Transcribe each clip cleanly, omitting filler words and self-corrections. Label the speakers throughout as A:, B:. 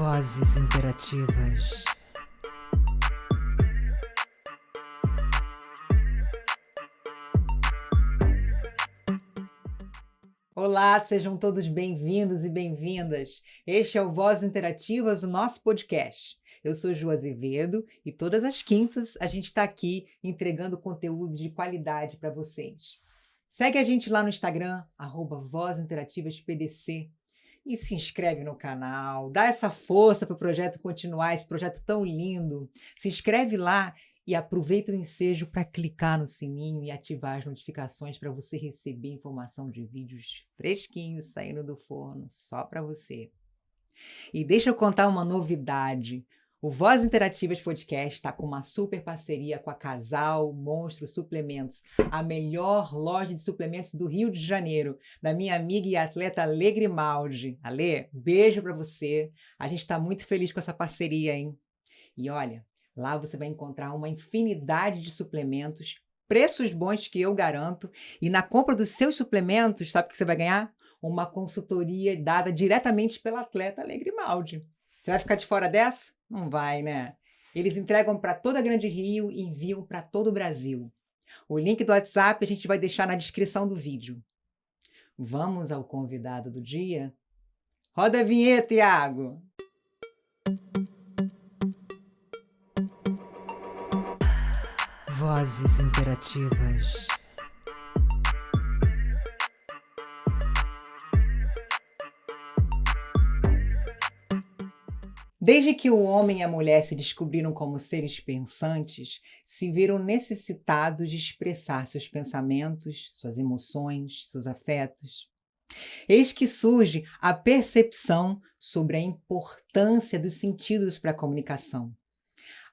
A: Vozes interativas. Olá, sejam todos bem-vindos e bem-vindas. Este é o Vozes Interativas, o nosso podcast. Eu sou Ju Azevedo e todas as quintas a gente está aqui entregando conteúdo de qualidade para vocês. Segue a gente lá no Instagram, @VozesInterativasPDC, e se inscreve no canal, dá essa força para o projeto continuar, esse projeto tão lindo. Se inscreve lá e aproveita o ensejo para clicar no sininho e ativar as notificações para você receber informação de vídeos fresquinhos saindo do forno só para você. E deixa eu contar uma novidade. O Vozes Interativas Podcast está com uma super parceria com a Casal Monstro Suplementos, a melhor loja de suplementos do Rio de Janeiro, da minha amiga e atleta Ale Grimaldi. Ale, beijo para você. A gente está muito feliz com essa parceria, hein? E olha, lá você vai encontrar uma infinidade de suplementos, preços bons que eu garanto, e na compra dos seus suplementos, sabe o que você vai ganhar? Uma consultoria dada diretamente pela atleta Ale Grimaldi. Você vai ficar de fora dessa? Não vai, né? Eles entregam para toda a Grande Rio e enviam para todo o Brasil. O link do WhatsApp a gente vai deixar na descrição do vídeo. Vamos ao convidado do dia? Roda a vinheta, Iago! Vozes interativas. Desde que o homem e a mulher se descobriram como seres pensantes, se viram necessitados de expressar seus pensamentos, suas emoções, seus afetos. Eis que surge a percepção sobre a importância dos sentidos para a comunicação.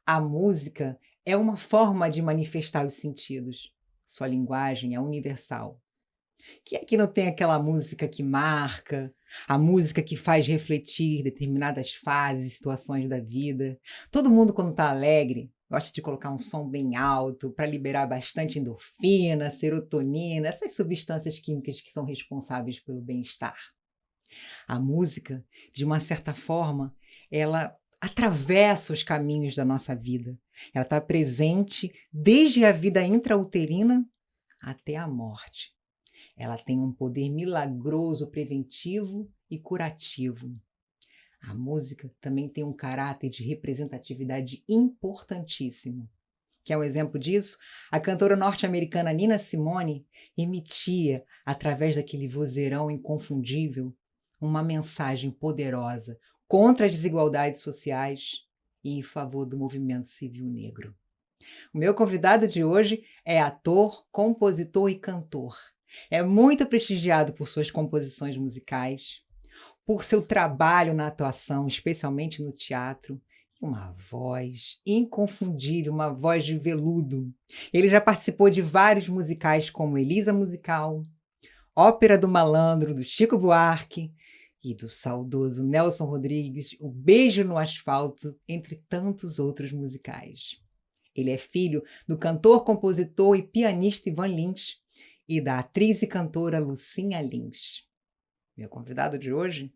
A: A música é uma forma de manifestar os sentidos. Sua linguagem é universal. Quem é que não tem aquela música que marca, a música que faz refletir determinadas fases, situações da vida? Todo mundo, quando está alegre, gosta de colocar um som bem alto para liberar bastante endorfina, serotonina, essas substâncias químicas que são responsáveis pelo bem-estar. A música, de uma certa forma, ela atravessa os caminhos da nossa vida. Ela está presente desde a vida intrauterina até a morte. Ela tem um poder milagroso, preventivo e curativo. A música também tem um caráter de representatividade importantíssimo. Quer um exemplo disso? A cantora norte-americana Nina Simone emitia, através daquele vozeirão inconfundível, uma mensagem poderosa contra as desigualdades sociais e em favor do movimento civil negro. O meu convidado de hoje é ator, compositor e cantor. É muito prestigiado por suas composições musicais, por seu trabalho na atuação, especialmente no teatro, uma voz inconfundível, uma voz de veludo. Ele já participou de vários musicais como Elisa Musical, Ópera do Malandro, do Chico Buarque e do saudoso Nelson Rodrigues, O Beijo no Asfalto, entre tantos outros musicais. Ele é filho do cantor, compositor e pianista Ivan Lins e da atriz e cantora Lucinha Lins. Meu convidado de hoje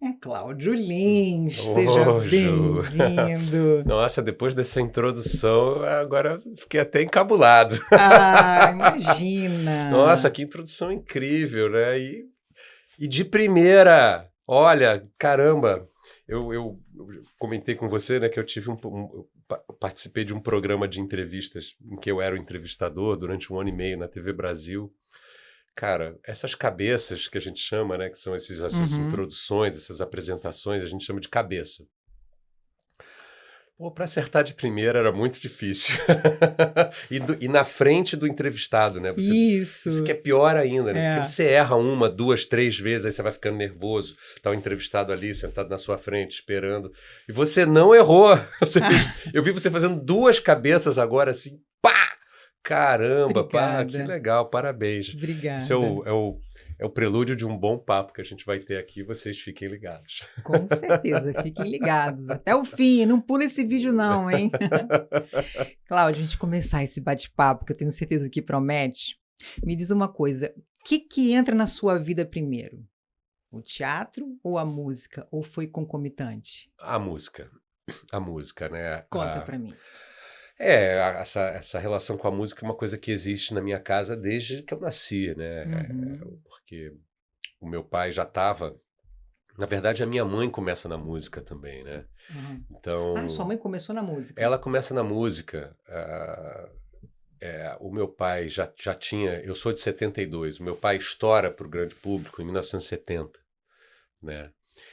A: é Cláudio Lins. Seja bem-vindo.
B: Nossa, depois dessa introdução, agora fiquei até encabulado.
A: Ah, imagina!
B: Nossa, que introdução incrível, né? E de primeira, olha, caramba, eu comentei com você, né, que eu tive participei de um programa de entrevistas em que eu era o entrevistador durante 1 ano e meio na TV Brasil. Cara, essas cabeças que a gente chama, né, que são essas introduções, essas apresentações, a gente chama de cabeça. Pô, para acertar de primeira era muito difícil. E na frente do entrevistado, né? Isso que é pior ainda, né? Porque você erra 1, 2, 3 vezes, aí você vai ficando nervoso. Tá o entrevistado ali, sentado na sua frente, esperando. E você não errou. Eu vi você fazendo 2 cabeças agora, assim, pá! Caramba, pá, que legal, parabéns.
A: Obrigada.
B: Isso é o prelúdio de um bom papo que a gente vai ter aqui, vocês fiquem ligados.
A: Com certeza, fiquem ligados. Até o fim, não pula esse vídeo não, hein? Cláudio, a gente começar esse bate-papo, que eu tenho certeza que promete, me diz uma coisa, o que entra na sua vida primeiro? O teatro ou a música? Ou foi concomitante?
B: A música. A música, né?
A: Conta pra mim.
B: Essa relação com a música é uma coisa que existe na minha casa desde que eu nasci, né?
A: Uhum,
B: Porque o meu pai já estava. Na verdade, a minha mãe começa na música também, né?
A: uhum. Ah, sua
B: Então,
A: mãe começou na música.
B: ela começa na música. O meu pai já tinha. Eu sou de 72. O meu pai estoura para o grande público em 1970, né?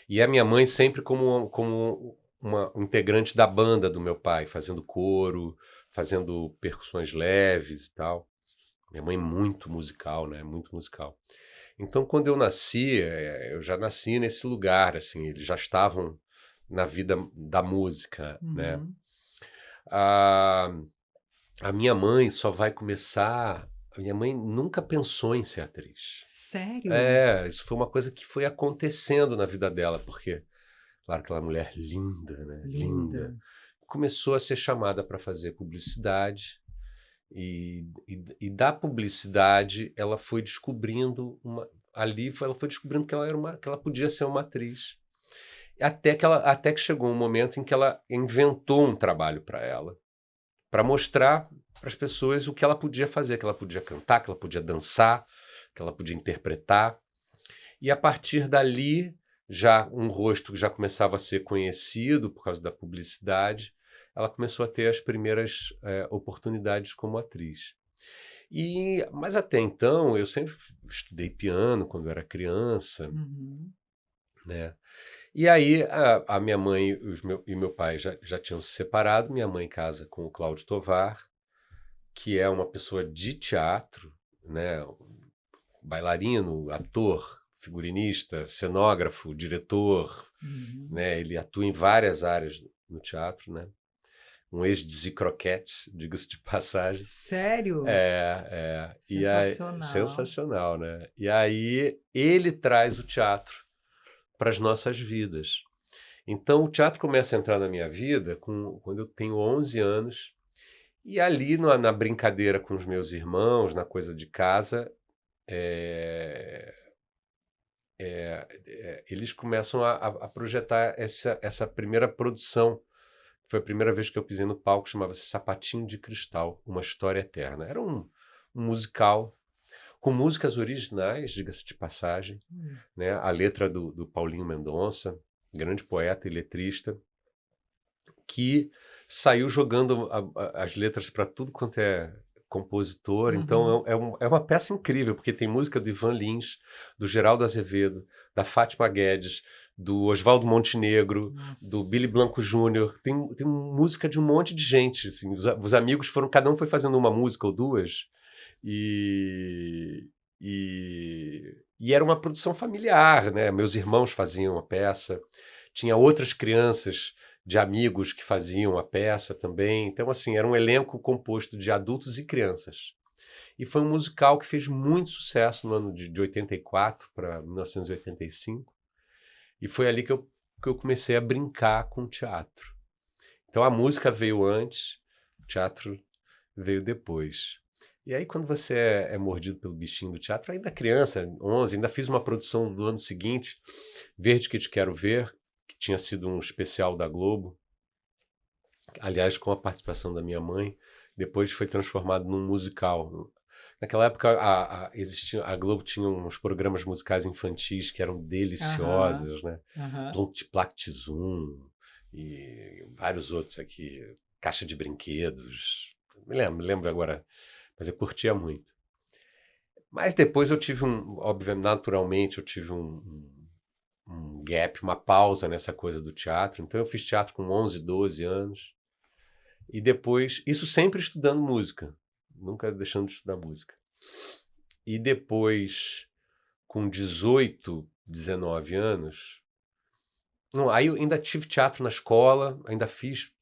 B: E a minha mãe sempre como uma integrante da banda do meu pai, fazendo coro, fazendo percussões leves e tal. Minha mãe é muito musical, né? Muito musical. Então, quando eu nasci, eu já nasci nesse lugar, assim, eles já estavam na vida da música, né?
A: Uhum.
B: A, a minha mãe só vai começar. A minha mãe nunca pensou em ser atriz.
A: Sério?
B: Isso foi uma coisa que foi acontecendo na vida dela, porque, claro, aquela mulher linda, né?
A: Linda.
B: Linda. Começou a ser chamada para fazer publicidade. E da publicidade ela foi descobrindo ela foi descobrindo que que ela podia ser uma atriz. Até que chegou um momento em que ela inventou um trabalho para ela, para mostrar para as pessoas o que ela podia fazer, que ela podia cantar, que ela podia dançar, que ela podia interpretar. E a partir dali, já um rosto que já começava a ser conhecido por causa da publicidade, ela começou a ter as primeiras oportunidades como atriz. Mas até então, eu sempre estudei piano quando eu era criança,
A: Uhum.
B: né? E aí a minha mãe e meu pai já tinham se separado. Minha mãe casa com o Cláudio Tovar, que é uma pessoa de teatro, né? Bailarino, ator, figurinista, cenógrafo, diretor,
A: Uhum.
B: né? Ele atua em várias áreas no teatro, né? Um ex de Croquettes, diga-se de passagem.
A: Sério?
B: E aí,
A: Sensacional.
B: sensacional, né? E aí ele traz o teatro para as nossas vidas. Então o teatro começa a entrar na minha vida quando eu tenho 11 anos. E ali na brincadeira com os meus irmãos, na coisa de casa, é, eles começam a projetar essa primeira produção. Foi a primeira vez que eu pisei no palco, chamava-se Sapatinho de Cristal, Uma História Eterna. Era um musical com músicas originais, diga-se de passagem,
A: Hum.
B: né? A letra do Paulinho Mendonça, grande poeta e letrista, que saiu jogando as letras para tudo quanto é compositor. Então
A: Uhum.
B: é uma peça incrível, porque tem música do Ivan Lins, do Geraldo Azevedo, da Fátima Guedes, do Oswaldo Montenegro, do Billy
A: Nossa.
B: Blanco Júnior. Tem música de um monte de gente. Assim, os amigos foram, cada um foi fazendo uma música ou duas. E, e era uma produção familiar, né? Meus irmãos faziam a peça, tinha outras crianças de amigos que faziam a peça também. Então, assim, era um elenco composto de adultos e crianças. E foi um musical que fez muito sucesso no ano de 84 para 1985. E foi ali que eu comecei a brincar com o teatro. Então, a música veio antes, o teatro veio depois. E aí, quando você é mordido pelo bichinho do teatro, ainda criança, 11, ainda fiz uma produção do ano seguinte, Verde Que Te Quero Ver, que tinha sido um especial da Globo, aliás, com a participação da minha mãe. Depois foi transformado num musical. Naquela época, a Globo tinha uns programas musicais infantis que eram
A: Aham.
B: deliciosos, né?
A: Aham.
B: Plactizum e vários outros aqui, Caixa de Brinquedos. Me lembro agora, mas eu curtia muito. Mas depois eu tive obviamente, naturalmente, eu tive um gap, uma pausa nessa coisa do teatro. Então eu fiz teatro com 11, 12 anos. E depois, isso sempre estudando música, nunca deixando de estudar música. E depois, com 18, 19 anos, não, aí eu ainda tive teatro na escola, ainda fiz,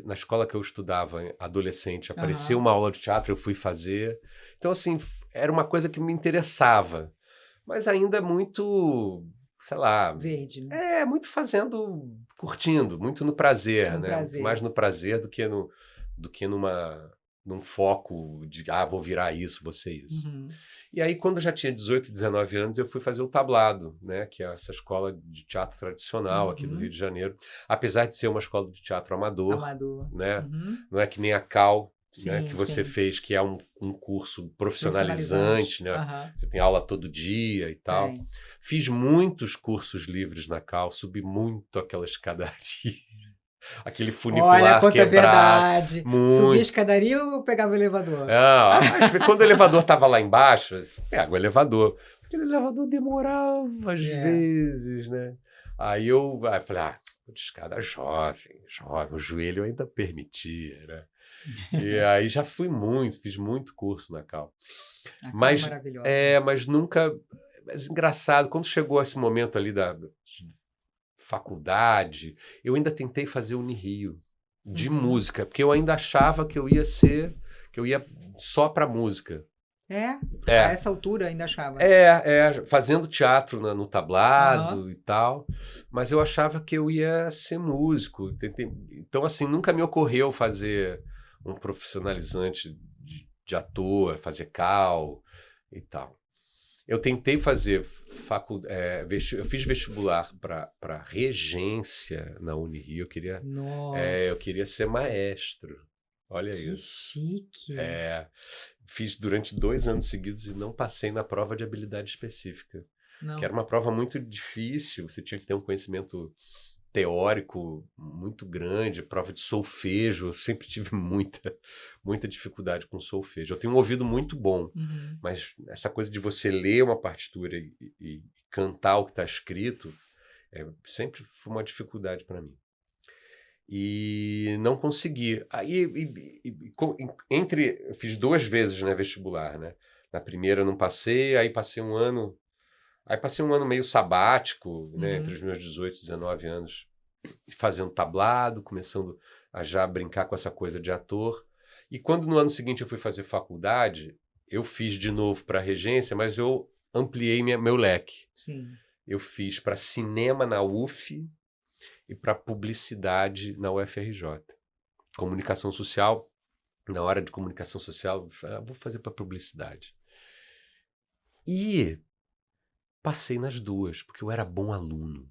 B: na escola que eu estudava, adolescente, apareceu
A: Aham.
B: uma aula de teatro, eu fui fazer. Então, assim, era uma coisa que me interessava, mas ainda muito, sei lá,
A: Verde, né?
B: muito fazendo, curtindo, muito no prazer,
A: No
B: né? Muito mais
A: prazer.
B: no prazer do que num foco de, vou virar isso, vou ser isso.
A: Uhum.
B: E aí, quando eu já tinha 18, 19 anos, eu fui fazer o Tablado, né? Que é essa escola de teatro tradicional aqui do Rio de Janeiro. Apesar de ser uma escola de teatro amador, né? Não é que nem a Cal, né, que você fez, que é um curso profissionalizante, né? Você tem aula todo dia e tal. Fiz muitos cursos livres na Cal, subi muito aquela escadaria. Aquele funicular
A: Olha, conta
B: quebrado.
A: A verdade. Subia a escadaria ou pegava o elevador?
B: Quando o elevador estava lá embaixo, pega o elevador. Aquele elevador demorava às vezes, né? Aí eu falei, de escada jovem, o joelho ainda permitia, né? E aí já fiz muito curso na Cal.
A: Mas, maravilhosa.
B: Mas nunca... Mas engraçado, quando chegou esse momento ali da faculdade, eu ainda tentei fazer Unirio de música, porque eu ainda achava que eu ia só para música.
A: A essa altura ainda achava.
B: Fazendo teatro no Tablado e tal, mas eu achava que eu ia ser músico. Então, assim, nunca me ocorreu fazer um profissionalizante de ator, fazer Cal e tal. Eu tentei fazer eu fiz vestibular para regência na Unirio. Eu queria ser maestro. Olha
A: que
B: isso.
A: Chique.
B: Fiz durante 2 anos seguidos e não passei na prova de habilidade específica. Que era uma prova muito difícil. Você tinha que ter um conhecimento teórico muito grande, prova de solfejo. Eu sempre tive muita dificuldade com solfejo. Eu tenho um ouvido muito bom, mas essa coisa de você ler uma partitura e cantar o que está escrito sempre foi uma dificuldade para mim. E não consegui. Aí, eu fiz 2 vezes, né, vestibular, né? Na primeira eu não passei, aí passei um ano meio sabático, né, entre os meus 18 e 19 anos, fazendo tablado, começando a já brincar com essa coisa de ator. E quando no ano seguinte eu fui fazer faculdade, eu fiz de novo para regência, mas eu ampliei meu leque.
A: Sim.
B: Eu fiz para cinema na UF e para publicidade na UFRJ. Comunicação social, na hora de comunicação social, vou fazer para publicidade. E passei nas 2, porque eu era bom aluno.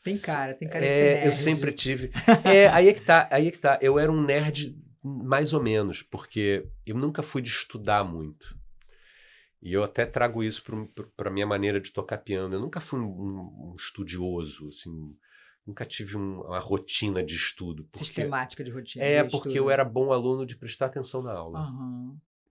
A: Tem cara de ser nerd.
B: Eu sempre tive... aí é que tá. Eu era um nerd mais ou menos, porque eu nunca fui de estudar muito. E eu até trago isso para a minha maneira de tocar piano. Eu nunca fui um estudioso, assim... Nunca tive uma rotina de estudo.
A: Sistemática de rotina.
B: Porque eu era bom aluno de prestar atenção na aula.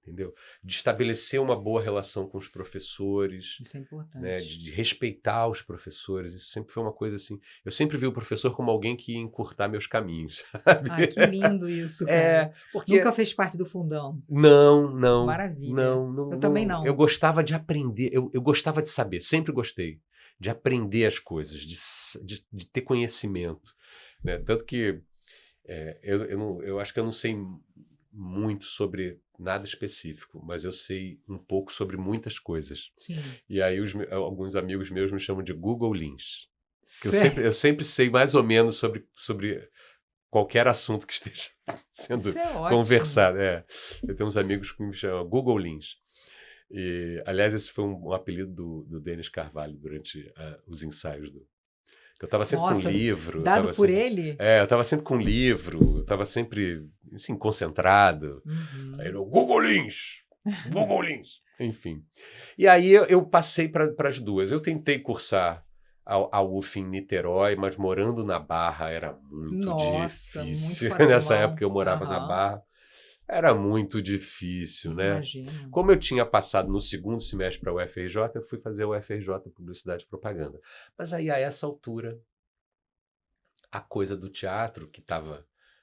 B: Entendeu? De estabelecer uma boa relação com os professores.
A: Isso é importante.
B: Né? De respeitar os professores. Isso sempre foi uma coisa assim. Eu sempre vi o professor como alguém que ia encurtar meus caminhos. Sabe?
A: Que lindo isso, cara.
B: Porque...
A: Nunca fez parte do fundão.
B: Não.
A: Maravilha.
B: Não,
A: eu também não.
B: Eu gostava de aprender. Eu gostava de saber. Sempre gostei. De aprender as coisas, de ter conhecimento. Né? Tanto que eu acho que eu não sei muito sobre nada específico, mas eu sei um pouco sobre muitas coisas.
A: Sim.
B: E aí alguns amigos meus me chamam de Google Lins. Eu sempre sei mais ou menos sobre qualquer assunto que esteja sendo conversado. Eu tenho uns amigos que me chamam Google Lins. E, aliás, esse foi um apelido do Denis Carvalho durante os ensaios eu estava sempre com livro.
A: Dado por ele?
B: Eu estava sempre com livro, eu estava sempre assim, concentrado. Aí ele, Google Lins! Enfim. E aí eu passei para as 2. Eu tentei cursar a UF em Niterói, mas morando na Barra era muito difícil.
A: Muito
B: Nessa época eu morava na Barra. Era muito difícil, né?
A: Imagina.
B: Como eu tinha passado no 2º semestre para a UFRJ, eu fui fazer a UFRJ Publicidade e Propaganda. Mas aí, a essa altura, a coisa do teatro,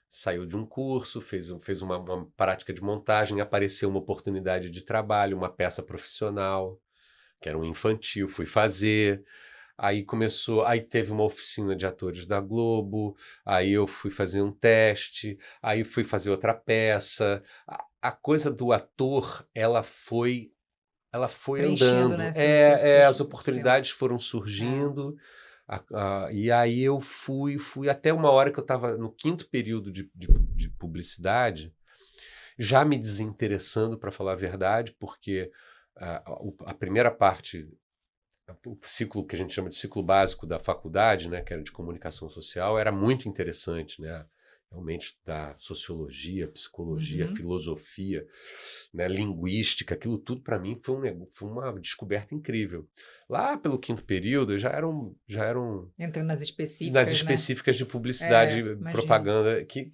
B: saiu de um curso, fez uma prática de montagem, apareceu uma oportunidade de trabalho, uma peça profissional, que era um infantil, fui fazer... Aí teve uma oficina de atores da Globo, aí eu fui fazer um teste, aí fui fazer outra peça. A coisa do ator, ela foi andando.
A: Né?
B: As oportunidades foram surgindo. E aí eu fui até uma hora que eu estava no 5º período de publicidade, já me desinteressando, para falar a verdade, porque a primeira parte, o ciclo que a gente chama de ciclo básico da faculdade, né, que era de comunicação social, era muito interessante, né? Realmente estudar sociologia, psicologia,
A: Uhum.
B: filosofia, né, linguística, aquilo tudo para mim foi uma descoberta incrível. Lá pelo quinto período, já eram
A: Entra nas
B: nas
A: específicas, né?
B: específicas de publicidade,
A: É, imagino.
B: propaganda, que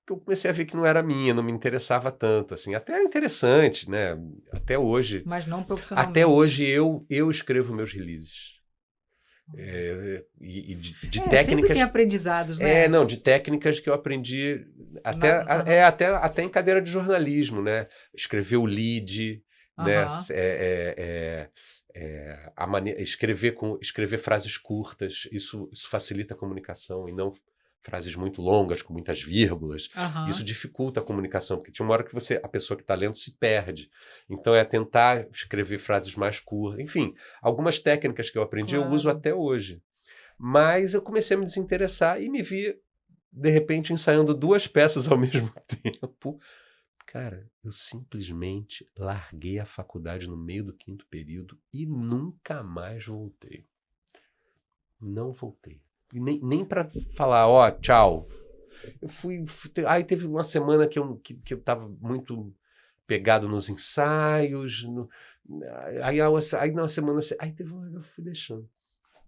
B: eu comecei a ver que não era minha, não me interessava tanto, assim. Até era interessante, né? Até hoje,
A: Mas não
B: até
A: profissionalmente.
B: hoje eu escrevo meus releases. E de
A: Sempre tem
B: técnicas.
A: aprendizados, né?
B: Não, de técnicas que eu aprendi
A: Aham,
B: até em cadeira de jornalismo, né? Escrever o lead, né?
A: aham.
B: Escrever frases curtas, isso facilita a comunicação e não frases muito longas, com muitas vírgulas. Isso
A: Aham,
B: dificulta a comunicação, porque tinha uma hora que a pessoa que está lendo se perde. Então é tentar escrever frases mais curtas. Enfim, algumas técnicas que eu aprendi eu uso
A: claro.
B: até hoje. Mas eu comecei a me desinteressar e me vi, de repente, ensaiando duas peças ao mesmo tempo. Cara, eu simplesmente larguei a faculdade no meio do quinto período e nunca mais voltei. Não voltei. E nem para falar, ó, tchau. Aí teve uma semana que eu tava muito pegado nos ensaios. Aí na semana. Aí teve uma eu fui deixando.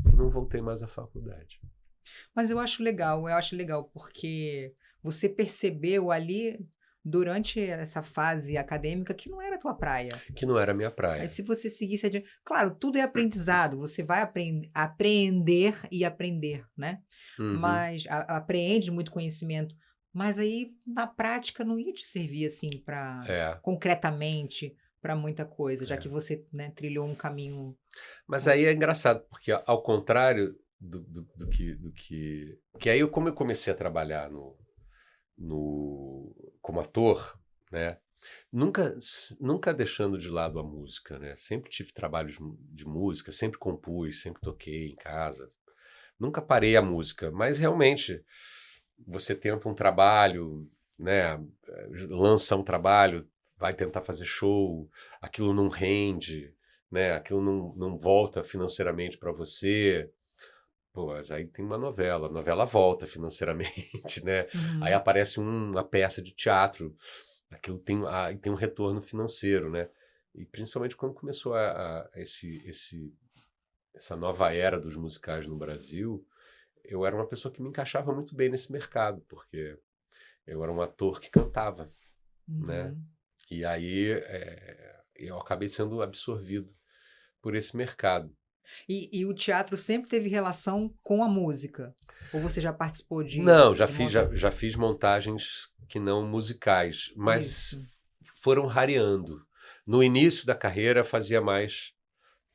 B: E não voltei mais à faculdade.
A: Mas eu acho legal, porque você percebeu ali, durante essa fase acadêmica, que não era a tua praia.
B: Que não era a minha
A: Aí
B: praia.
A: se você seguisse adiante, claro, tudo é aprendizado, você vai apreender e aprender, né?
B: Uhum.
A: Mas apreende muito conhecimento, mas aí na prática não ia te servir assim para
B: É,
A: concretamente para muita coisa, já que
B: é.
A: você, né, trilhou um caminho.
B: Mas aí é engraçado, porque ao contrário que aí como eu comecei a trabalhar como ator, né? Nunca deixando de lado a música, né? Sempre tive trabalhos de música, sempre compus, sempre toquei em casa. Nunca parei a música, mas realmente você tenta um trabalho, né? Lança um trabalho, vai tentar fazer show, aquilo não rende, né? Aquilo não volta financeiramente para você. Pô, mas aí tem uma novela, a novela volta financeiramente, né? Aí
A: Uhum.
B: aparece uma peça de teatro, aquilo tem um retorno financeiro, né? E principalmente quando começou essa nova era dos musicais no Brasil, eu era uma pessoa que me encaixava muito bem nesse mercado, porque eu era um ator que cantava, né?
A: Uhum.
B: E aí eu acabei sendo absorvido por esse mercado.
A: E o teatro sempre teve relação com a música? Ou você já participou
B: Não,
A: de montar?
B: já fiz montagens que não musicais, mas
A: Isso.
B: foram rareando. No início da carreira fazia mais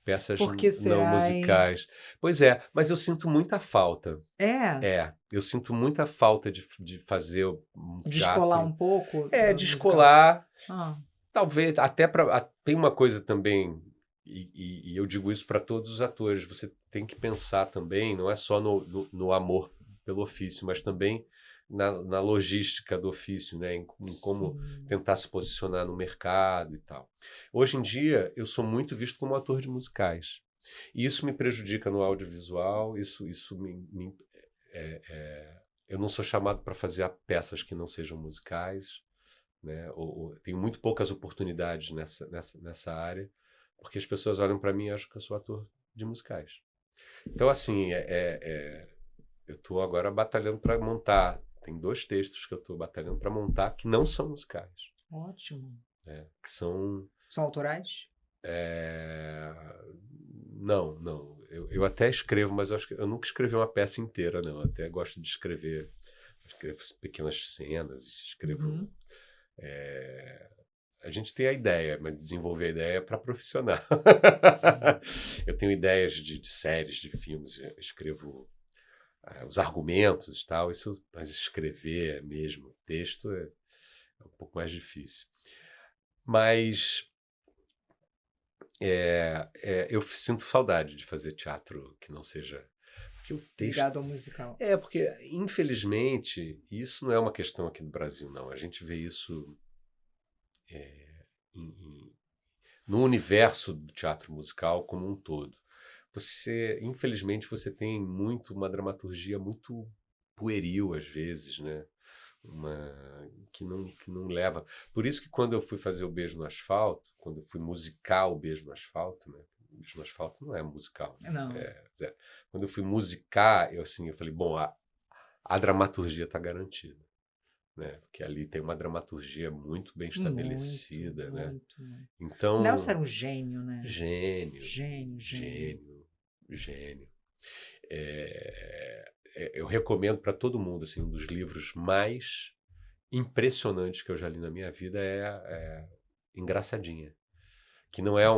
B: peças
A: Por que
B: não
A: será, hein?
B: musicais. Pois é, mas eu sinto muita falta.
A: É,
B: Eu sinto muita falta de fazer um
A: descolar um
B: teatro.
A: pouco
B: É,
A: da musical.
B: descolar,
A: Ah,
B: talvez, até para. Tem uma coisa também, e eu digo isso para todos os atores, você tem que pensar também, não é só no amor pelo ofício, mas também na logística do ofício, né? Em como
A: sim.
B: tentar se posicionar no mercado e tal. Hoje em dia, eu sou muito visto como ator de musicais. E isso me prejudica no audiovisual, isso eu não sou chamado para fazer peças que não sejam musicais, né? Tenho muito poucas oportunidades nessa área, porque as pessoas olham para mim e acham que eu sou ator de musicais. Então, assim, eu estou agora batalhando para montar. Tem dois textos que eu estou batalhando para montar que não são musicais,
A: Ótimo.
B: né? Que são.
A: São autorais?
B: é, Não, não. Eu até escrevo, mas eu acho que eu nunca escrevi uma peça inteira, não. Eu até gosto de escrever. Escrevo pequenas cenas, escrevo.
A: Uhum.
B: é, A gente tem a ideia, mas desenvolver a ideia é para profissional. Eu tenho ideias de séries, de filmes, eu escrevo os argumentos e tal, mas escrever mesmo texto é um pouco mais difícil. Mas eu sinto saudade de fazer teatro que não seja. Porque o texto.
A: Ligado ao musical.
B: Porque, infelizmente, isso não é uma questão aqui no Brasil, não. A gente vê isso em no universo do teatro musical como um todo. Infelizmente, você tem uma dramaturgia muito pueril às vezes, né? Que não leva. Por isso que quando eu fui fazer o Beijo no Asfalto, quando eu fui musicar o Beijo no Asfalto, né? O Beijo no Asfalto não é musical, né?
A: Não.
B: Quando eu fui musicar, eu falei, bom, a dramaturgia está garantida, né? Porque ali tem uma dramaturgia muito bem estabelecida, né?
A: Muito.
B: Então,
A: Nelson era um gênio, né?
B: Gênio. Eu recomendo para todo mundo, assim, um dos livros mais impressionantes que eu já li na minha vida é Engraçadinha, que não é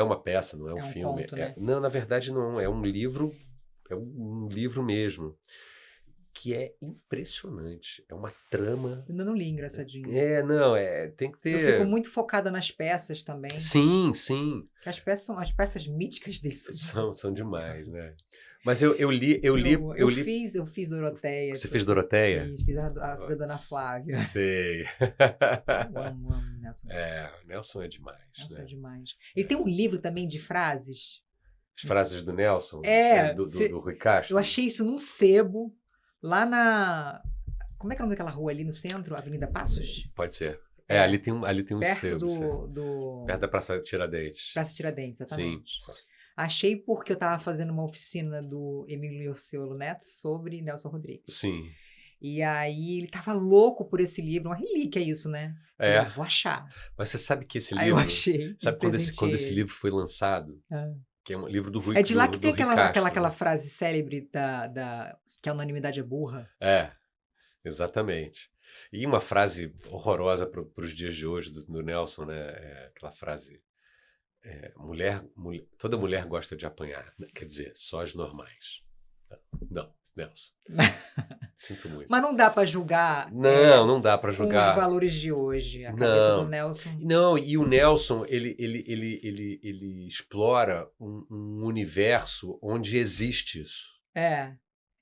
B: uma peça, não é um filme.
A: Conto, né?
B: Não, na verdade não, é um livro mesmo, que é impressionante. É uma trama.
A: Eu ainda não li Engraçadinho.
B: Tem que ter.
A: Eu fico muito focada nas peças também.
B: Sim.
A: Que as peças míticas dele
B: são demais, né? Mas eu li. Eu
A: fiz Doroteia.
B: Você fez Doroteia?
A: Fiz a Dona Flávia.
B: Sei.
A: Eu amo Nelson.
B: Nelson é demais.
A: Nelson é demais. Ele tem um livro também de frases.
B: As frases do Nelson? Do Rui Castro?
A: Eu achei isso num sebo, lá na... Como é que é o nome daquela rua ali no centro? Avenida Passos?
B: Pode ser. Ali tem um
A: perto
B: sebo. Perto da Praça Tiradentes.
A: Praça Tiradentes, exatamente.
B: Sim.
A: Achei porque eu estava fazendo uma oficina do Emílio Orciolo Neto sobre Nelson Rodrigues.
B: Sim.
A: E aí ele tava louco por esse livro, uma relíquia isso, né? Eu vou achar.
B: Mas você sabe que esse livro...
A: Aí eu achei.
B: Sabe quando esse livro foi lançado? Que é um livro do Rui
A: É de lá que tem aquela
B: Castro,
A: frase célebre que a unanimidade é burra.
B: Exatamente. E uma frase horrorosa para os dias de hoje do Nelson, né? Aquela frase... toda mulher gosta de apanhar. Quer dizer, só as normais. Não, Nelson. Sinto muito.
A: Mas não dá para julgar.
B: Não dá para julgar.
A: Com os valores de hoje. A cabeça do Nelson.
B: Não, e o Nelson, ele explora um universo onde existe isso.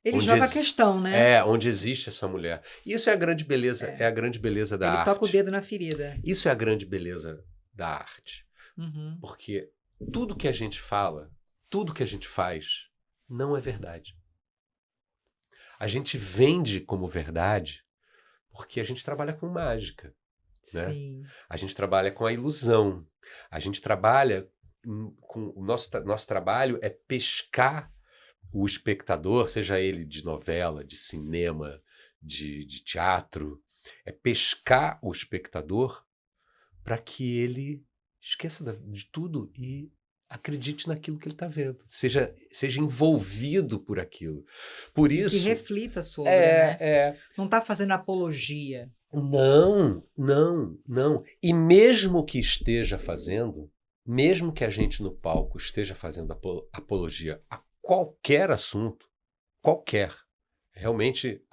A: Ele joga a questão, né?
B: Onde existe essa mulher. E isso é a grande beleza, a grande beleza da arte.
A: Ele toca o dedo na ferida.
B: Isso é a grande beleza da arte.
A: Uhum.
B: Porque tudo que a gente fala, tudo que a gente faz, não é verdade. A gente vende como verdade porque a gente trabalha com mágica. Né?
A: Sim.
B: A gente trabalha com a ilusão. A gente trabalha com... O nosso trabalho é pescar o espectador, seja ele de novela, de cinema, de teatro, é pescar o espectador para que ele esqueça de tudo e acredite naquilo que ele está vendo. Seja envolvido por aquilo. Por isso...
A: Que reflita sobre, né? Não está fazendo apologia.
B: Não. E mesmo que esteja fazendo, mesmo que a gente no palco esteja fazendo apologia a qualquer assunto, realmente,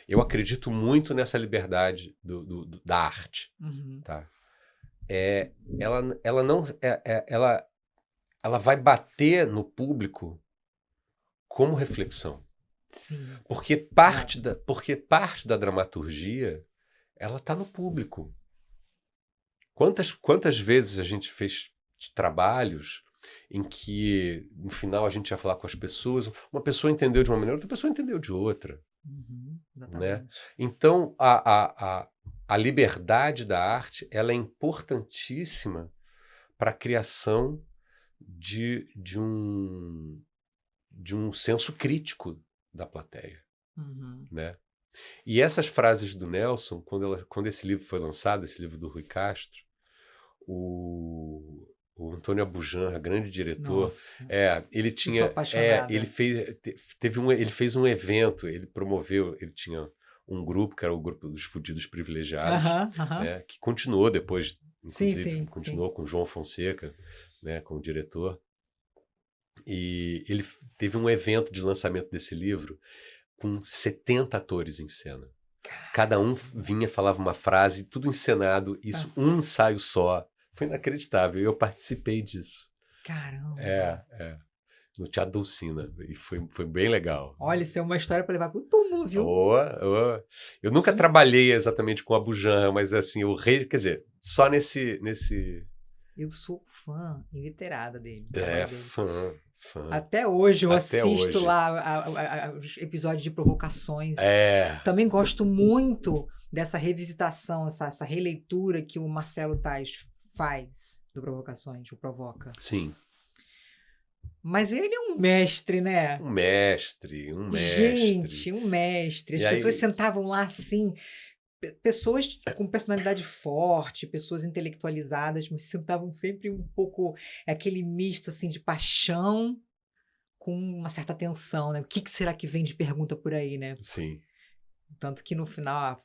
B: eu acredito muito nessa liberdade da arte.
A: Uhum.
B: Tá? Ela vai bater no público como reflexão.
A: Sim.
B: Porque parte da dramaturgia ela está no público. Quantas vezes a gente fez trabalhos em que no final a gente ia falar com as pessoas, uma pessoa entendeu de uma maneira, outra pessoa entendeu de outra.
A: Uhum,
B: né? Então a liberdade da arte ela é importantíssima para a criação de um senso crítico da plateia.
A: Uhum.
B: Né? E essas frases do Nelson, quando esse livro foi lançado, esse livro do Rui Castro, o Antônio Abujamra, grande diretor, ele tinha, ele fez um evento, ele promoveu, ele tinha um grupo que era o grupo dos Fudidos Privilegiados, né, que continuou depois, inclusive, continuou com João Fonseca, né, como diretor, e ele teve um evento de lançamento desse livro com 70 atores em cena. Cada um vinha, falava uma frase, tudo encenado, isso, um ensaio só. Foi inacreditável, eu participei disso.
A: Caramba!
B: No Teatro Dulcina, e foi bem legal.
A: Olha, isso é uma história para levar pro túmulo, viu?
B: Eu nunca trabalhei exatamente com Abujamra, mas assim, quer dizer, só nesse
A: Eu sou fã inveterada dele, do
B: É,
A: trabalho dele.
B: fã.
A: Até hoje eu
B: Até
A: assisto
B: hoje.
A: lá os episódios de provocações.
B: É,
A: Também gosto muito dessa revisitação, essa releitura que o Marcelo Tais faz do Provocações, o Provoca.
B: sim.
A: Mas ele é um mestre, né?
B: Um mestre.
A: Gente, um mestre. As
B: E
A: pessoas
B: aí,
A: sentavam lá assim, pessoas com personalidade forte, pessoas intelectualizadas, mas sentavam sempre um pouco aquele misto assim de paixão com uma certa tensão, né? O que será que vem de pergunta por aí, né?
B: sim.
A: Tanto que no final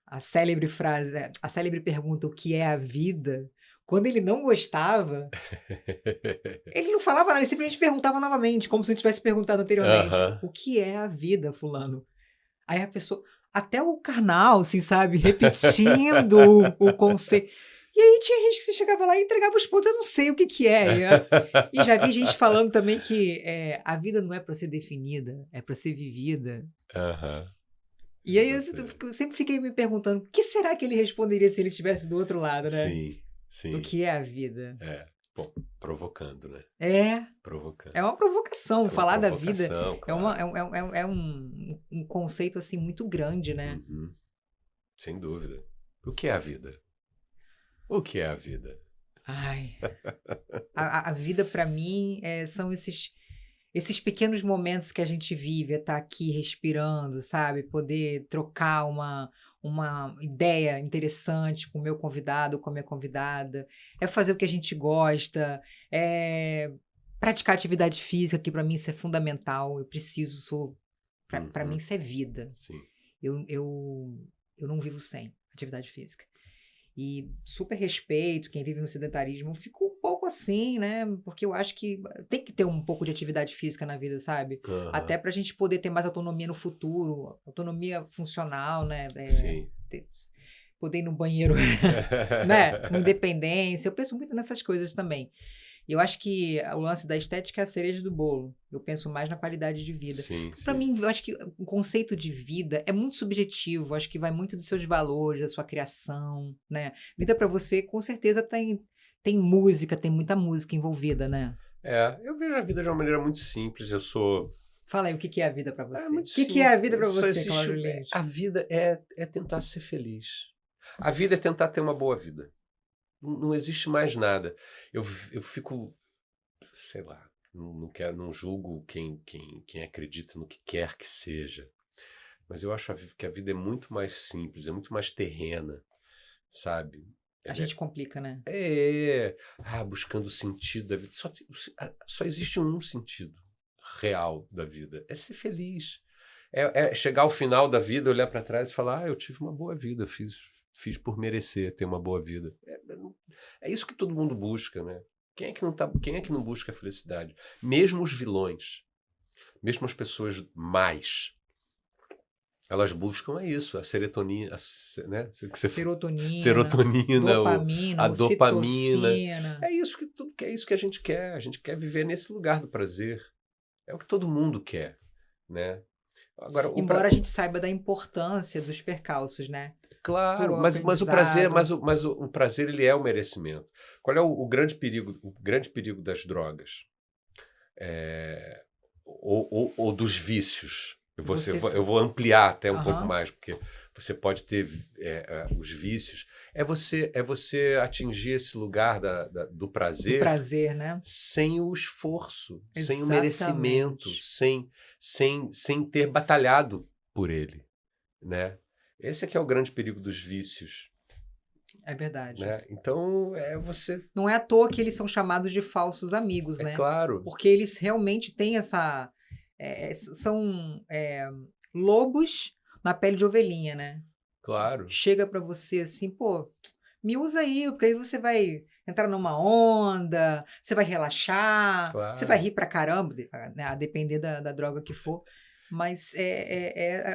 A: a célebre frase, a célebre pergunta, o que é a vida? Quando ele não gostava, ele não falava nada, ele simplesmente perguntava novamente, como se ele tivesse perguntado anteriormente.
B: Aham.
A: O que é a vida, fulano? Aí a pessoa, até o Karnal, assim, sabe, repetindo o conceito. E aí tinha gente que você chegava lá e entregava os pontos, eu não sei o que que é. E já vi gente falando também que a vida não é para ser definida, é para ser vivida.
B: Aham.
A: E aí
B: Exatamente.
A: eu sempre fiquei me perguntando, o que será que ele responderia se ele estivesse do outro lado, né?
B: Sim,
A: Do
B: sim.
A: que é a vida.
B: É. Bom, provocando, né?
A: É
B: Provocando.
A: uma provocação.
B: É uma
A: Falar da vida
B: provocação,
A: é, uma,
B: claro.
A: é um conceito, assim, muito grande, né?
B: Uhum. Sem dúvida. O que é a vida? O que é a vida?
A: Ai, a vida para mim são esses pequenos momentos que a gente vive, é estar aqui respirando, sabe? Poder trocar uma ideia interessante com o meu convidado, com a minha convidada, é fazer o que a gente gosta, é praticar atividade física, que para mim isso é fundamental, eu preciso, para mim
B: Uhum.
A: isso é vida.
B: Sim.
A: Eu não vivo sem atividade física. E super respeito quem vive no sedentarismo. Eu fico um pouco assim, né? Porque eu acho que tem que ter um pouco de atividade física na vida, sabe? Até
B: Aham.
A: para a gente poder ter mais autonomia no futuro, autonomia funcional, né?
B: Sim.
A: Poder ir no banheiro, né? Com independência. Eu penso muito nessas coisas também. E eu acho que o lance da estética é a cereja do bolo. Eu penso mais na qualidade de vida.
B: Sim,
A: Para
B: sim.
A: mim, eu acho que o conceito de vida é muito subjetivo. Eu acho que vai muito dos seus valores, da sua criação, né? Vida para você, com certeza, tem música, tem muita música envolvida, né?
B: É, eu vejo a vida de uma maneira muito simples. Eu sou.
A: Fala aí, o que que é a vida para
B: É
A: você? O
B: muito
A: que que é a vida para
B: simples. Só
A: você,
B: existe.
A: Cláudio Lins?
B: A vida é tentar ser feliz. A vida é tentar ter uma boa vida. Não existe mais nada. Eu fico, sei lá, não julgo quem acredita no que quer que seja. Mas eu acho que a vida é muito mais simples, é muito mais terrena, sabe?
A: A
B: Ela
A: gente complica, né?
B: buscando o sentido da vida. Só existe um sentido real da vida: é ser feliz. É chegar ao final da vida, olhar para trás e falar: eu tive uma boa vida, fiz por merecer ter uma boa vida. É isso que todo mundo busca, né? Quem é que não busca a felicidade? Mesmo os vilões, mesmo as pessoas más, elas buscam isso, a serotonina, né?
A: Serotonina,
B: Serotonina,
A: dopamina,
B: a dopamina.
A: ocitocina.
B: É isso que a gente quer. A gente quer viver nesse lugar do prazer. É o que todo mundo quer, né? Agora,
A: Embora a gente saiba da importância dos percalços, né?
B: claro,
A: Pro
B: mas o prazer,
A: aprendizado.
B: o prazer ele é o merecimento. Qual é o grande perigo? O grande perigo das drogas? Ou dos vícios?
A: Você.
B: Eu vou ampliar até um pouco
A: Aham.
B: mais, porque você pode ter os vícios. É você atingir esse lugar do
A: Do
B: prazer
A: prazer, né?
B: sem o esforço, sem o merecimento,
A: Exatamente.
B: sem ter batalhado por ele, né? Esse é que é o grande perigo dos vícios,
A: É verdade.
B: né? Então, você...
A: Não é à toa que eles são chamados de falsos amigos,
B: É
A: né?
B: claro,
A: Porque eles realmente têm são lobos na pele de ovelhinha, né?
B: claro,
A: Chega pra você assim, pô, me usa aí, porque aí você vai entrar numa onda, você vai relaxar, você vai
B: claro.
A: rir pra caramba, né, a depender da droga que for. Mas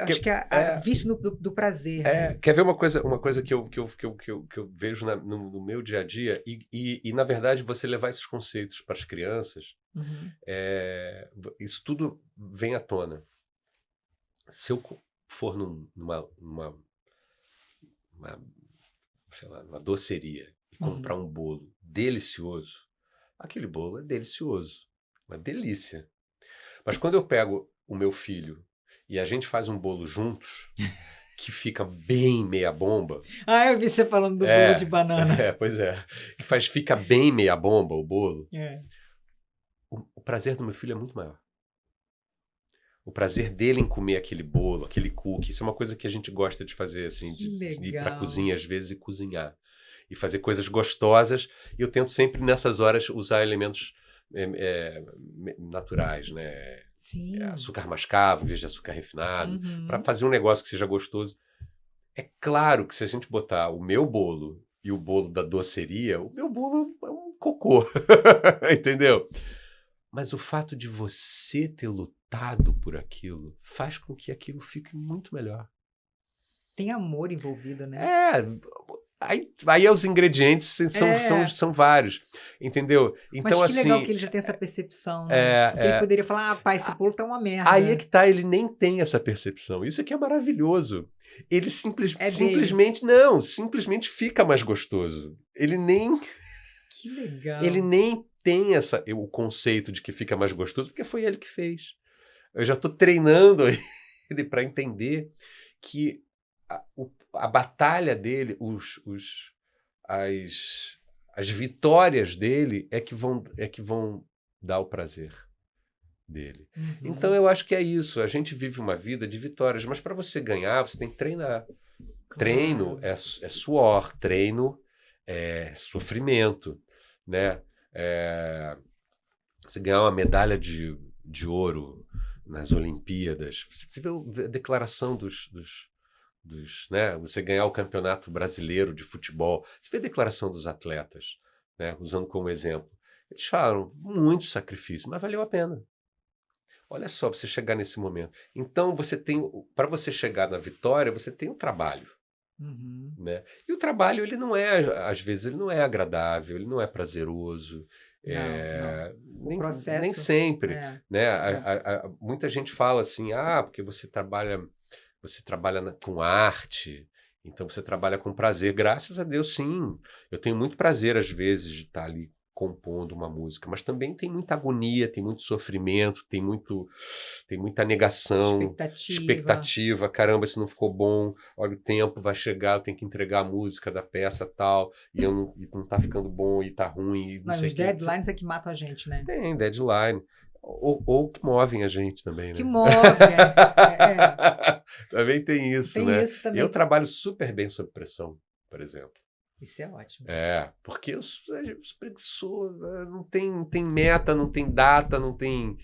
A: acho
B: Que-
A: que a
B: é,
A: vício do prazer, né?
B: Quer ver uma coisa que eu vejo no meu dia a dia e, na verdade, você levar esses conceitos para as crianças,
A: Uhum.
B: isso tudo vem à tona. Se eu for numa, sei lá, numa doceria e comprar um bolo delicioso, aquele bolo é delicioso, uma delícia. Mas quando eu pego o meu filho e a gente faz um bolo juntos, que fica bem meia bomba,
A: Eu vi você falando do bolo de banana.
B: pois é, fica bem meia bomba o bolo,
A: É.
B: o prazer do meu filho é muito maior. O prazer dele em comer aquele bolo, aquele cookie, isso é uma coisa que a gente gosta de fazer, assim,
A: Que
B: de ir para a
A: legal.
B: cozinha às vezes e cozinhar. E fazer coisas gostosas. E eu tento sempre, nessas horas, usar elementos naturais, né?
A: Sim.
B: Açúcar mascavo, em vez de açúcar refinado,
A: Uhum.
B: para fazer um negócio que seja gostoso. É claro que se a gente botar o meu bolo e o bolo da doceria, o meu bolo é um cocô, entendeu? Mas o fato de você ter lutado por aquilo faz com que aquilo fique muito melhor.
A: Tem amor envolvido, né?
B: Aí os ingredientes são vários, entendeu? Então,
A: Mas que legal
B: assim,
A: que ele já tem essa percepção, né? Porque ele poderia falar, pai, esse bolo tá uma merda.
B: aí é que tá, ele nem tem essa percepção. Isso aqui é maravilhoso. Ele simplesmente fica mais gostoso. Ele nem
A: Que legal.
B: tem o conceito de que fica mais gostoso, porque foi ele que fez. Eu já estou treinando ele para entender que a batalha dele, as vitórias dele é que vão dar o prazer dele.
A: Uhum.
B: Então eu acho que é isso. A gente vive uma vida de vitórias, mas para você ganhar, você tem que treinar.
A: Claro.
B: Treino é suor, treino é sofrimento, né? Você ganhar uma medalha de ouro nas Olimpíadas, você vê a declaração né? Você ganhar o Campeonato Brasileiro de Futebol, você vê a declaração dos atletas, né? Usando como exemplo. Eles falam, muito sacrifício, mas valeu a pena. Olha só, você chegar nesse momento. Então, para você chegar na vitória, você tem um trabalho.
A: Uhum.
B: Né? E o trabalho, às vezes, ele não é agradável, ele não é prazeroso.
A: Não. O processo,
B: nem sempre. Né?
A: É.
B: Muita gente fala assim, porque você trabalha com arte, então você trabalha com prazer. Graças a Deus, sim. Eu tenho muito prazer, às vezes, de estar ali compondo uma música, mas também tem muita agonia, tem muito sofrimento, tem muita negação, expectativa. Caramba, se não ficou bom, olha, o tempo vai chegar, eu tenho que entregar a música da peça tal, e não tá ficando bom, e tá ruim, e não sei
A: os deadlines é que matam a gente, né?
B: Tem deadline. Ou que movem a gente também, né?
A: Que movem.
B: Também tem isso,
A: tem
B: né?
A: Isso também.
B: Eu trabalho super bem sob pressão, por exemplo.
A: Isso é ótimo.
B: Porque eu sou preguiçoso, não tem meta, não tem data, não tem...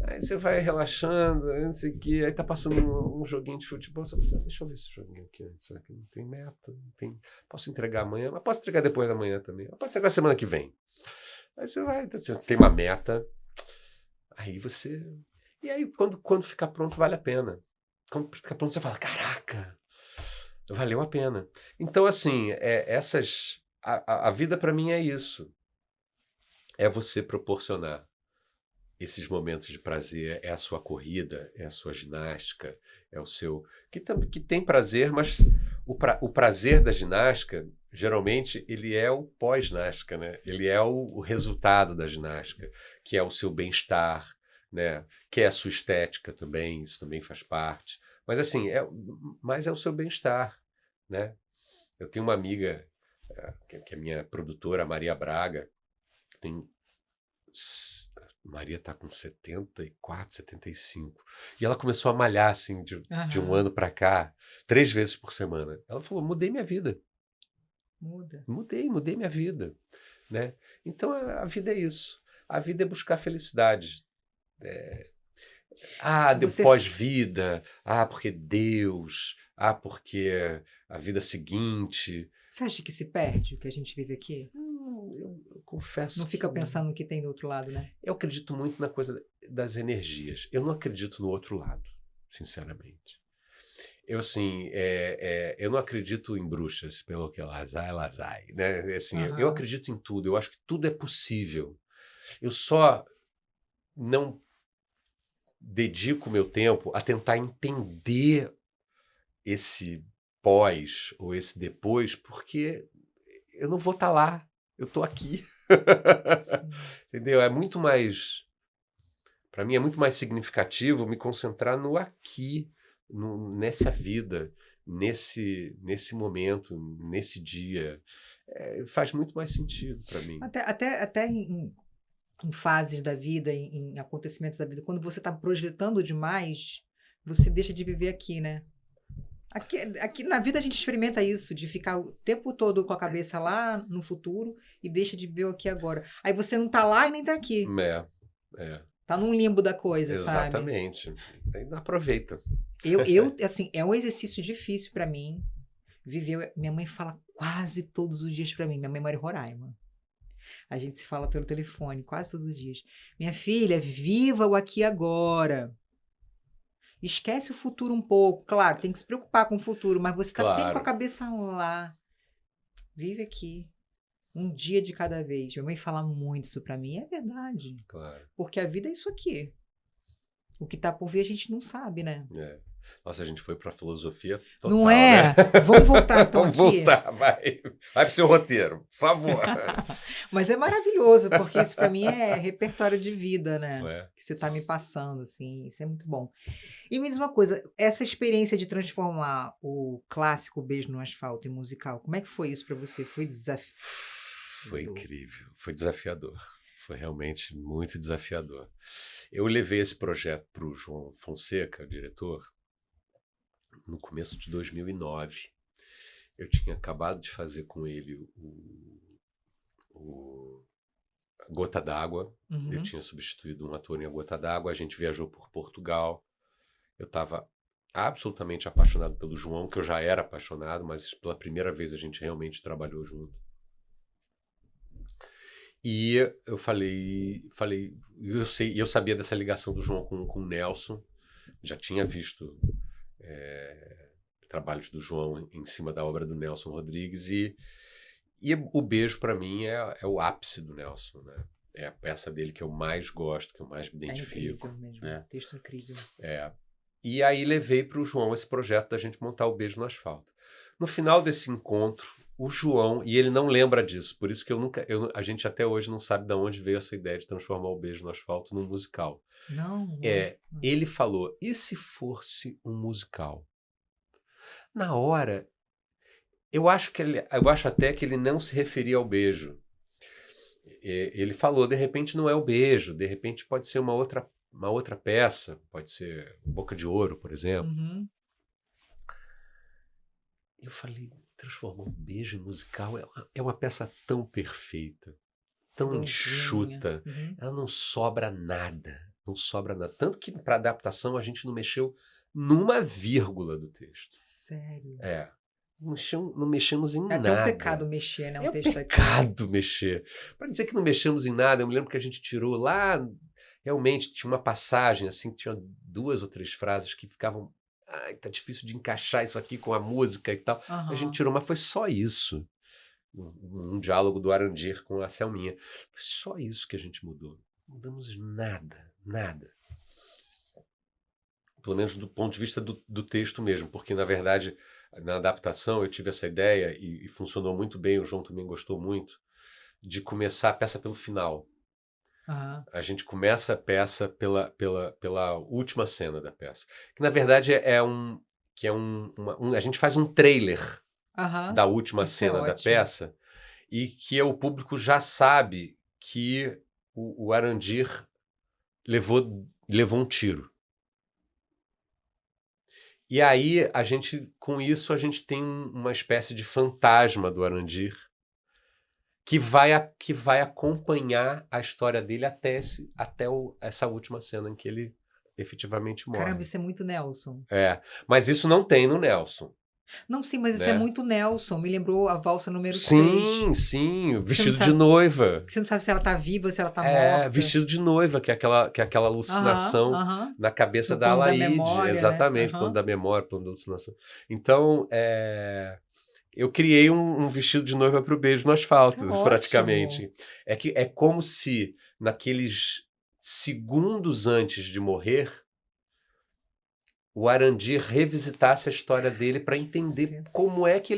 B: Aí você vai relaxando, não sei o quê, aí tá passando um joguinho de futebol, você fala, deixa eu ver esse joguinho aqui, isso aqui não tem meta, não tem... Posso entregar amanhã, mas posso entregar depois da manhã também, mas posso entregar semana que vem. Aí você tem uma meta, aí você... E aí, quando ficar pronto, vale a pena. Quando ficar pronto, você fala, caraca, valeu a pena. Então, assim, a vida para mim é isso. É você proporcionar esses momentos de prazer, é a sua corrida, é a sua ginástica, é o seu... Que tem prazer, mas o prazer da ginástica, geralmente, ele é o pós-ginástica, né? Ele é o resultado da ginástica, que é o seu bem-estar, né? Que é a sua estética também, isso também faz parte. Mas, assim, mas é o seu bem-estar, né? Eu tenho uma amiga, que é minha produtora, Maria Braga, Maria está com 74, 75. E ela começou a malhar, assim, de um ano para cá, 3 vezes por semana. Ela falou, mudei minha vida.
A: Muda.
B: Mudei minha vida. Né? Então, a vida é isso. A vida é buscar felicidade. Pós-vida. Porque Deus. Porque a vida seguinte.
A: Você acha que se perde o que a gente vive aqui?
B: Eu confesso
A: Não fica pensando no que tem do outro lado, né?
B: Eu acredito muito na coisa das energias. Eu não acredito no outro lado, sinceramente. Eu, assim, eu não acredito em bruxas, pelo que lazai, né? Assim, eu acredito em tudo. Eu acho que tudo é possível. Eu só não dedico meu tempo a tentar entender esse pós ou esse depois, porque eu não vou estar lá, eu tô aqui.
A: Sim.
B: Entendeu? É muito mais, para mim é muito mais significativo me concentrar no aqui, nessa vida, nesse momento, nesse dia. Faz muito mais sentido para mim.
A: Até em fases da vida, em acontecimentos da vida, quando você está projetando demais, você deixa de viver aqui, né? Aqui na vida a gente experimenta isso, de ficar o tempo todo com a cabeça lá no futuro e deixa de viver o aqui e agora. Aí você não tá lá e nem tá aqui.
B: É,
A: Tá num limbo da coisa, sabe?
B: exatamente. Aí não aproveita.
A: Assim, é um exercício difícil pra mim viver. Minha mãe fala quase todos os dias pra mim. Minha mãe mora em Roraima. A gente se fala pelo telefone quase todos os dias. Minha filha, viva o aqui e agora. Esquece o futuro um pouco. Claro, tem que se preocupar com o futuro, mas você tá sempre com a
B: Claro,
A: cabeça lá. Vive aqui. Um dia de cada vez. Minha mãe fala muito isso pra mim. É verdade.
B: claro.
A: Porque a vida é isso aqui. O que tá por vir a gente não sabe, né?
B: É. Nossa, a gente foi pra filosofia
A: Não
B: total, né?
A: é? Vamos voltar então
B: Vamos
A: aqui.
B: voltar, vai. Vai pro seu roteiro, por favor.
A: Mas é maravilhoso, porque isso pra mim é repertório de vida,
B: Não
A: né?
B: é?
A: Que você tá me passando, assim. Isso é muito bom. E me diz uma coisa, essa experiência de transformar o clássico Beijo no Asfalto em musical, como é que foi isso pra você? Foi desafiador?
B: Foi incrível, foi desafiador. Foi realmente muito desafiador. Eu levei esse projeto para o João Fonseca, diretor, no começo de 2009. Eu tinha acabado de fazer com ele o Gota d'Água. Eu
A: Uhum.
B: tinha substituído um ator em A Gota d'Água. A gente viajou por Portugal. Eu estava absolutamente apaixonado pelo João, que eu já era apaixonado, mas pela primeira vez a gente realmente trabalhou junto. E eu eu sabia dessa ligação do João com o Nelson, já tinha visto trabalhos do João em cima da obra do Nelson Rodrigues, e o Beijo, para mim, é o ápice do Nelson, né? É a peça dele que eu mais gosto, que eu mais me
A: É
B: identifico.
A: incrível mesmo,
B: Né?
A: texto incrível.
B: E aí levei para o João esse projeto da gente montar o Beijo no Asfalto. No final desse encontro, o João, e ele não lembra disso, por isso que a gente até hoje não sabe de onde veio essa ideia de transformar o Beijo no Asfalto num musical.
A: Não.
B: Ele falou, e se fosse um musical? Na hora, eu acho até que ele não se referia ao beijo. Ele falou, de repente não é o beijo, de repente pode ser uma outra peça, pode ser Boca de Ouro, por exemplo.
A: Uhum.
B: Eu falei, transformar um beijo em musical é uma peça tão perfeita, tão
A: Redondinha.
B: enxuta,
A: Uhum.
B: ela não sobra nada, não sobra nada. Tanto que para adaptação a gente não mexeu numa vírgula do texto.
A: Sério.
B: Não mexemos em
A: É
B: nada.
A: até um pecado mexer, né?
B: É um
A: texto
B: pecado mexer. Para dizer que não mexemos em nada, eu me lembro que a gente tirou lá, realmente tinha uma passagem assim, que tinha 2 ou 3 frases que ficavam, ai, tá difícil de encaixar isso aqui com a música e tal.
A: Uhum.
B: A gente tirou, mas foi só isso. Um diálogo do Arandir com a Selminha. Foi só isso que a gente mudou. Não mudamos nada, nada. Pelo menos do ponto de vista do texto mesmo, porque na verdade na adaptação eu tive essa ideia e funcionou muito bem, o João também gostou muito, de começar a peça pelo final.
A: Uhum.
B: A gente começa a peça pela última cena da peça. Que na verdade a gente faz um trailer da última
A: Isso é
B: cena da
A: ótimo.
B: peça e que o público já sabe que o Arandir levou um tiro. E aí, com isso, a gente tem uma espécie de fantasma do Arandir que vai acompanhar a história dele até essa última cena em que ele efetivamente morre.
A: Caramba, isso é muito Nelson.
B: Mas isso não tem no Nelson.
A: Não, sim, mas isso
B: né?
A: é muito Nelson. Me lembrou a valsa número 6.
B: Sim, o vestido
A: sabe-
B: de noiva.
A: Você não sabe se ela tá viva, se ela tá morta.
B: Vestido de noiva, que é aquela alucinação
A: Aham.
B: na cabeça
A: No
B: da
A: plano da
B: Alaide.
A: memória, né?
B: Exatamente, plano da memória, plano da alucinação. Então, eu criei um vestido de noiva para o Beijo no Asfalto,
A: Isso é
B: praticamente.
A: ótimo.
B: É como se, naqueles segundos antes de morrer, o Arandir revisitasse a história dele para entender como é que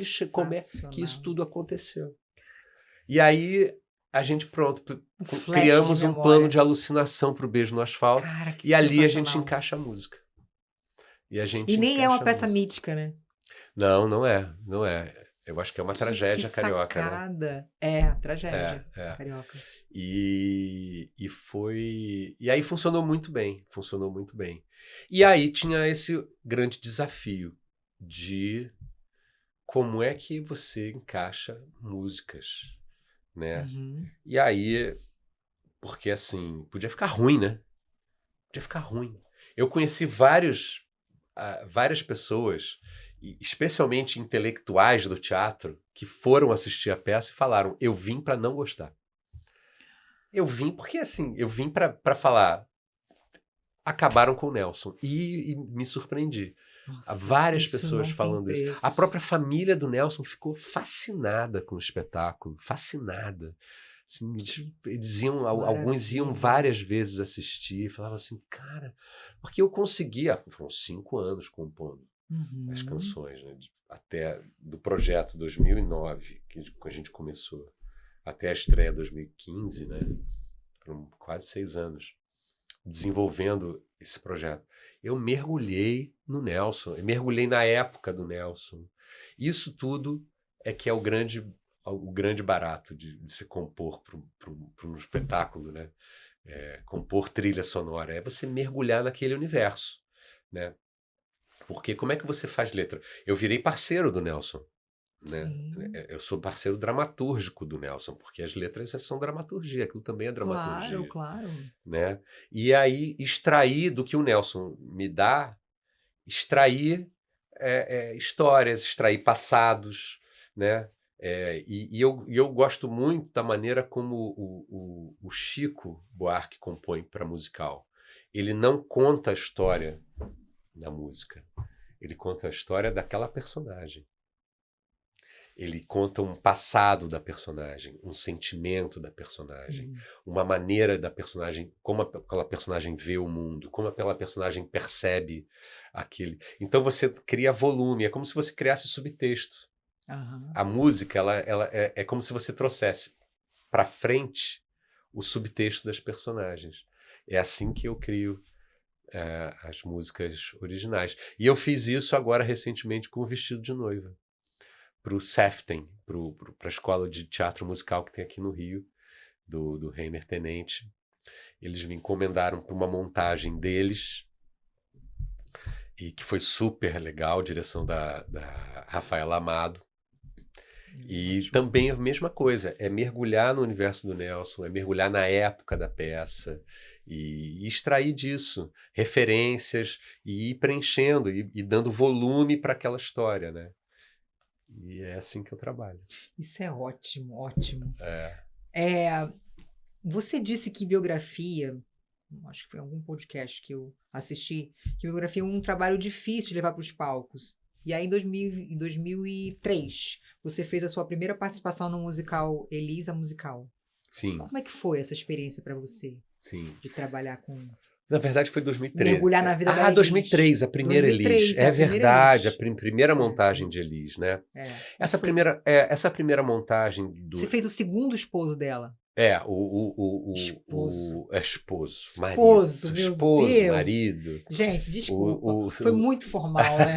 B: que isso tudo aconteceu. E aí a gente, pronto,
A: Um flash de
B: criamos um plano
A: memória.
B: de alucinação pro Beijo no Asfalto.
A: Cara, que
B: E ali a gente
A: sensacional.
B: encaixa a música. E a
A: E
B: gente
A: nem é uma
B: encaixa a
A: peça
B: música.
A: mítica, né?
B: Não, não é. Não é. Eu acho que é uma
A: Que
B: tragédia carioca, né?
A: sacada. É,
B: É,
A: tragédia
B: é.
A: carioca.
B: E foi. E aí funcionou muito bem. Funcionou muito bem. E aí tinha esse grande desafio de como é que você encaixa músicas, né?
A: Uhum.
B: E aí, porque assim, podia ficar ruim, né? Podia ficar ruim. Eu conheci várias pessoas, especialmente intelectuais do teatro, que foram assistir a peça e falaram: eu vim para não gostar. Eu vim porque, assim, eu vim para falar. Acabaram com o Nelson. E me surpreendi. Há
A: Nossa,
B: várias
A: isso
B: pessoas
A: não tem
B: falando isso. A
A: preço.
B: própria família do Nelson ficou fascinada com o espetáculo. Fascinada. Assim,
A: Que
B: eles iam, alguns iam
A: maravilha.
B: várias vezes assistir. Falavam assim, cara, porque eu conseguia. Foram 5 anos compondo as
A: Uhum.
B: canções, né? Até do projeto 2009, que a gente começou, até a estreia 2015, né? Foram quase 6 anos desenvolvendo esse projeto. Eu mergulhei no Nelson, eu mergulhei na época do Nelson. Isso tudo é que é o grande barato de se compor para um espetáculo, né? Compor trilha sonora, é você mergulhar naquele universo, né? Porque como é que você faz letra? Eu virei parceiro do Nelson, né?
A: Sim,
B: Eu sou parceiro dramatúrgico do Nelson, porque as letras são dramaturgia, aquilo também é
A: claro,
B: dramaturgia,
A: claro.
B: né? E aí extrair do que o Nelson me dá, extrair histórias, extrair passados, né? E eu gosto muito da maneira como o Chico Buarque compõe para musical. Ele não conta a história na música, ele conta a história daquela personagem. Ele conta um passado da personagem, um sentimento da personagem,
A: Uhum.
B: uma maneira da personagem, como aquela personagem vê o mundo, como aquela personagem percebe aquele. Então você cria volume, é como se você criasse subtexto.
A: Aham.
B: A música, ela é como se você trouxesse para frente o subtexto das personagens. É assim que eu crio as músicas originais. E eu fiz isso agora recentemente com o Vestido de Noiva para o SEFTEM, para a escola de teatro musical que tem aqui no Rio, do Reiner Tenente. Eles me encomendaram para uma montagem deles, e que foi super legal, direção da Rafaela Amado. E
A: Ótimo.
B: também a mesma coisa, é mergulhar no universo do Nelson, é mergulhar na época da peça e extrair disso referências e ir preenchendo e dando volume para aquela história, né? E é assim que eu trabalho.
A: Isso é ótimo, ótimo.
B: É,
A: É, você disse que biografia, acho que foi em algum podcast que eu assisti, que biografia é um trabalho difícil de levar para os palcos. E aí, em 2003, você fez a sua primeira participação no musical Elisa Musical.
B: sim,
A: Como é que foi essa experiência para você
B: sim.
A: de trabalhar com
B: Na verdade foi 2013.
A: mergulhar na vida da
B: Ah,
A: Elis?
B: 2003, a primeira Elis.
A: 2003, é
B: É
A: a primeira
B: verdade, a
A: Elis.
B: primeira
A: É,
B: montagem de Elis, né?
A: Como é que foi esse...
B: Essa primeira montagem
A: Você
B: do...
A: fez o segundo esposo dela.
B: É esposo, marido.
A: Esposo, meu
B: Esposo,
A: Deus.
B: marido.
A: Gente, desculpa.
B: O, o,
A: Foi
B: o,
A: muito formal, né?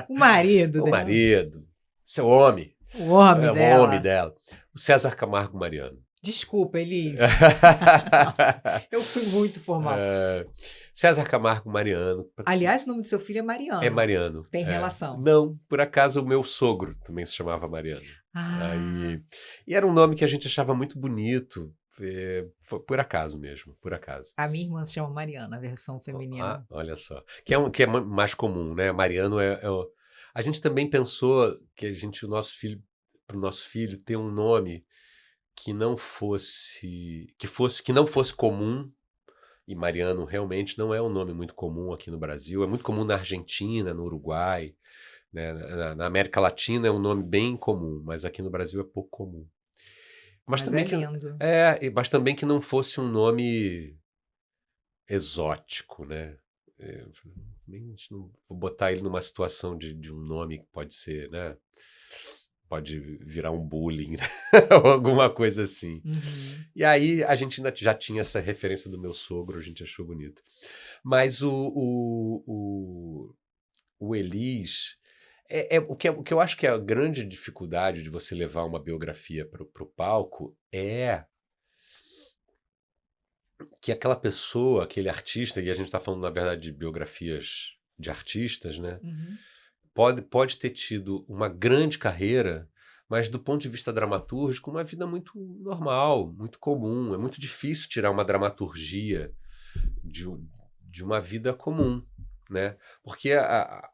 A: O marido
B: o
A: dela.
B: marido, seu homem,
A: O homem
B: é o homem
A: dela.
B: dela. O César Camargo Mariano.
A: Desculpa, Elise. Nossa, eu fui muito formal.
B: É, César Camargo Mariano.
A: Aliás, o nome do seu filho é
B: É
A: Mariano.
B: Mariano.
A: Tem
B: É.
A: relação.
B: Não, por acaso o meu sogro também se chamava Mariano.
A: Ah,
B: Aí, e era um nome que a gente achava muito bonito. Foi por acaso mesmo, por acaso.
A: a minha irmã se chama Mariana, a versão feminina.
B: Olha só. Que é mais comum, né? Mariano a gente também pensou que para o nosso filho ter um nome que não fosse comum. E Mariano realmente não é um nome muito comum aqui no Brasil. É muito comum na Argentina, no Uruguai, né? Na América Latina é um nome bem comum, mas aqui no Brasil é pouco comum. Mas
A: Mas é
B: também
A: lindo.
B: mas também que não fosse um nome exótico, né? A gente não vou botar ele numa situação de um nome que pode ser, né? pode virar um bullying, né? Ou alguma coisa assim.
A: Uhum.
B: E aí a gente ainda já tinha essa referência do meu sogro, a gente achou bonito. Mas o Elis, o que eu acho que é a grande dificuldade de você levar uma biografia para o palco é que aquela pessoa, aquele artista, e a gente está falando, na verdade, de biografias de artistas, né?
A: Uhum.
B: Pode ter tido uma grande carreira, mas do ponto de vista dramatúrgico, uma vida muito normal, muito comum. É muito difícil tirar uma dramaturgia de, de uma vida comum, né? Porque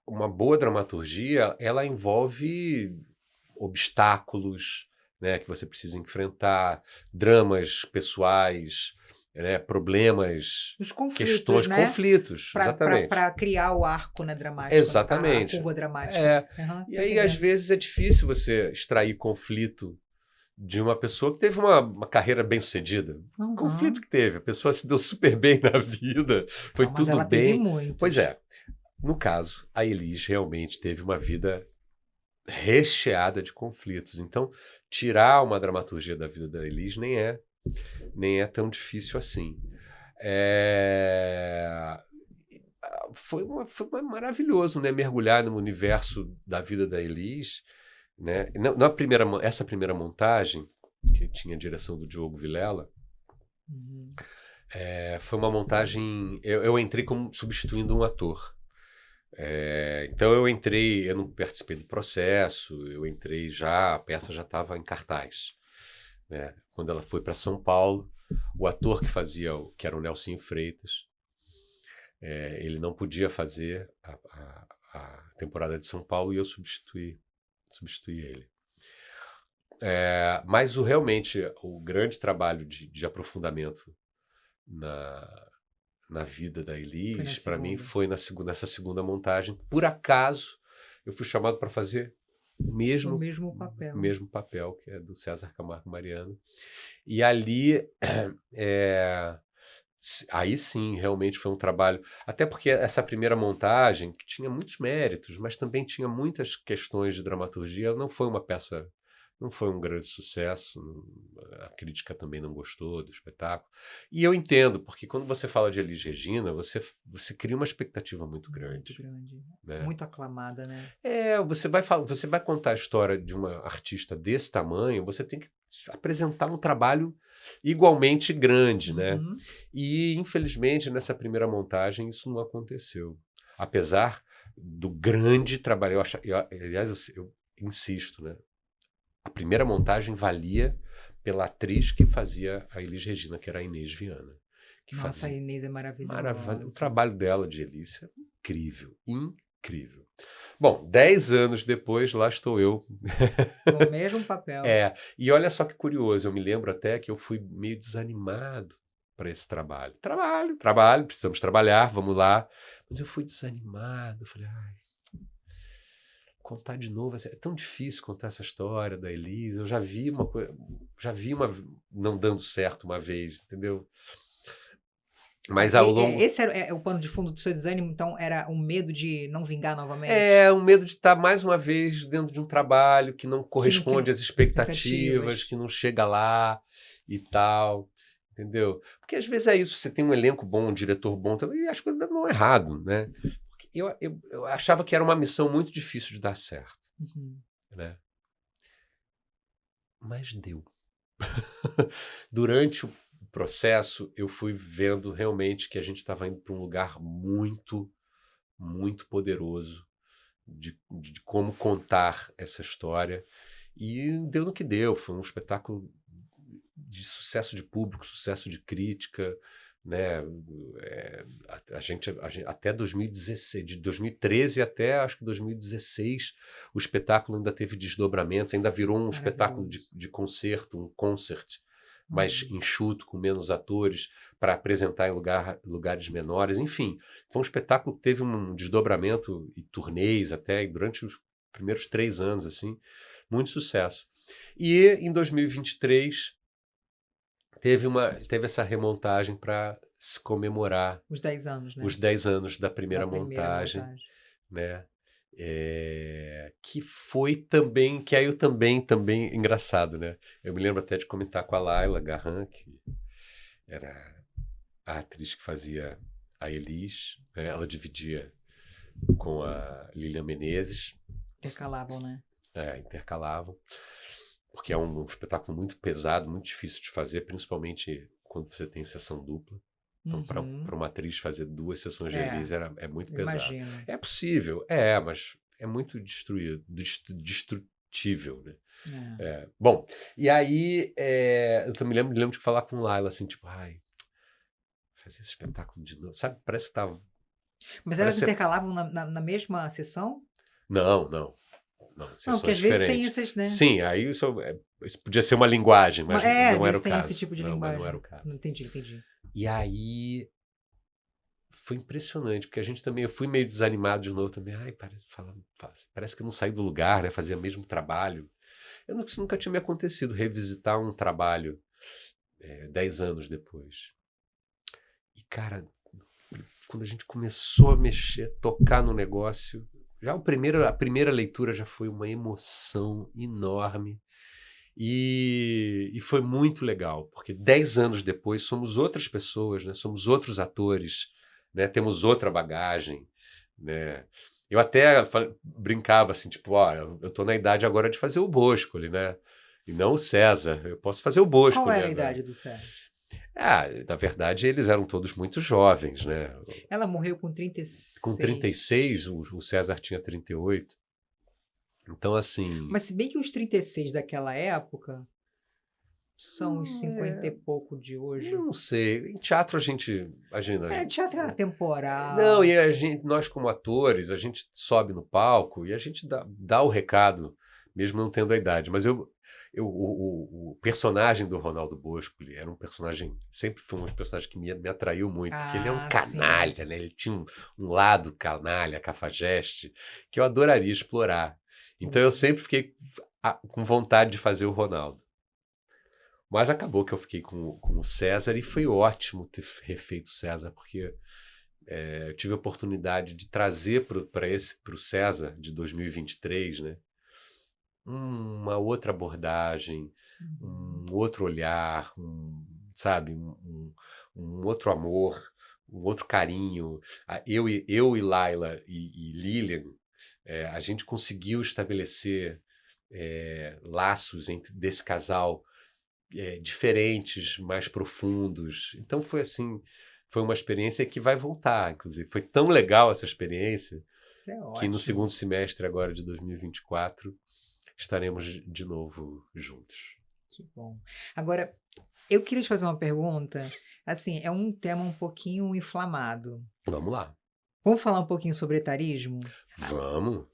B: uma boa dramaturgia, ela envolve obstáculos, né, que você precisa enfrentar, dramas pessoais, né, problemas,
A: Os conflitos,
B: questões,
A: né?
B: conflitos, exatamente.
A: Para criar o arco, né, dramático, a
B: Exatamente.
A: curva dramática. Aham,
B: E
A: tô
B: aí, às
A: entendendo.
B: vezes, é difícil você extrair conflito de uma pessoa que teve uma carreira bem-sucedida. Conflito
A: Uhum.
B: que teve, a pessoa se deu super bem na vida, foi
A: Não, mas
B: tudo
A: ela teve
B: bem. Pois
A: muitos.
B: é, no caso, a Elis realmente teve uma vida recheada de conflitos. Então, tirar uma dramaturgia da vida da Elis nem é tão difícil assim. É, foi maravilhoso, né, mergulhar no universo da vida da Elis, né? Essa primeira montagem, que tinha a direção do Diogo Vilela,
A: Uhum.
B: foi uma montagem. Eu entrei como substituindo um ator. Então eu não participei do processo, eu entrei já, a peça já estava em cartaz, né? Quando ela foi para São Paulo, o ator que fazia, que era o Nelsinho Freitas, ele não podia fazer a temporada de São Paulo e eu substituí ele. Mas realmente o grande trabalho de aprofundamento na, na vida da
A: Foi na
B: Elis, para mim,
A: segunda.
B: foi nessa segunda montagem. Por acaso, eu fui chamado para fazer o
A: O
B: mesmo,
A: mesmo papel.
B: mesmo papel, que é do César Camargo Mariano. E ali, é, aí sim, realmente foi um trabalho. Até porque essa primeira montagem, que tinha muitos méritos, mas também tinha muitas questões de dramaturgia, não foi uma peça. Não foi um grande sucesso, a crítica também não gostou do espetáculo. E eu entendo, porque quando você fala de Elis Regina, você cria uma expectativa muito
A: Muito
B: grande,
A: grande.
B: né?
A: Muito aclamada, né?
B: Você vai contar a história de uma artista desse tamanho, você tem que apresentar um trabalho igualmente grande, né?
A: Uhum.
B: E, infelizmente, nessa primeira montagem, isso não aconteceu. Apesar do grande trabalho. Aliás, eu insisto, né? A primeira montagem valia pela atriz que fazia a Elis Regina, que era a Inês Viana. Que
A: Nossa, a
B: fazia.
A: Inês é
B: O
A: maravilhosa.
B: trabalho dela de Elis é incrível, incrível. Bom, 10 anos depois, lá estou eu.
A: No mesmo papel.
B: E olha só que curioso, eu me lembro até que eu fui meio desanimado para esse trabalho. Trabalho, precisamos trabalhar, vamos lá. Mas eu fui desanimado, eu falei, ai, contar de novo, é tão difícil contar essa história da Elisa. Eu já vi uma não dando certo uma vez, entendeu? Mas ao longo
A: Esse era o pano de fundo do seu desânimo, então era o medo de não vingar novamente?
B: um medo de estar mais uma vez dentro de um trabalho que não corresponde às expectativas,
A: Expectativas.
B: que não chega lá e tal, entendeu? Porque às vezes é isso, você tem um elenco bom, um diretor bom também, e as coisas não errado, né? Porque eu achava que era uma missão muito difícil de dar certo,
A: Uhum.
B: né? Mas deu. Durante o processo, eu fui vendo realmente que a gente estava indo para um lugar muito, muito poderoso de como contar essa história. E deu no que deu. Foi um espetáculo de sucesso de público, sucesso de crítica. Né? Até 2016, de 2013 até acho que 2016, o espetáculo ainda teve desdobramentos, ainda virou um espetáculo
A: Maravilhoso.
B: de concerto, um concert mais
A: Uhum.
B: enxuto, com menos atores, para apresentar em lugares menores. Enfim, foi um espetáculo que teve um desdobramento e turnês até durante os primeiros 3 anos, assim, muito sucesso. E em 2023 teve essa remontagem para se comemorar
A: Os 10 anos,
B: os
A: né?
B: 10 anos da
A: Da
B: primeira
A: primeira
B: montagem,
A: montagem.
B: né? Que foi também, que aí eu também, engraçado, né? Eu me lembro até de comentar com a Laila Garran, que era a atriz que fazia a Elis, né? Ela dividia com a Lilian Menezes,
A: Intercalavam, né?
B: intercalavam, porque é um espetáculo muito pesado, muito difícil de fazer, principalmente quando você tem sessão dupla. Então,
A: Uhum.
B: para uma atriz fazer 2 sessões de Elis é muito
A: Eu
B: pesado.
A: imagino.
B: É possível, mas é muito destrutível, né? Bom, e aí eu me lembro de falar com Laila, assim, tipo, ai, fazer esse espetáculo de novo, sabe? Parece que tava.
A: Mas elas
B: Parece ser...
A: intercalavam na mesma sessão?
B: Não, não. Não,
A: Não, porque
B: sessões
A: às vezes tem
B: diferentes.
A: essas, né?
B: Sim, aí isso podia ser uma linguagem, mas
A: Às
B: não era
A: vezes
B: o
A: tem esse
B: caso.
A: tipo de
B: Não, mas não era
A: linguagem.
B: o
A: Não
B: caso.
A: entendi, entendi.
B: E aí foi impressionante, porque a gente também, eu fui meio desanimado de novo também. Ai, parece que eu não saí do lugar, né? Fazia o mesmo trabalho. Isso nunca tinha me acontecido, revisitar um trabalho 10 anos depois. E, cara, quando a gente começou a mexer, tocar no negócio, já a primeira leitura já foi uma emoção enorme. E foi muito legal, porque 10 anos depois somos outras pessoas, né? Somos outros atores, né? Temos outra bagagem, né? Eu até brincava assim, tipo, ó, eu tô na idade agora de fazer o Boscoli, né? E não o César. Eu posso fazer o
A: Qual
B: Boscoli
A: era a
B: agora.
A: idade do Sérgio?
B: Na verdade, eles eram todos muito jovens, né?
A: Ela morreu com
B: Com
A: 36.
B: 36, o César tinha 38. Então, assim,
A: Mas se bem que os 36 daquela época são os 50 e
B: é,
A: pouco de hoje.
B: não sei. Em teatro a gente, imagina,
A: Teatro é
B: não,
A: atemporal.
B: e nós como atores, a gente sobe no palco e a gente dá o recado, mesmo não tendo a idade. Mas o personagem do Ronaldo Boscoli era um personagem, sempre foi um personagem que me atraiu muito, porque ele é um
A: Ah, sim.
B: canalha, né? Ele tinha um lado canalha, cafajeste, que eu adoraria explorar. Então eu
A: Entendi.
B: sempre fiquei com vontade de fazer o Ronaldo. Mas acabou que eu fiquei com o César e foi ótimo ter refeito o César, porque eu tive a oportunidade de trazer para o César de 2023, né, uma outra abordagem,
A: Uhum.
B: um outro olhar, sabe, um outro amor, um outro carinho. Eu e Laila e Lilian, a gente conseguiu estabelecer laços desse casal diferentes, mais profundos. Então foi assim, foi uma experiência que vai voltar, inclusive. Foi tão legal essa experiência
A: Isso é
B: que no
A: ótimo.
B: segundo semestre agora de 2024 estaremos de novo juntos.
A: Que bom. Agora, eu queria te fazer uma pergunta. Assim, é um tema um pouquinho inflamado.
B: Vamos lá.
A: Vamos falar um pouquinho sobre etarismo?
B: Vamos.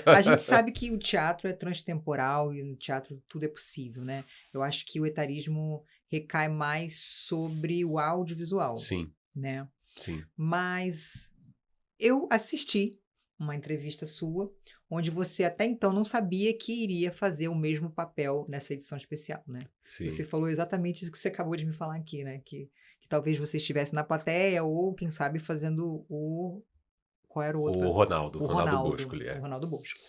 A: A gente sabe que o teatro é transtemporal e no teatro tudo é possível, né? Eu acho que o etarismo recai mais sobre o audiovisual,
B: Sim,
A: né?
B: sim,
A: Mas eu assisti uma entrevista sua, onde você até então não sabia que iria fazer o mesmo papel nessa edição especial, né? Você
B: sim.
A: falou exatamente isso que você acabou de me falar aqui, né? Que talvez você estivesse na plateia ou, quem sabe, fazendo o... Qual era o outro?
B: O Ronaldo,
A: O
B: Ronaldo
A: Ronaldo,
B: Boscoli,
A: o Ronaldo Bosco.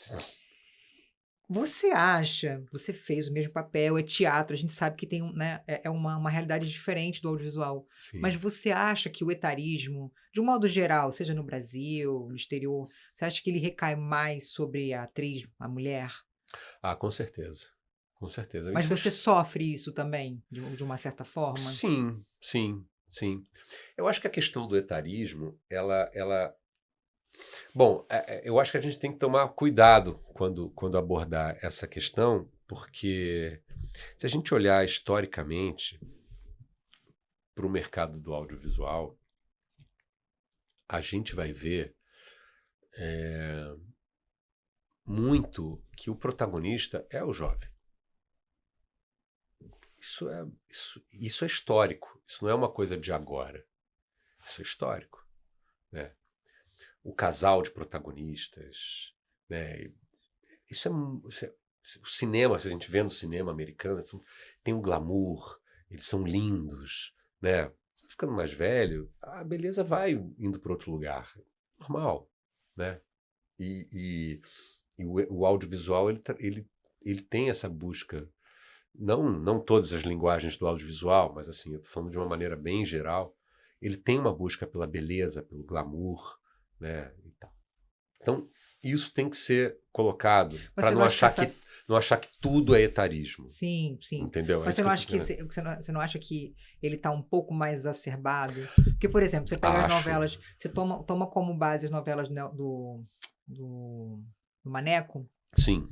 A: Você fez o mesmo papel, é teatro, a gente sabe que tem né, uma realidade diferente do audiovisual. Mas
B: Sim.
A: você acha que o etarismo, de um modo geral, seja no Brasil, no exterior, você acha que ele recai mais sobre a atriz, a mulher?
B: Com certeza. Com certeza.
A: Mas você sofre isso também, de uma certa forma?
B: Sim, sim, sim. Eu acho que a questão do etarismo, ela bom, eu acho que a gente tem que tomar cuidado quando abordar essa questão, porque se a gente olhar historicamente para o mercado do audiovisual, a gente vai ver muito que o protagonista é o jovem. Isso é histórico, isso não é uma coisa de agora. Isso é histórico, né? O casal de protagonistas, né? O cinema, se a gente vê no cinema americano, tem um glamour, eles são lindos, né? Você ficando mais velho, a beleza vai indo para outro lugar, normal, né? E o audiovisual, ele tem essa busca, não todas as linguagens do audiovisual, mas assim, eu estou falando de uma maneira bem geral, ele tem uma busca pela beleza, pelo glamour, né, e tal. Então, isso tem que ser colocado para não achar que tudo é etarismo.
A: Sim, sim.
B: Entendeu?
A: Mas você não acha que você não acha que ele está um pouco mais exacerbado? Porque, por exemplo, você pega as novelas, você toma como base as novelas do Maneco.
B: Sim.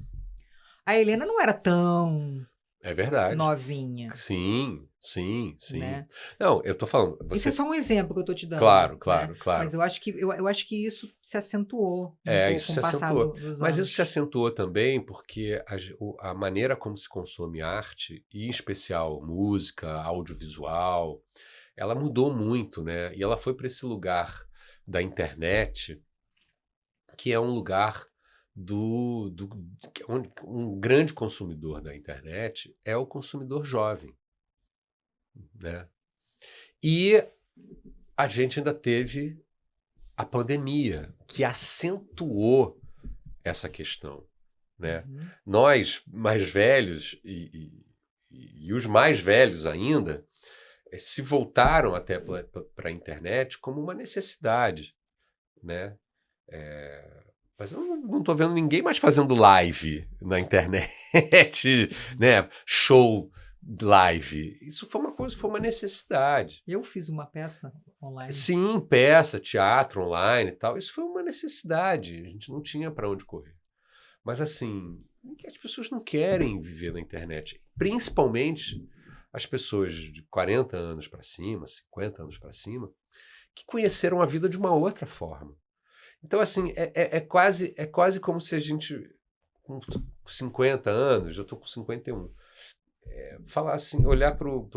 A: A Helena não era tão
B: É verdade.
A: novinha.
B: Sim.
A: Né?
B: Não, eu tô falando.
A: Isso é só um exemplo que eu tô te dando.
B: Claro.
A: Mas eu acho que isso se acentuou
B: isso se acentuou. Mas isso se acentuou também porque a maneira como se consome arte, e em especial música, audiovisual, ela mudou muito, né? E ela foi para esse lugar da internet, que é um lugar onde um grande consumidor da internet é o consumidor jovem, né? E a gente ainda teve a pandemia, que acentuou essa questão, né? Nós, mais velhos, e os mais velhos ainda, se voltaram até para a internet como uma necessidade, né? Mas eu não estou vendo ninguém mais fazendo live na internet, né? Show live. Isso foi uma necessidade.
A: Eu fiz uma peça online.
B: Sim, peça, teatro online e tal. Isso foi uma necessidade. A gente não tinha para onde correr. Mas assim, as pessoas não querem viver na internet. Principalmente as pessoas de 40 anos para cima, 50 anos para cima, que conheceram a vida de uma outra forma. Então, assim, é quase como se a gente, com 50 anos, eu estou com 51, falar assim, olhar pro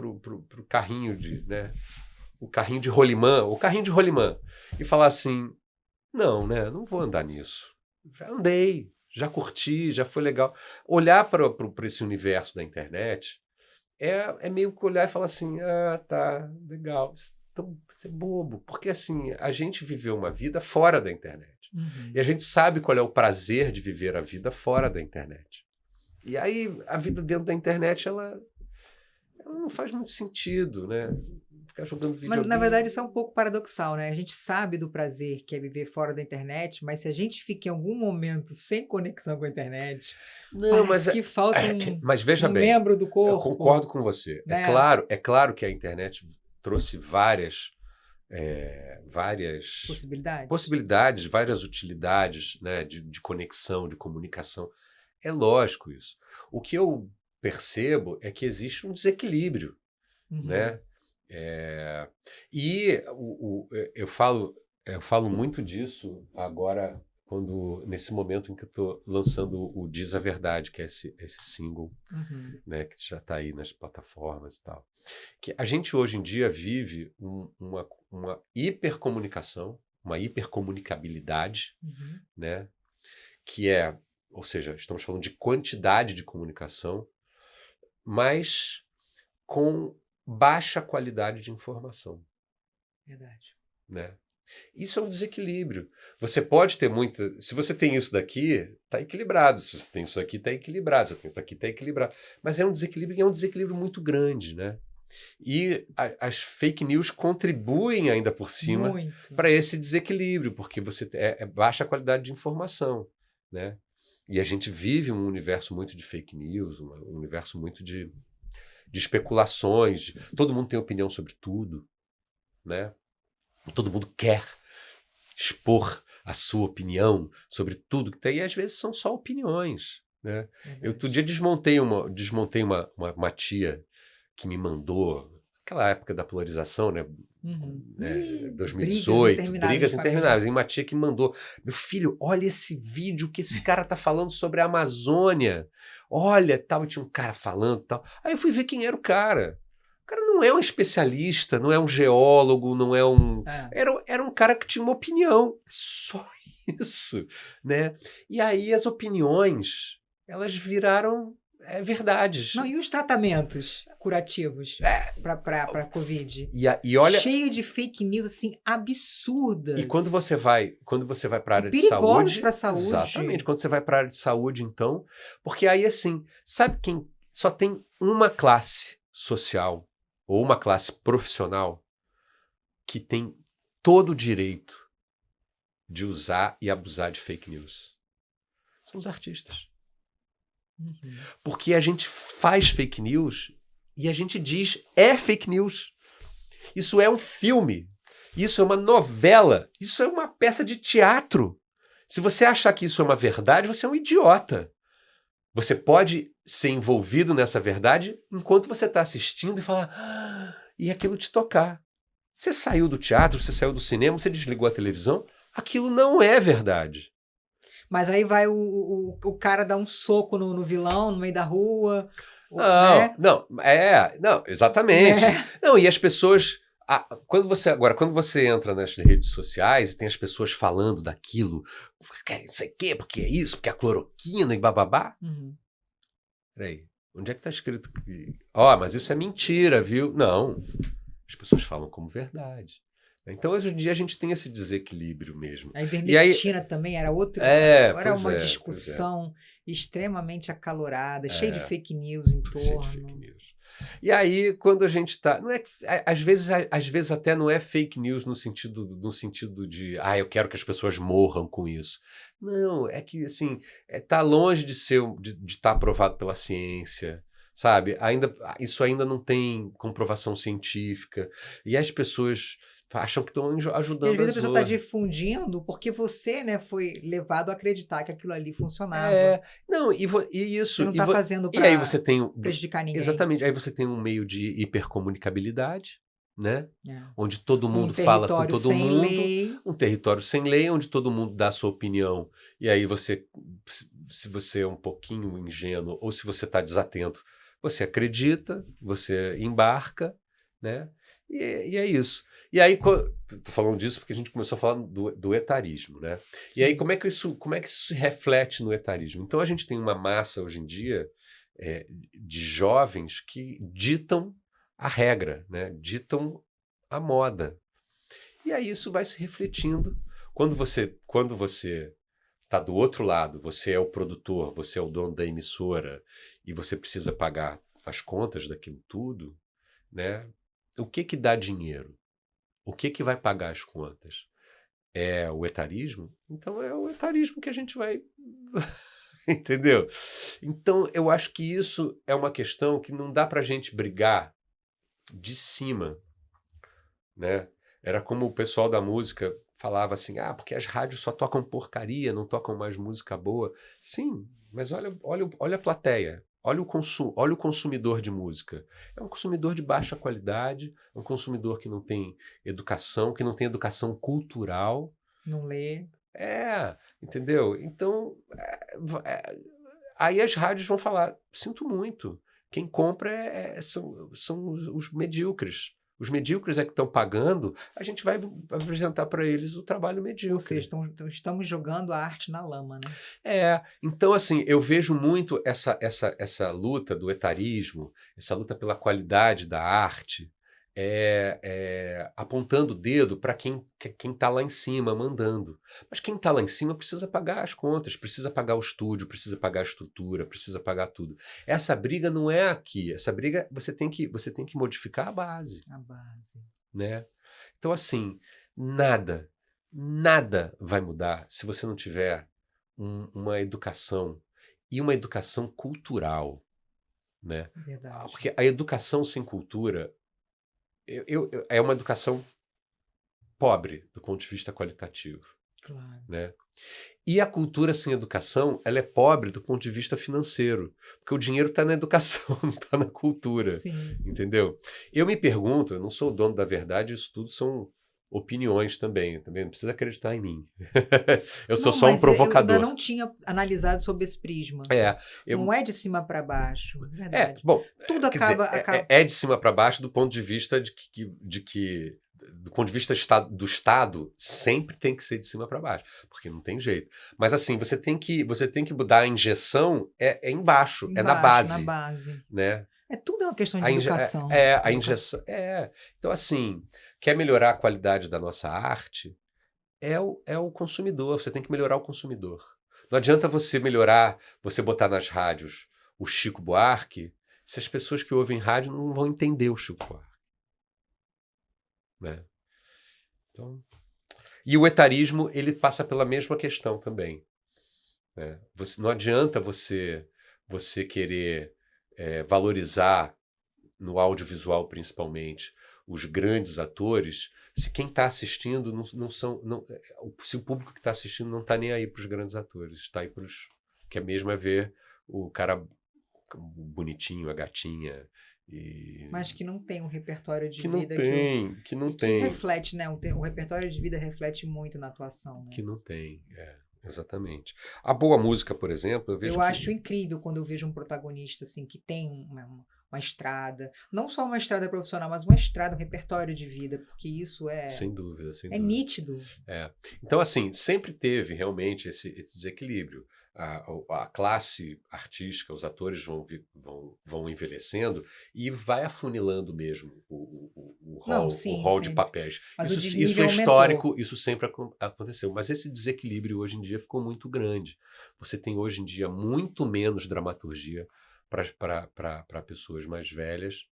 B: carrinho né, o carrinho de rolimã, e falar assim, não, né, não vou andar nisso. Já andei, já curti, já foi legal. Olhar para esse universo da internet é meio que olhar e falar assim, tá, legal. Então, isso é bobo, porque assim, a gente viveu uma vida fora da internet. E a gente sabe qual é o prazer de viver a vida fora da internet. E aí, a vida dentro da internet, ela não faz muito sentido, né? Ficar jogando videogame.
A: Mas, na verdade, isso é um pouco paradoxal, né? A gente sabe do prazer que é viver fora da internet, mas se a gente fica em algum momento sem conexão com a internet, parece que falta
B: mas veja bem,
A: membro do corpo.
B: Eu concordo com você. Né? É claro que a internet trouxe várias possibilidades, várias utilidades, né, de conexão, de comunicação. É lógico isso. O que eu percebo é que existe um desequilíbrio, né? E eu falo muito disso agora, nesse momento em que eu estou lançando o Diz a Verdade, que é esse single, né, que já está aí nas plataformas e tal. Que a gente hoje em dia vive uma hipercomunicação, uma hipercomunicabilidade, né, ou seja, estamos falando de quantidade de comunicação, mas com baixa qualidade de informação.
A: Verdade.
B: Né? Isso é um desequilíbrio. Você pode ter muita... Se você tem isso daqui, está equilibrado. Se você tem isso aqui, está equilibrado. Se você tem isso aqui, está equilibrado. Mas é um desequilíbrio, e é um desequilíbrio muito grande, né? E as fake news contribuem ainda por cima para esse desequilíbrio, porque você baixa qualidade de informação, né? E a gente vive um universo muito de fake news, um universo muito de especulações. Todo mundo tem opinião sobre tudo, né? Todo mundo quer expor a sua opinião sobre tudo que tem, e às vezes são só opiniões, né? Eu outro dia desmontei uma tia que me mandou, aquela época da polarização, né? 2018, brigas intermináveis. E uma tia que me mandou, meu filho, olha esse vídeo que esse cara tá falando sobre a Amazônia. Olha, tal, e tinha um cara falando tal. Aí eu fui ver quem era o cara. O cara não é um especialista, não é um geólogo, não é um... Era um cara que tinha uma opinião. Só isso, né? E aí as opiniões, elas viraram verdades.
A: Não, e os tratamentos curativos para Covid?
B: E olha,
A: cheio de fake news assim absurdas.
B: e quando você vai para a área de
A: perigosos
B: saúde,
A: para a saúde.
B: exatamente, quando você vai para a área de saúde, então, porque aí assim, sabe quem só tem uma classe social ou uma classe profissional que tem todo o direito de usar e abusar de fake news? São os artistas.
A: Uhum.
B: Porque a gente faz fake news e a gente diz é fake news. Isso é um filme. Isso é uma novela. Isso é uma peça de teatro. Se você achar que isso é uma verdade, você é um idiota. Você pode ser envolvido nessa verdade enquanto você está assistindo e falar e aquilo te tocar. Você saiu do teatro, você saiu do cinema, você desligou a televisão, aquilo não é verdade.
A: Mas aí vai o cara dar um soco no vilão no meio da rua.
B: Não, exatamente.
A: Né?
B: Não, e as pessoas... quando você entra nas redes sociais e tem as pessoas falando daquilo, não sei o quê, porque é isso, porque é a cloroquina e bababá.
A: Uhum.
B: Peraí, onde é que tá escrito que... mas isso é mentira, viu? Não, as pessoas falam como verdade. Então, hoje em dia, a gente tem esse desequilíbrio mesmo.
A: A ivermectina também era outra. Era uma discussão extremamente acalorada, cheia de fake news em torno.
B: Fake news. E aí, quando a gente está... Não é, às vezes até não é fake news no sentido de eu quero que as pessoas morram com isso. Não, é que assim, tá longe de estar aprovado pela ciência, sabe? Isso ainda não tem comprovação científica. E as pessoas acham que estão ajudando.
A: E às vezes a pessoa está difundindo porque você, né, foi levado a acreditar que aquilo ali funcionava.
B: Não, e isso.
A: Você não está fazendo para prejudicar ninguém.
B: Exatamente. Aí você tem um meio de hipercomunicabilidade, né? Onde todo mundo fala com todo mundo.
A: Lei.
B: Um território sem lei, onde todo mundo dá a sua opinião. E aí você, se você é um pouquinho ingênuo ou se você está desatento, você acredita, você embarca, né? E é isso. E aí, tô falando disso porque a gente começou a falar do etarismo, né? Sim. E aí, como é que isso se reflete no etarismo? Então, a gente tem uma massa, hoje em dia, de jovens que ditam a regra, né? Ditam a moda. E aí, isso vai se refletindo. Quando você está do outro lado, você é o produtor, você é o dono da emissora e você precisa pagar as contas daquilo tudo, né? O que dá dinheiro? O que vai pagar as contas? É o etarismo? Então é o etarismo que a gente vai... Entendeu? Então eu acho que isso é uma questão que não dá pra gente brigar de cima, né? Era como o pessoal da música falava assim, porque as rádios só tocam porcaria, não tocam mais música boa. Sim, mas olha a plateia. Olha o consumidor de música. É um consumidor de baixa qualidade, é um consumidor que não tem educação cultural.
A: Não lê.
B: Entendeu? Então, aí as rádios vão falar, sinto muito, quem compra são os medíocres. Os medíocres é que estão pagando, a gente vai apresentar para eles o trabalho medíocre.
A: Ou seja, estamos jogando a arte na lama, né?
B: Então assim, eu vejo muito essa luta do etarismo, essa luta pela qualidade da arte, apontando o dedo para quem está lá em cima, mandando. Mas quem está lá em cima precisa pagar as contas, precisa pagar o estúdio, precisa pagar a estrutura, precisa pagar tudo. Essa briga não é aqui. Essa briga você tem que modificar a base.
A: A base.
B: Né? Então, assim, nada vai mudar se você não tiver uma educação e uma educação cultural. Né?
A: Verdade.
B: Porque a educação sem cultura é uma educação pobre do ponto de vista qualitativo.
A: Claro.
B: Né? E a cultura sem educação, ela é pobre do ponto de vista financeiro, porque o dinheiro está na educação, não está na cultura.
A: Sim.
B: Entendeu? Eu me pergunto, eu não sou o dono da verdade, isso tudo são opiniões também não precisa acreditar em mim. Eu sou só um provocador.
A: Eu ainda não tinha analisado sob esse prisma. Não é de cima para baixo, verdade.
B: Bom,
A: tudo acaba...
B: É de cima para baixo do ponto de vista de que do ponto de vista do Estado, sempre tem que ser de cima para baixo, porque não tem jeito. Mas assim, você tem que dar a injeção embaixo, é na
A: Embaixo, na
B: base,
A: base.
B: né?
A: Tudo é uma questão de educação.
B: A injeção. Então, assim, quer melhorar a qualidade da nossa arte? É o consumidor. Você tem que melhorar o consumidor. Não adianta você botar nas rádios o Chico Buarque, se as pessoas que ouvem rádio não vão entender o Chico Buarque. Né? Então, e o etarismo, ele passa pela mesma questão também. Né? Não adianta você querer valorizar, no audiovisual principalmente, os grandes atores, se quem está assistindo se o público que está assistindo não está nem aí para os grandes atores, está aí para os que é mesmo ver o cara bonitinho, a gatinha.
A: Mas que não tem um repertório de
B: que
A: vida
B: que não tem.
A: Que reflete, né? O repertório de vida reflete muito na atuação. Né?
B: Que não tem, exatamente. A boa música, por exemplo, eu
A: acho incrível quando eu vejo um protagonista assim que tem uma estrada, não só uma estrada profissional, mas uma estrada, um repertório de vida, porque isso
B: sem dúvida,
A: nítido.
B: Então, assim, sempre teve realmente esse desequilíbrio. A classe artística, os atores vão envelhecendo e vai afunilando mesmo o rol de papéis. Isso é histórico, isso sempre aconteceu. Mas esse desequilíbrio hoje em dia ficou muito grande. Você tem hoje em dia muito menos dramaturgia para pessoas mais velhas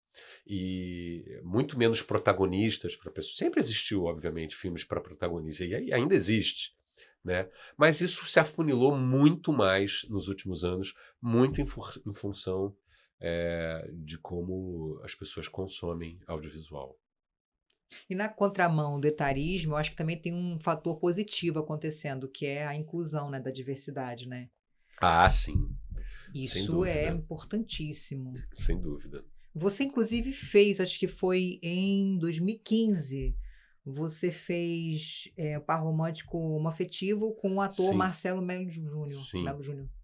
B: e muito menos protagonistas para pessoas. Sempre existiu, obviamente, filmes para protagonistas e ainda existe. Né? Mas isso se afunilou muito mais nos últimos anos, muito em função de como as pessoas consomem audiovisual.
A: E na contramão do etarismo, eu acho que também tem um fator positivo acontecendo, que é a inclusão, né, da diversidade, né?
B: Sim.
A: Isso é importantíssimo.
B: Sem dúvida.
A: Você, inclusive, fez, acho que foi em 2015, você fez o par romântico homoafetivo com o ator Marcelo Melo Júnior.
B: Sim,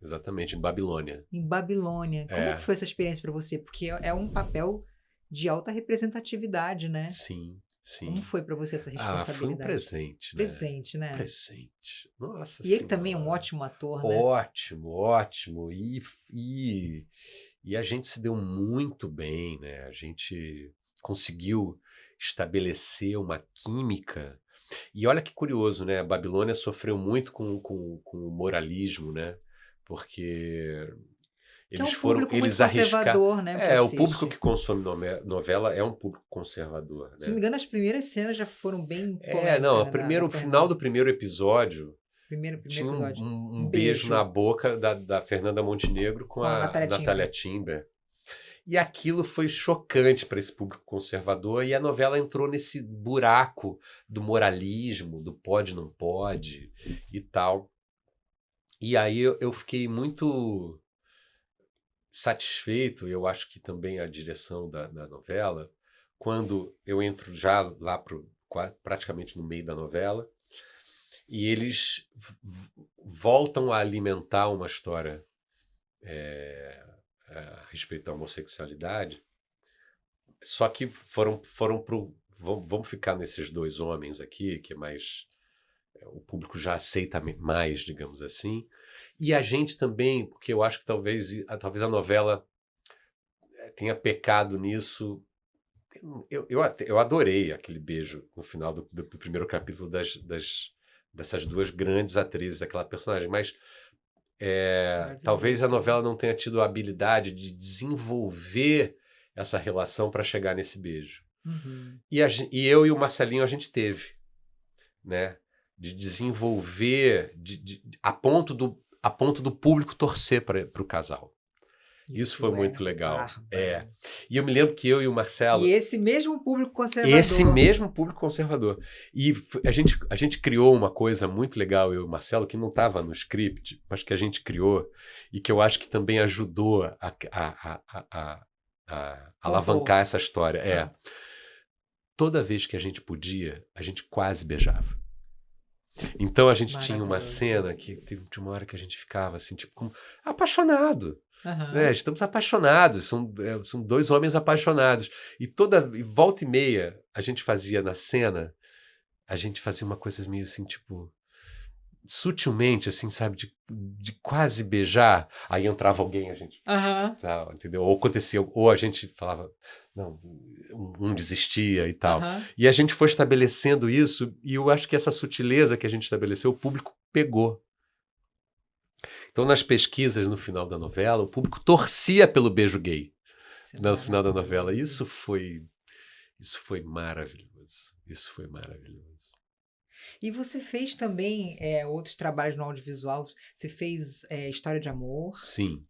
B: exatamente, em Babilônia.
A: Em Babilônia. Como que foi essa experiência para você? Porque é um papel de alta representatividade, né?
B: Sim.
A: Como foi para você essa responsabilidade?
B: Foi um presente, né?
A: Presente, né?
B: Presente. Nossa
A: Senhora. E ele também é um ótimo ator, né?
B: Ótimo. E a gente se deu muito bem, né? A gente conseguiu estabelecer uma química. E olha que curioso, né? A Babilônia sofreu muito com o moralismo, né? Porque eles
A: arriscaram, né?
B: O público que consome novela é um público conservador, né?
A: Se não me engano, as primeiras cenas já foram bem
B: o final do primeiro episódio tinha um beijo na boca da Fernanda Montenegro com a Natália Timber. E aquilo foi chocante para esse público conservador, e a novela entrou nesse buraco do moralismo, do pode, não pode e tal. E aí eu fiquei muito satisfeito, eu acho que também a direção da novela, quando eu entro já lá praticamente no meio da novela, e eles voltam a alimentar uma história a respeito da homossexualidade, só que foram vamos ficar nesses dois homens aqui, que é mais o público já aceita mais, digamos assim, e a gente também, porque eu acho que talvez a novela tenha pecado nisso. Eu adorei aquele beijo no final do primeiro capítulo dessas duas grandes atrizes, daquela personagem, mas talvez a novela não tenha tido a habilidade de desenvolver essa relação para chegar nesse beijo.
A: Uhum.
B: E eu e o Marcelinho a gente teve, né? De desenvolver a ponto do público torcer para o casal. Isso foi muito legal. E eu me lembro que eu e o Marcelo...
A: E esse mesmo público conservador.
B: E a gente criou uma coisa muito legal, eu e o Marcelo, que não estava no script, mas que a gente criou e que eu acho que também ajudou a alavancar essa história. Toda vez que a gente podia, a gente quase beijava. Então a gente tinha uma cena que teve uma hora que a gente ficava assim, tipo, apaixonado. né? Estamos apaixonados, são dois homens apaixonados. E volta e meia, a gente fazia na cena, a gente fazia uma coisa meio assim, tipo, sutilmente, assim, sabe, de quase beijar. Aí entrava alguém, a gente, tal, entendeu? Ou acontecia, ou a gente falava, não, um desistia e tal. E a gente foi estabelecendo isso, e eu acho que essa sutileza que a gente estabeleceu, o público pegou. Então, nas pesquisas no final da novela, o público torcia pelo beijo gay no final da novela. Isso foi maravilhoso. Isso foi maravilhoso.
A: E você fez também outros trabalhos no audiovisual. Você fez História de Amor.
B: Sim.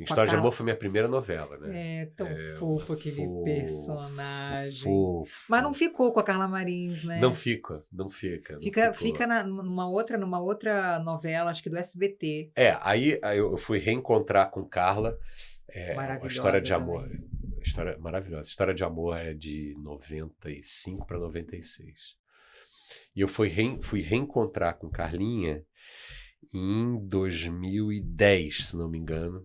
B: História de Amor foi minha primeira novela, né?
A: É tão fofo aquele personagem.
B: Fofo.
A: Mas não ficou com a Carla Marins, né?
B: Não fica.
A: Fica numa outra novela, acho que do SBT.
B: Aí eu fui reencontrar com Carla. A História de Amor. História maravilhosa. História de Amor é de 95 para 96. E eu fui reencontrar com Carlinha em 2010, se não me engano.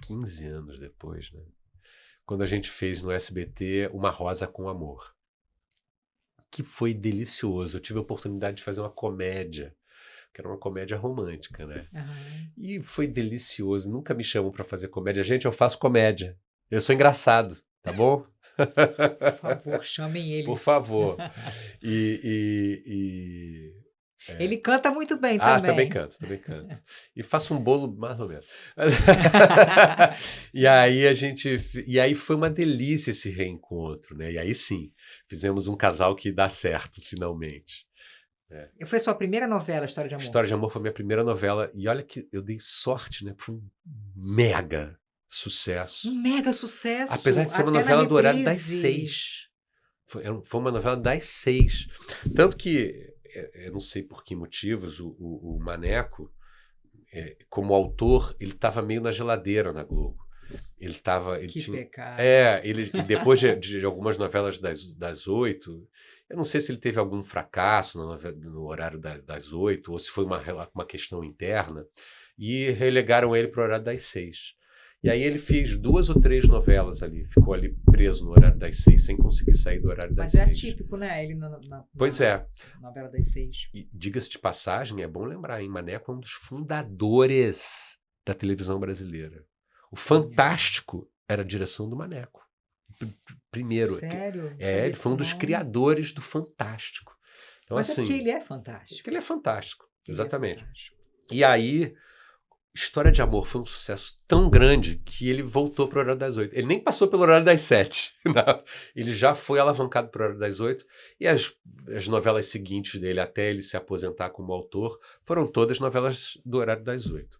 B: 15 anos depois, né? Quando a gente fez no SBT Uma Rosa com Amor. Que foi delicioso. Eu tive a oportunidade de fazer uma comédia, que era uma comédia romântica, né? E foi delicioso. Nunca me chamam para fazer comédia. Gente, eu faço comédia. Eu sou engraçado, tá bom?
A: Por favor, chamem ele.
B: Por favor.
A: Ele canta muito bem também.
B: Também canto. E faço um bolo mais ou menos. E aí foi uma delícia esse reencontro, né? E aí sim, fizemos um casal que dá certo, finalmente.
A: Foi a sua primeira novela, História de Amor?
B: História de Amor foi minha primeira novela. E olha que eu dei sorte, né? Foi um mega sucesso.
A: Um mega sucesso.
B: Apesar de ser uma novela do horário das 6. Foi uma novela das 6. Tanto que eu não sei por que motivos, o Maneco, como autor, ele estava meio na geladeira na Globo.
A: Pecado.
B: Depois de algumas novelas das 8, eu não sei se ele teve algum fracasso no horário das 8, ou se foi uma questão interna, e relegaram ele para o horário das 6. E aí ele fez 2 ou 3 novelas ali, ficou ali preso no horário das 6, sem conseguir sair do horário das 6.
A: Mas é atípico, né? Ele
B: Pois é.
A: Novela das 6.
B: E diga-se de passagem, é bom lembrar, hein? Maneco é um dos fundadores da televisão brasileira. O Fantástico era a direção do Maneco. Primeiro.
A: Sério?
B: Ele foi um dos criadores do Fantástico. Então,
A: mas
B: assim,
A: é porque ele é fantástico.
B: Porque ele é fantástico, exatamente. E aí, História de Amor foi um sucesso tão grande que ele voltou para o horário das 8. Ele nem passou pelo horário das 7. Não. Ele já foi alavancado para o horário das 8. E as novelas seguintes dele, até ele se aposentar como autor, foram todas novelas do horário das 8.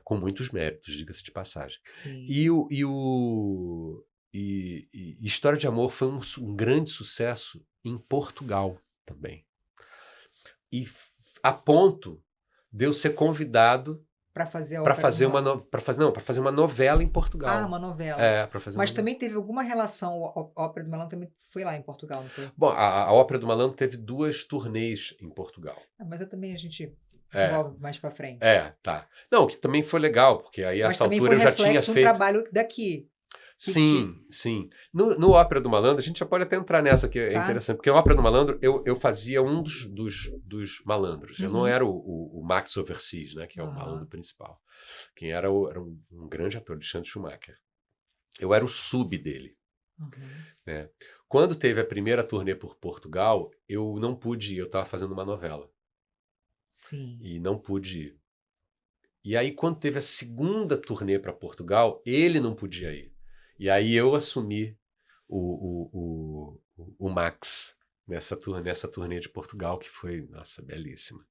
B: Com muitos méritos, diga-se de passagem.
A: Sim.
B: E História de Amor foi um grande sucesso em Portugal também. E a ponto de eu ser convidado
A: para fazer
B: uma novela em Portugal.
A: Ah, uma novela.
B: Mas
A: também teve alguma relação, a Ópera do Malandro também foi lá em Portugal, não foi?
B: Bom, a Ópera do Malandro teve 2 turnês em Portugal.
A: Mas também a gente desenvolve mais para frente.
B: Tá. Não, que também foi legal, porque aí essa altura eu já tinha feito...
A: um trabalho daqui.
B: Sim. No Ópera do Malandro, a gente já pode até entrar nessa, que é interessante, porque a Ópera do Malandro, eu fazia um dos malandros. Eu não era o Max Overseas, né, que é o malandro principal. Quem era um grande ator, Alexandre Schumacher. Eu era o sub dele. Né? Quando teve a primeira turnê por Portugal, eu não pude ir, eu estava fazendo uma novela.
A: Sim.
B: E não pude ir. E aí, quando teve a segunda turnê para Portugal, ele não podia ir. E aí eu assumi o Max nessa turnê de Portugal, que foi, nossa, belíssima.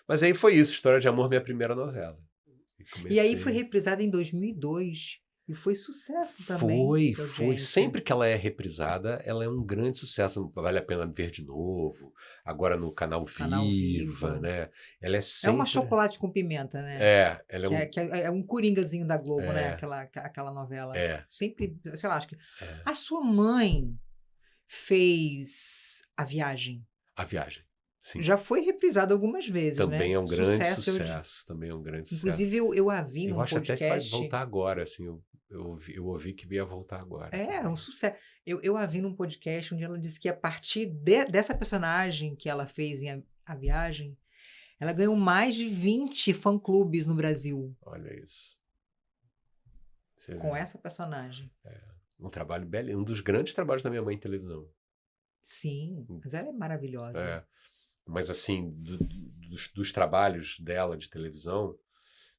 B: Mas aí foi isso, História de Amor, minha primeira novela.
A: E aí foi reprisada em 2002. E foi sucesso também.
B: Foi. Sempre que ela é reprisada, ela é um grande sucesso. Vale a pena ver de novo. Agora no canal Viva, né? Ela é sempre...
A: É uma chocolate com pimenta, né?
B: Ela é
A: é um coringazinho da Globo, né? Aquela novela. Sempre, sei lá, acho que... A sua mãe fez A Viagem.
B: A Viagem. Sim.
A: Já foi reprisado algumas vezes,
B: Também
A: né?
B: é um grande
A: Sucesso.
B: sucesso. Também é um grande sucesso.
A: Inclusive, eu a vi
B: Eu
A: num
B: acho até que vai
A: podcast.
B: voltar agora, assim. Eu ouvi que ia voltar agora
A: É
B: também.
A: um sucesso. Eu a vi num podcast onde ela disse que a partir dessa personagem que ela fez em A Viagem, ela ganhou mais de 20 fã-clubes no Brasil
B: Olha isso. Você
A: com
B: vê.
A: essa personagem.
B: Um trabalho belíssimo. Um dos grandes trabalhos da minha mãe em televisão.
A: Sim, mas ela é maravilhosa.
B: É. Mas, assim, dos trabalhos dela de televisão,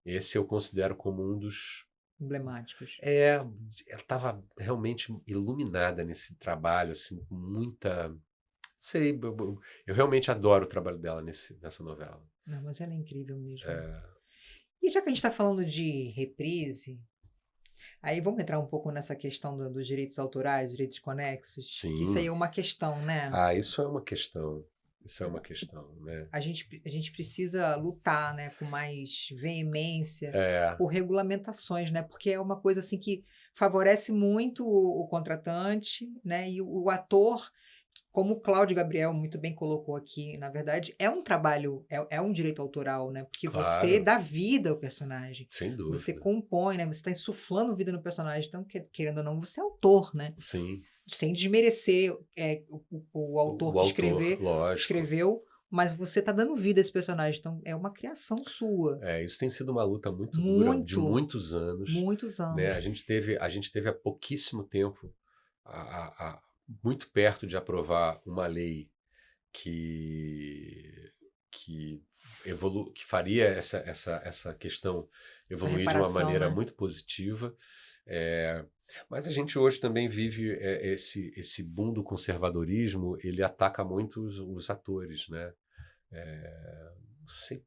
B: esse eu considero como um dos...
A: Emblemáticos.
B: Ela estava realmente iluminada nesse trabalho, assim, com muita... Sei, eu realmente adoro o trabalho dela nessa novela.
A: Não, mas ela é incrível mesmo.
B: É,
A: E já que a gente está falando de reprise, aí vamos entrar um pouco nessa questão dos direitos autorais, direitos conexos. Que isso aí é
B: sim.
A: uma questão, né?
B: Isso é uma questão. Isso é uma questão, né?
A: A gente precisa lutar, né, com mais veemência
B: É,
A: por regulamentações, né? Porque é uma coisa assim que favorece muito o contratante, né? E o ator, como o Cláudio Gabriel muito bem colocou aqui, na verdade, é um trabalho, é um direito autoral, né? Porque você
B: claro,
A: dá vida ao personagem,
B: sem
A: você
B: dúvida.
A: compõe, né? Você está insuflando vida no personagem, então, querendo ou não, você é autor, né?
B: Sim,
A: Sem desmerecer o autor
B: o
A: que
B: autor, lógico.
A: escreveu, mas você está dando vida a esse personagem, então é uma criação sua.
B: Isso tem sido uma luta muito dura, de
A: Muito,
B: muitos anos,
A: muitos
B: né? A
A: anos.
B: gente teve há pouquíssimo tempo, muito perto de aprovar uma lei que, que, que faria essa questão
A: Essa
B: evoluir de uma
A: reparação,
B: maneira
A: né?
B: muito positiva. Mas a gente hoje também vive esse boom do conservadorismo, ele ataca muito os atores, né? Não sei,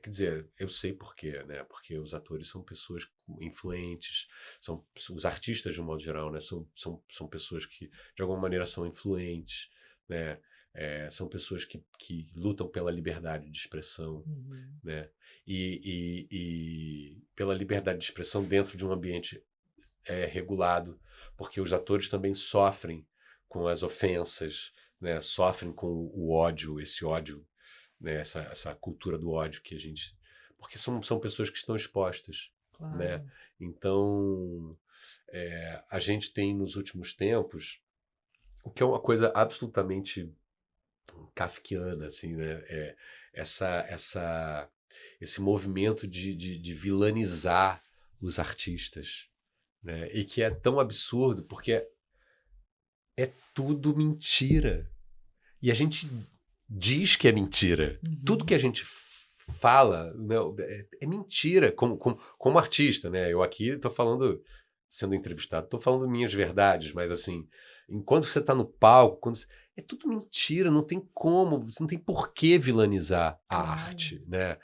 B: quer dizer, eu sei por quê, né? Porque os atores são pessoas influentes, são os artistas de um modo geral, né? São pessoas que de alguma maneira são influentes, né? São pessoas que lutam pela liberdade de expressão,
A: Uhum.
B: né? E pela liberdade de expressão dentro de um ambiente regulado, porque os atores também sofrem com as ofensas, né? Sofrem com o ódio, esse ódio, né? Essa cultura do ódio que a gente... Porque são pessoas que estão expostas, né?
A: Claro.
B: Então, a gente tem nos últimos tempos, o que é uma coisa absolutamente kafkiana, assim, né? Esse movimento de vilanizar os artistas, né? E que é tão absurdo, porque é tudo mentira. E a gente diz que é mentira. Tudo
A: Uhum.
B: que a gente fala, né, é mentira, como artista, né? Eu aqui estou falando, sendo entrevistado, estou falando minhas verdades, mas assim, enquanto você está no palco, é tudo mentira, não tem como, você não tem por que vilanizar a
A: Claro.
B: arte, né?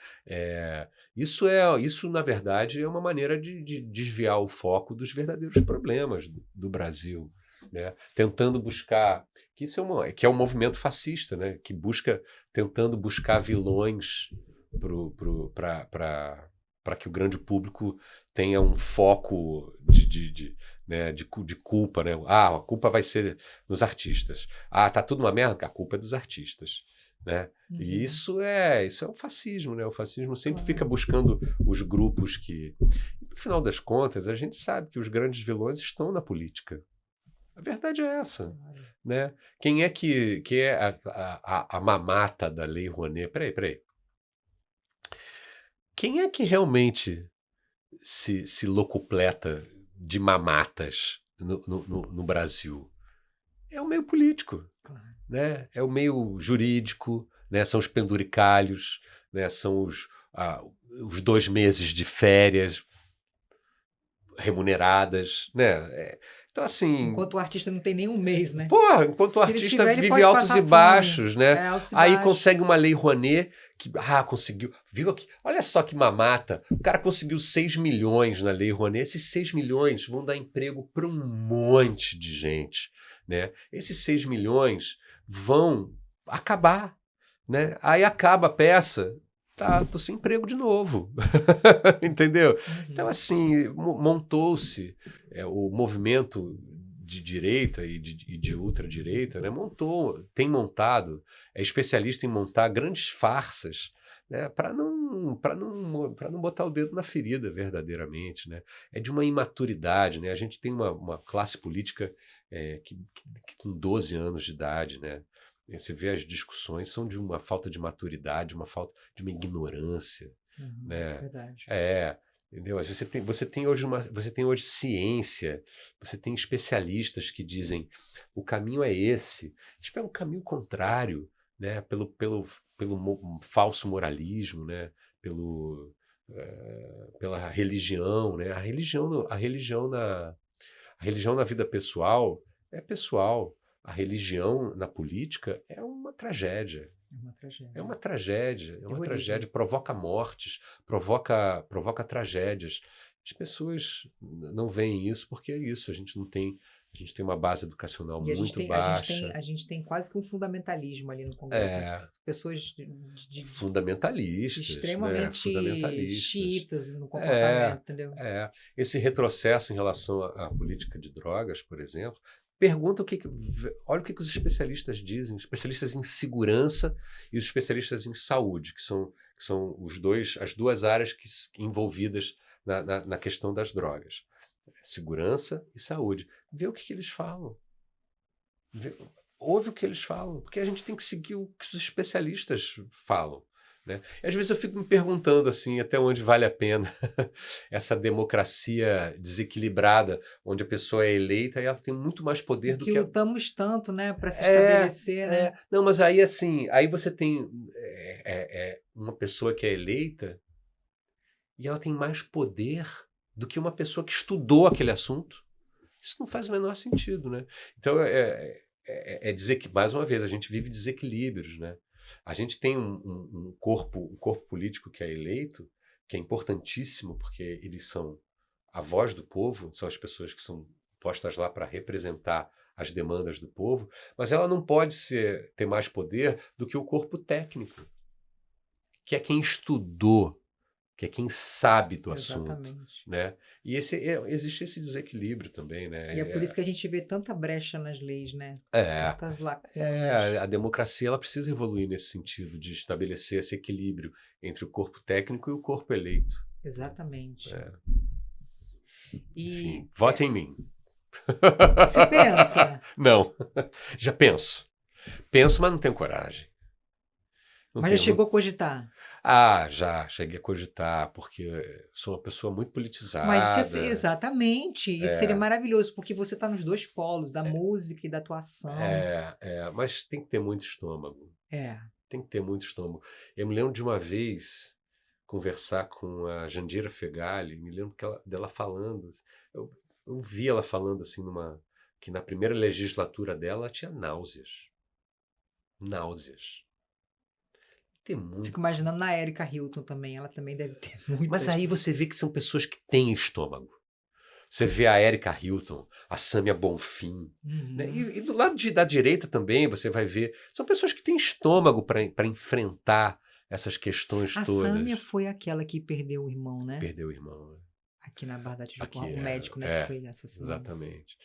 B: Isso, na verdade, é uma maneira de desviar o foco dos verdadeiros problemas do Brasil, né? Tentando buscar, que é um movimento fascista, né? Que tentando buscar vilões para que o grande público tenha um foco né, de culpa, né? A culpa vai ser nos artistas. Tá tudo uma merda, a culpa é dos artistas, né?
A: Uhum.
B: E isso é o fascismo, né? O fascismo sempre fica
A: Claro.
B: buscando os grupos que, no final das contas, a gente sabe que os grandes vilões estão na política. A verdade é essa,
A: Claro.
B: né? Quem é que é a mamata da Lei Rouanet? Peraí. Quem é que realmente se locupleta de mamatas no Brasil? É o meio político,
A: Claro.
B: né? É o meio jurídico, né? São os penduricalhos, né? São os 2 meses de férias remuneradas, né? Então, assim...
A: Enquanto o artista não tem nem um mês, né?
B: Porra, enquanto o
A: Se ele
B: artista
A: tiver, ele
B: vive
A: pode
B: altos
A: passar
B: e
A: fome.
B: baixos, né?
A: Altos e
B: Aí
A: baixos.
B: consegue uma Lei Rouanet que, conseguiu, viu aqui, olha só que mamata, o cara conseguiu 6 milhões na Lei Rouanet, esses 6 milhões vão dar emprego para um monte de gente, né? Esses 6 milhões vão acabar, né? Aí acaba a peça, tô sem emprego de novo, entendeu?
A: Uhum.
B: Então, assim, montou-se o movimento de direita e de ultradireita, né, tem montado, é especialista em montar grandes farsas, né, para não botar o dedo na ferida verdadeiramente, né? É de uma imaturidade, né? A gente tem uma classe política que com 12 anos de idade, né? Você vê as discussões são de uma falta de maturidade, uma falta de uma ignorância, né?
A: Verdade.
B: Entendeu? Você tem hoje ciência, você tem especialistas que dizem o caminho é esse. A gente pega um caminho contrário, né? Pelo falso moralismo, né? Pela religião, né? A religião na vida pessoal é pessoal. A religião na política é uma tragédia.
A: É uma tragédia.
B: É uma tragédia,
A: Terrorismo.
B: provoca mortes, provoca tragédias. As pessoas não veem isso porque é isso, a gente tem uma base educacional
A: E a gente
B: muito
A: tem,
B: baixa.
A: a gente tem quase que um fundamentalismo ali no Congresso, né? Pessoas
B: Fundamentalistas, né?
A: extremamente
B: Fundamentalistas.
A: xiitas no comportamento, entendeu?
B: Esse retrocesso em relação à política de drogas, por exemplo, pergunta olha o que os especialistas dizem, os especialistas em segurança e os especialistas em saúde, que são as duas áreas envolvidas na questão das drogas. Segurança e saúde. Vê o que eles falam. Ouve o que eles falam, porque a gente tem que seguir o que os especialistas falam, né? E às vezes eu fico me perguntando assim, até onde vale a pena essa democracia desequilibrada, onde a pessoa é eleita e ela tem muito mais poder do
A: que
B: que
A: lutamos tanto, né, para se estabelecer, né?
B: Não, mas aí assim, aí você tem uma pessoa que é eleita e ela tem mais poder do que uma pessoa que estudou aquele assunto. Isso não faz o menor sentido, né? Então, dizer que, mais uma vez, a gente vive desequilíbrios, né? A gente tem um corpo político que é eleito, que é importantíssimo, porque eles são a voz do povo, são as pessoas que são postas lá para representar as demandas do povo, mas ela não pode ter mais poder do que o corpo técnico, que é quem estudou, que é quem sabe do assunto, né? E existe esse desequilíbrio também, né?
A: E é por isso que a gente vê tanta brecha nas leis, né? Tantas lacunas.
B: A democracia ela precisa evoluir nesse sentido, de estabelecer esse equilíbrio entre o corpo técnico e o corpo eleito.
A: Exatamente.
B: Enfim, vote em mim.
A: Você pensa?
B: Não, já penso. Penso, mas não tenho coragem.
A: Mas já chegou a cogitar?
B: Já cheguei a cogitar, porque sou uma pessoa muito politizada.
A: Exatamente, isso seria maravilhoso, porque você está nos dois polos, da música e da atuação.
B: Mas tem que ter muito estômago. Tem que ter muito estômago. Eu me lembro de uma vez conversar com a Jandira Fegali, me lembro dela falando, eu vi ela falando assim, que na primeira legislatura dela ela tinha náuseas. Náuseas.
A: Fico imaginando na Erika Hilton também, ela também deve ter muitas.
B: Mas aí você vê que são pessoas que têm estômago. Você vê a Erika Hilton, a Sâmia Bonfim, né? E do lado da direita também você vai ver, são pessoas que têm estômago para enfrentar essas questões todas.
A: A Sâmia foi aquela que perdeu o irmão, né?
B: Perdeu o irmão, né?
A: Aqui na Barra da Tijuca, o médico, né, que foi assassinado.
B: Exatamente.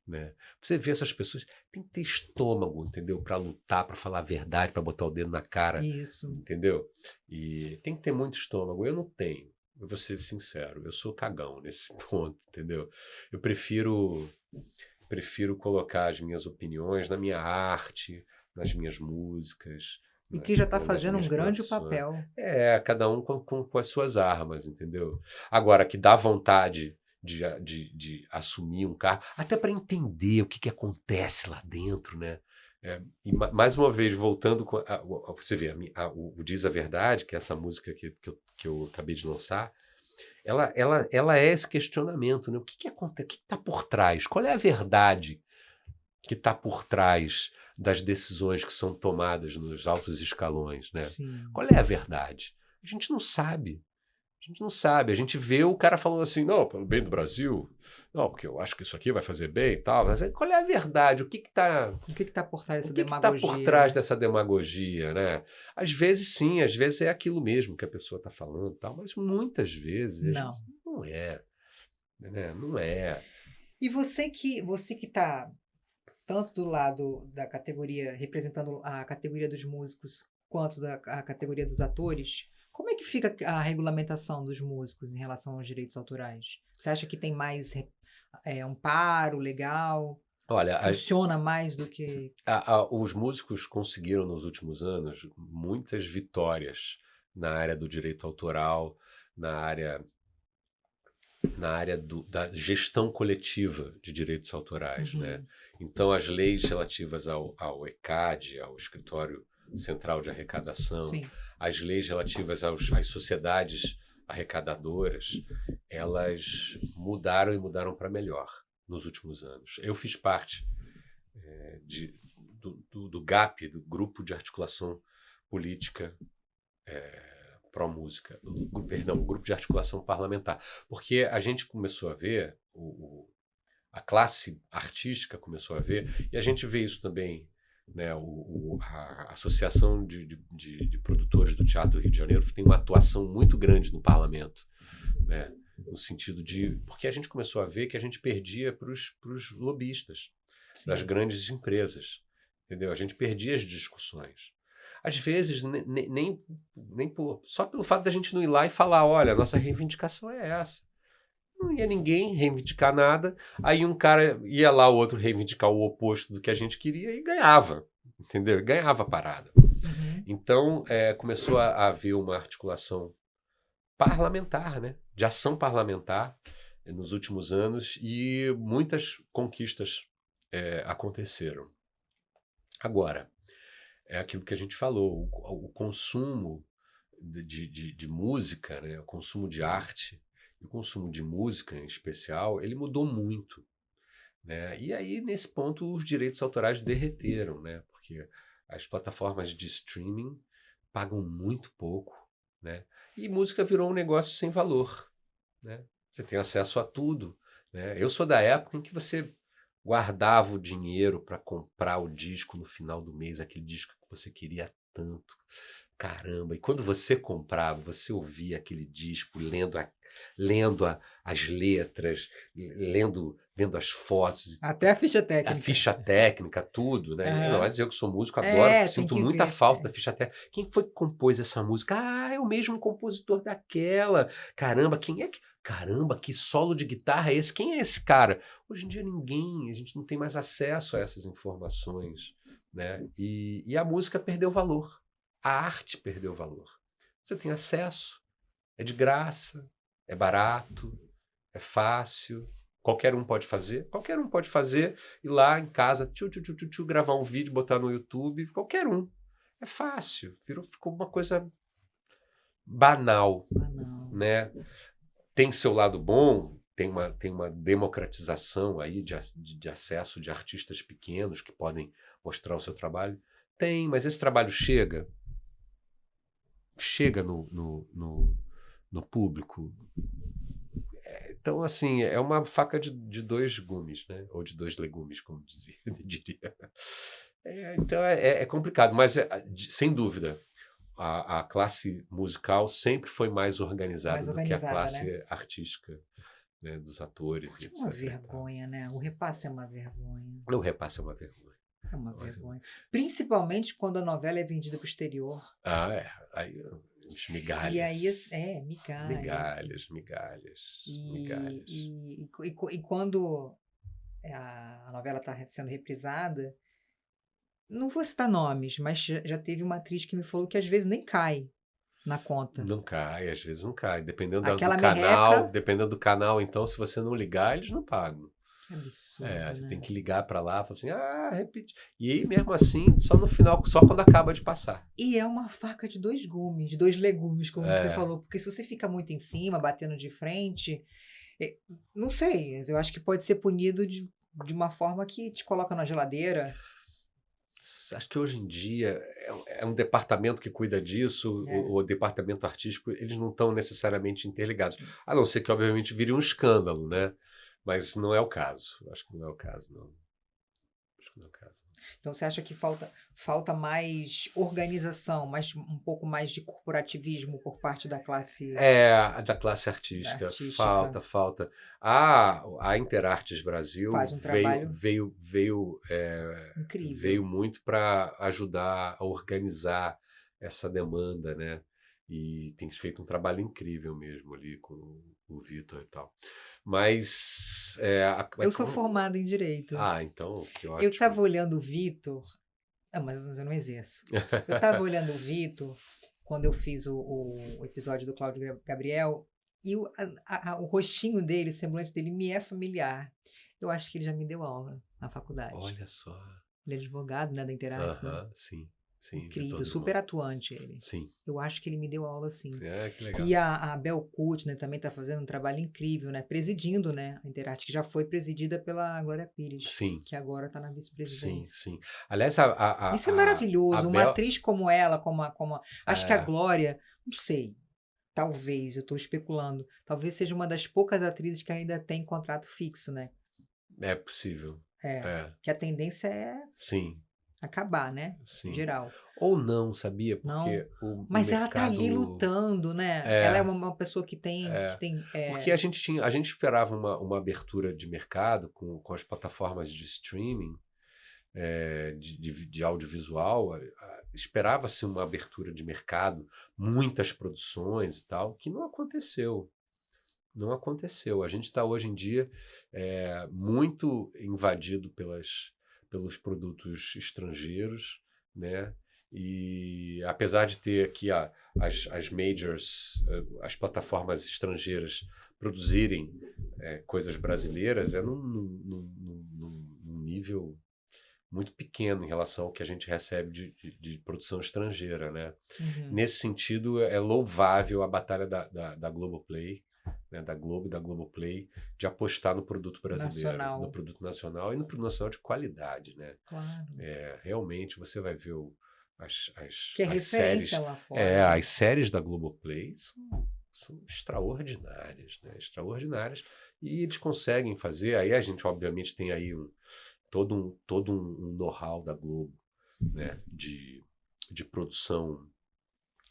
B: Né? Você vê essas pessoas, tem que ter estômago, entendeu? Para lutar, para falar a verdade, para botar o dedo na cara.
A: Isso.
B: Entendeu? E tem que ter muito estômago. Eu não tenho. Eu vou ser sincero, eu sou cagão nesse ponto, entendeu? Eu prefiro colocar as minhas opiniões na minha arte, nas minhas músicas.
A: E que já está fazendo um grande papel.
B: Cada um com as suas armas, entendeu? Agora, que dá vontade de assumir um cargo, até para entender o que acontece lá dentro, né? E mais uma vez, voltando com você vê, o Diz a Verdade, que é essa música que eu acabei de lançar, ela é esse questionamento, né? O que acontece? O que está por trás? Qual é a verdade que está por trás das decisões que são tomadas nos altos escalões, né?
A: Sim.
B: Qual é a verdade? A gente não sabe. A gente não sabe. A gente vê o cara falando assim, não, pelo bem do Brasil, não, porque eu acho que isso aqui vai fazer bem e tal. Mas qual é a verdade? O que está
A: por trás dessa
B: demagogia? O que está por trás dessa demagogia, né? Às vezes sim, às vezes é aquilo mesmo que a pessoa está falando e tal, mas muitas vezes
A: não
B: é. Né? Não é.
A: E você que está tanto do lado da categoria, representando a categoria dos músicos, quanto a categoria dos atores, como é que fica a regulamentação dos músicos em relação aos direitos autorais? Você acha que tem mais amparo legal?
B: Olha,
A: Funciona mais do que.
B: os músicos conseguiram nos últimos anos muitas vitórias na área do direito autoral, na área, da gestão coletiva de direitos autorais, né?
A: Uhum.
B: Então, as leis relativas ao ECAD, ao Escritório Central de Arrecadação,
A: Sim.
B: as leis relativas às sociedades arrecadadoras, elas mudaram e mudaram para melhor nos últimos anos. Eu fiz parte do GAP, do Grupo de Articulação Política pró-música, perdão, o Grupo de Articulação Parlamentar, porque a gente começou a ver, a classe artística começou a ver, e a gente vê isso também, né, a Associação de Produtores do Teatro do Rio de Janeiro tem uma atuação muito grande no parlamento, né, no sentido de... Porque a gente começou a ver que a gente perdia para os lobistas das
A: Sim.
B: grandes empresas, entendeu? A gente perdia as discussões. Às vezes, nem só pelo fato da gente não ir lá e falar, olha, a nossa reivindicação é essa. Não ia ninguém reivindicar nada, aí um cara ia lá, o outro reivindicar o oposto do que a gente queria e ganhava, entendeu? Ganhava a parada.
A: Uhum.
B: Então, começou a haver uma articulação parlamentar, né? De ação parlamentar nos últimos anos e muitas conquistas aconteceram. Agora, é aquilo que a gente falou, o consumo de música, né? O consumo de arte, o consumo de música em especial, ele mudou muito, né? E aí, nesse ponto, os direitos autorais derreteram, né? Porque as plataformas de streaming pagam muito pouco, né? E música virou um negócio sem valor, né? Você tem acesso a tudo, né? Eu sou da época em que você guardava o dinheiro para comprar o disco no final do mês, aquele disco que você queria tanto. Caramba, e quando você comprava, você ouvia aquele disco, as letras, vendo as fotos,
A: Até a ficha
B: a
A: técnica.
B: ficha técnica, tudo, né? Ainda
A: Aham.
B: mais eu que sou músico, adoro,
A: Tem
B: sinto
A: que
B: muita
A: ver.
B: falta da ficha técnica. Quem foi que compôs essa música? Ah, é o mesmo compositor daquela. Caramba, quem é que... Caramba, que solo de guitarra é esse? Quem é esse cara? Hoje em dia ninguém, a gente não tem mais acesso a essas informações, né? E a música perdeu valor. A arte perdeu valor. Você tem acesso, é de graça, é barato, é fácil, qualquer um pode fazer, ir lá em casa, gravar um vídeo, botar no YouTube, qualquer um. É fácil, ficou uma coisa banal,
A: Ah, não.
B: né? Tem seu lado bom, tem uma democratização aí de acesso de artistas pequenos que podem mostrar o seu trabalho. Tem, mas esse trabalho chega no público. Então, assim, é uma faca de dois gumes, né? Ou de dois legumes, como diria. Então, é complicado, mas, sem dúvida, a classe musical sempre foi mais organizada
A: Mais
B: do que a
A: organizada, né?
B: classe artística, né? Dos atores,
A: É
B: etc.
A: uma
B: e tal.
A: vergonha, né? O repasse é uma vergonha.
B: O repasse é uma vergonha.
A: É uma
B: Mas,
A: vergonha. Principalmente quando a novela é vendida para o exterior.
B: Aí, os
A: E aí,
B: migalhas.
A: migalhas.
B: Migalhas.
A: E quando a novela está sendo reprisada, não vou citar nomes, mas já teve uma atriz que me falou que às vezes nem cai na conta.
B: Não cai, às vezes não cai.
A: Aquela merreca.
B: Dependendo do canal, então, se você não ligar, eles não pagam.
A: Que absurdo,
B: Você
A: né?
B: tem que ligar para lá, falar assim, repete. E aí, mesmo assim, só no final, só quando acaba de passar.
A: E é uma faca de dois gumes, de dois legumes, como você
B: É.
A: falou. Porque se você fica muito em cima, batendo de frente, não sei, eu acho que pode ser punido de uma forma que te coloca na geladeira.
B: Acho que hoje em dia é um departamento que cuida disso,
A: É.
B: o departamento artístico, eles não estão necessariamente interligados. A não ser que, obviamente, vire um escândalo, né? Mas não é o caso. Acho que não é o caso, não. no caso.
A: Então você acha que falta mais organização, um pouco mais de corporativismo por parte da classe
B: A da classe artística,
A: artística?
B: falta. A Interartes Brasil
A: Faz um trabalho incrível.
B: veio muito para ajudar a organizar essa demanda, né? E tem feito um trabalho incrível mesmo ali com o Vitor e tal. Mas
A: Eu sou formada em direito.
B: então, que
A: Eu estava
B: ótimo.
A: olhando o Vitor. Mas eu não exerço. Eu estava olhando o Vitor quando eu fiz o episódio do Cláudio Gabriel e o rostinho dele, o semblante dele me é familiar. Eu acho que ele já me deu aula na faculdade.
B: Olha só.
A: Ele é advogado, né, da Interartes, né?
B: Aham, sim,
A: Incrível,
B: Vitor
A: super
B: Drummond.
A: atuante ele.
B: Sim.
A: Eu acho que ele me deu aula sim.
B: Que legal.
A: E a Bel Kut, né, também está fazendo um trabalho incrível, né? Presidindo, né, a Interarte, que já foi presidida pela Glória Pires,
B: Sim,
A: que agora está na
B: sim,
A: vice-presidência.
B: sim. Aliás,
A: Isso é maravilhoso. Uma
B: Bel,
A: atriz como ela, acho que a Glória, não sei, talvez, eu estou especulando, talvez seja uma das poucas atrizes que ainda tem contrato fixo, né?
B: é possível.
A: Que a tendência é
B: Sim,
A: acabar, né?
B: sim.
A: Geral.
B: Ou não, sabia?
A: Não.
B: Porque o
A: Mas ela tá
B: mercado...
A: ali lutando, né? Ela é uma pessoa que tem.
B: Porque a gente esperava uma abertura de mercado com as plataformas de streaming, de audiovisual, esperava-se uma abertura de mercado, muitas produções e tal, que não aconteceu. Não aconteceu. A gente está hoje em dia muito invadido pelos produtos estrangeiros, né? E apesar de ter aqui as majors, as plataformas estrangeiras produzirem coisas brasileiras, num nível muito pequeno em relação ao que a gente recebe de produção estrangeira, né?
A: Uhum.
B: Nesse sentido, é louvável a batalha da Globoplay, né, da Globo e da Globoplay, de apostar no produto brasileiro, no produto nacional e no produto nacional de qualidade, né?
A: Claro.
B: Realmente você vai ver as
A: referência
B: séries,
A: lá fora.
B: as séries da Globoplay são extraordinárias, né? Extraordinárias, e eles conseguem fazer. Aí a gente obviamente tem aí todo um know-how da Globo, né? De produção,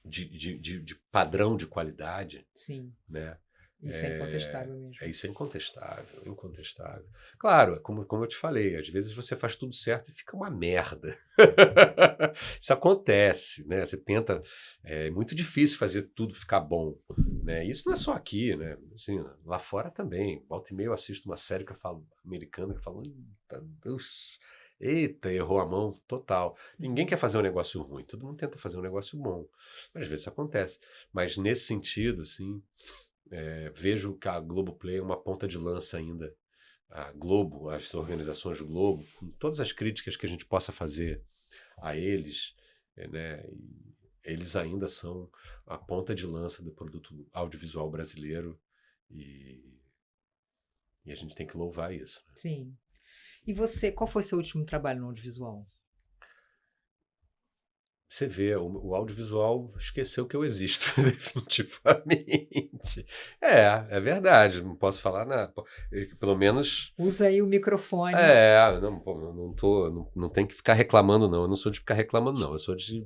B: de padrão de qualidade.
A: Sim.
B: Né?
A: Isso é incontestável mesmo.
B: Isso é incontestável, incontestável. Claro, como eu te falei, às vezes você faz tudo certo e fica uma merda. Isso acontece, né? Você tenta... É muito difícil fazer tudo ficar bom, né? Isso não é só aqui, né? Assim, lá fora também. Volta e meia eu assisto uma série americana que eu falo... Eita, errou a mão total. Ninguém quer fazer um negócio ruim, todo mundo tenta fazer um negócio bom. Mas às vezes isso acontece. Mas nesse sentido, assim... vejo que a Globoplay é uma ponta de lança ainda. A Globo, as organizações do Globo, com todas as críticas que a gente possa fazer a eles, né, eles ainda são a ponta de lança do produto audiovisual brasileiro e a gente tem que louvar isso. Né?
A: Sim. E você, qual foi seu último trabalho no audiovisual?
B: Você vê, o audiovisual esqueceu que eu existo, definitivamente. É verdade, não posso falar nada. Pelo menos...
A: Usa aí o microfone.
B: Não tem que ficar reclamando, não. Eu não sou de ficar reclamando, não. Eu sou de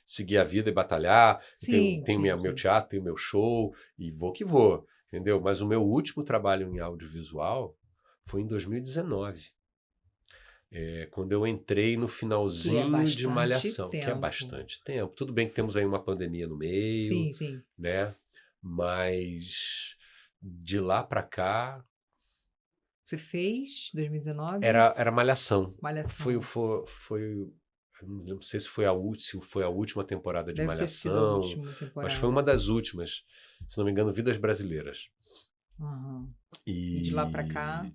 B: seguir a vida e batalhar.
A: Sim,
B: tenho meu teatro, tenho meu show e vou que vou, entendeu? Mas o meu último trabalho em audiovisual foi em 2019. Quando eu entrei no finalzinho de Malhação, que é bastante tempo. Tudo bem que temos aí uma pandemia no meio,
A: sim.
B: Né? Mas de lá para cá...
A: Você fez 2019?
B: Era Malhação.
A: Malhação.
B: Foi não sei se foi a última temporada de
A: Deve
B: Malhação,
A: ter sido a última temporada.
B: mas foi uma das últimas, se não me engano, Vidas Brasileiras.
A: Uhum. E de lá para cá...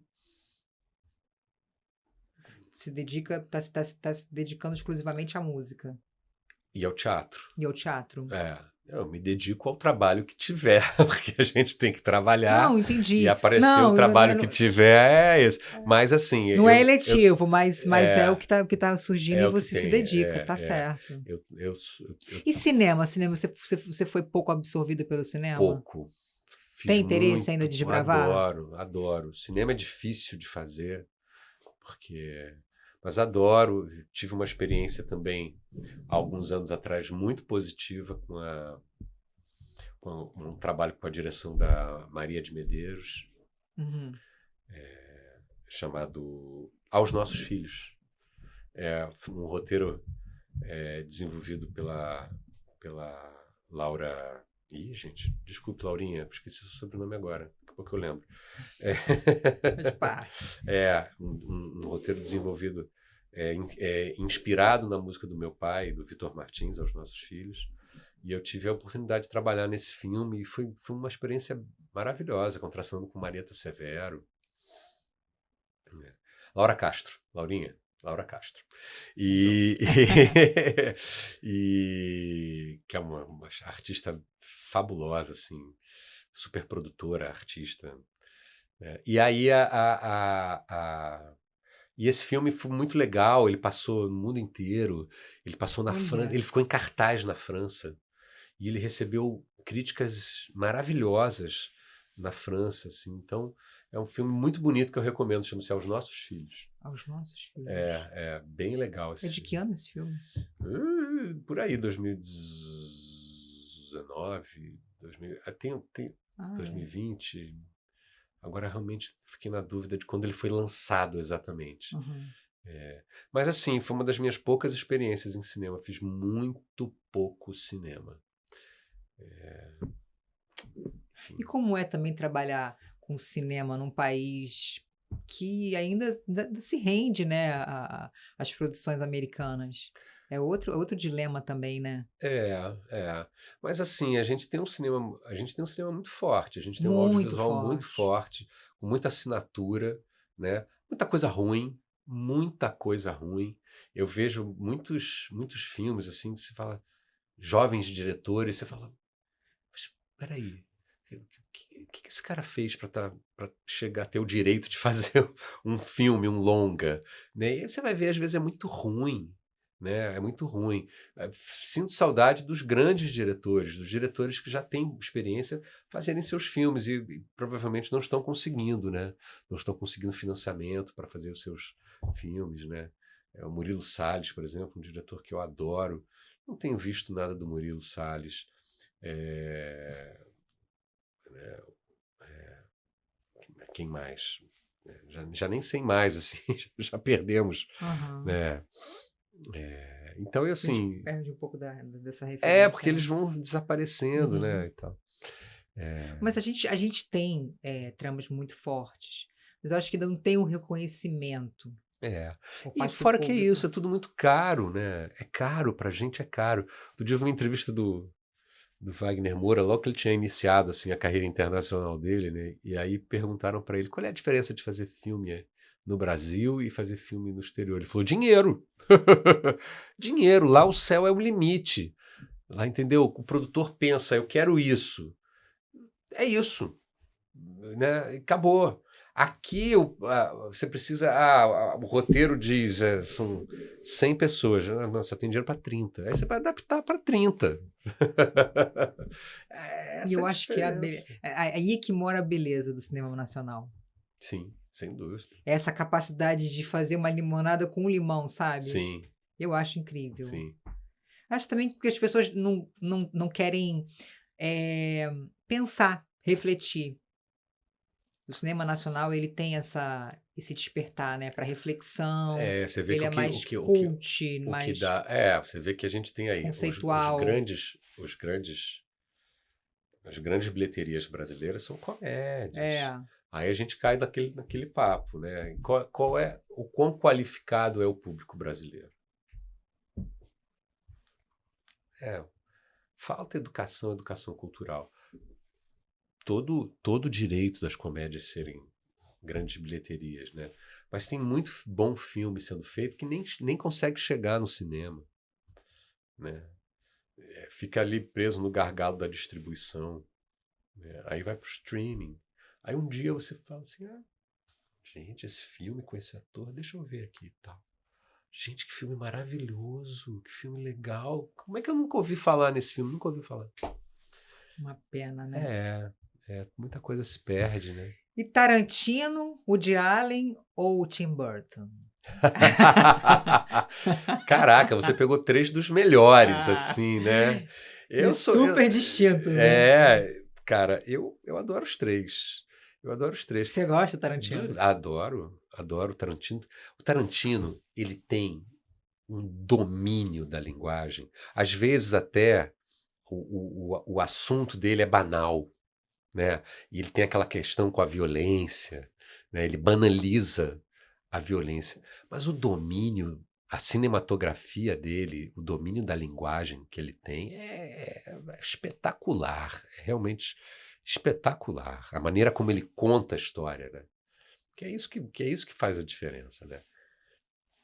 A: Tá se dedicando exclusivamente à música.
B: E ao teatro. Eu me dedico ao trabalho que tiver, porque a gente tem que trabalhar.
A: Não, entendi.
B: E aparecer o trabalho que tiver é esse. Mas assim...
A: Não é eletivo, mas é o que tá surgindo e você se dedica, tá certo. E cinema? Você foi pouco absorvido pelo cinema?
B: Pouco.
A: Tem interesse ainda de desbravar?
B: Adoro. Cinema é difícil de fazer, Mas adoro. Tive uma experiência também, há alguns anos atrás, muito positiva com um trabalho com a direção da Maria de Medeiros,
A: Uhum.
B: chamado Aos Nossos Filhos. É um roteiro desenvolvido pela Laura. Ih, gente, desculpe, Laurinha, esqueci o sobrenome agora, daqui a pouco eu lembro.
A: Faz parte.
B: Um roteiro desenvolvido, inspirado na música do meu pai, do Vitor Martins, Aos Nossos Filhos. E eu tive a oportunidade de trabalhar nesse filme e foi uma experiência maravilhosa, contrastando com Marieta Severo. Laura Castro, Laurinha. Laura Castro. E que é uma artista fabulosa, assim, super produtora, artista. Né? E aí e esse filme foi muito legal, ele passou no mundo inteiro, ele passou na França,
A: Olha,
B: ele ficou em cartaz na França, e ele recebeu críticas maravilhosas na França, assim. Então, é um filme muito bonito que eu recomendo, chama-se Aos Nossos Filhos.
A: Aos Nossos Filhos.
B: É bem legal
A: É
B: esse
A: de que
B: filme.
A: ano esse filme?
B: Por aí, 2019, 2020. Agora realmente fiquei na dúvida de quando ele foi lançado exatamente.
A: Uhum.
B: Mas assim, foi uma das minhas poucas experiências em cinema. Fiz muito pouco cinema.
A: E
B: Enfim.
A: como é também trabalhar com cinema num país que ainda se rende, né, às produções americanas? É outro dilema também, né?
B: É. Mas assim, a gente tem um cinema muito forte, a gente tem um
A: Muito
B: audiovisual muito
A: forte.
B: forte, com muita assinatura, né? Muita coisa ruim. Eu vejo muitos filmes assim, que você fala, jovens diretores, você fala, mas peraí, o que esse cara fez para chegar a ter o direito de fazer um filme, um longa, né? E aí você vai ver, às vezes é muito ruim, né? É muito ruim. Sinto saudade dos grandes diretores, dos diretores que já têm experiência fazerem seus filmes e provavelmente não estão conseguindo, né? Não estão conseguindo financiamento para fazer os seus filmes, né? O Murilo Salles, por exemplo, um diretor que eu adoro. Não tenho visto nada do Murilo Salles. É, Quem mais? Já nem sei mais, assim, já perdemos,
A: Aham.
B: né? Então,
A: A gente
B: assim,
A: perde um pouco dessa referência,
B: porque eles
A: né?
B: vão desaparecendo, né,
A: Uhum.
B: e tal.
A: Mas a gente tem tramas muito fortes, mas eu acho que ainda não tem o reconhecimento
B: É.
A: por
B: E
A: parte do
B: fora que é
A: público.
B: isso, é tudo muito caro, né? É caro, pra gente é caro. Outro dia eu vi uma entrevista do Wagner Moura, logo que ele tinha iniciado, assim, a carreira internacional dele, né? E aí perguntaram pra ele qual é a diferença de fazer filme no Brasil e fazer filme no exterior. Ele falou, dinheiro. Dinheiro, lá o céu é o limite. Lá, entendeu? O produtor pensa, eu quero isso. É isso, né? E acabou. Aqui você precisa. O roteiro diz, são 100 pessoas. Não, só tem dinheiro para 30. Aí você vai adaptar para 30.
A: E
B: Essa é
A: eu
B: a
A: acho que
B: diferença.
A: aí é que mora a beleza do cinema nacional.
B: Sim, sem dúvida.
A: É essa capacidade de fazer uma limonada com um limão, sabe?
B: Sim,
A: Eu acho incrível.
B: sim.
A: Acho também que as pessoas não querem pensar, refletir. O cinema nacional ele tem esse despertar, né, para reflexão.
B: Você vê que
A: Ele é mais cult,
B: o que
A: mais
B: dá. Você vê que a gente tem aí
A: conceitual.
B: as grandes bilheterias brasileiras são comédias.
A: É,
B: Aí a gente cai naquele papo, né? Qual é o quão qualificado é o público brasileiro? É, falta educação cultural. Todo o direito das comédias serem grandes bilheterias, né? Mas tem muito bom filme sendo feito que nem consegue chegar no cinema, né? Fica ali preso no gargalo da distribuição, né? Aí vai pro streaming. Aí um dia você fala assim, gente, esse filme com esse ator, deixa eu ver aqui e tal. Gente, que filme maravilhoso, que filme legal. Como é que eu nunca ouvi falar nesse filme? Nunca ouvi falar.
A: uma pena, né?
B: É, muita coisa se perde, né?
A: E Tarantino, Woody Allen ou Tim Burton?
B: Caraca, você pegou 3 dos melhores,
A: Ah,
B: assim, né?
A: e
B: Eu sou.
A: super distintos, né?
B: Cara, eu adoro os 3. Eu adoro os 3.
A: Você gosta, Tarantino?
B: Adoro o Tarantino. O Tarantino, ele tem um domínio da linguagem. Às vezes até o assunto dele é banal, né? E ele tem aquela questão com a violência, né? Ele banaliza a violência. Mas o domínio, a cinematografia dele, o domínio da linguagem que ele tem é espetacular. É realmente espetacular. A maneira como ele conta a história, né? Que é isso que faz a diferença, né?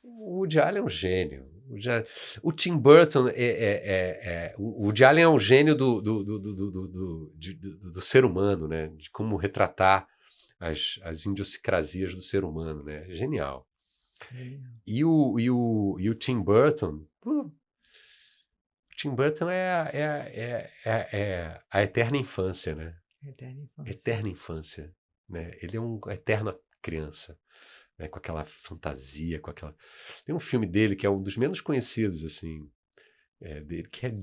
B: O Woody Allen é um gênio. O Tim Burton o Woody Allen é um gênio do ser humano, né? De como retratar as idiosincrasias do ser humano, né? Genial. E o Tim Burton, o Tim Burton é a eterna infância, né?
A: Eterna infância.
B: Eterna infância, né? Ele é uma eterna criança, né? Com aquela fantasia, com aquela. Tem um filme dele que é um dos menos conhecidos, assim, dele, que é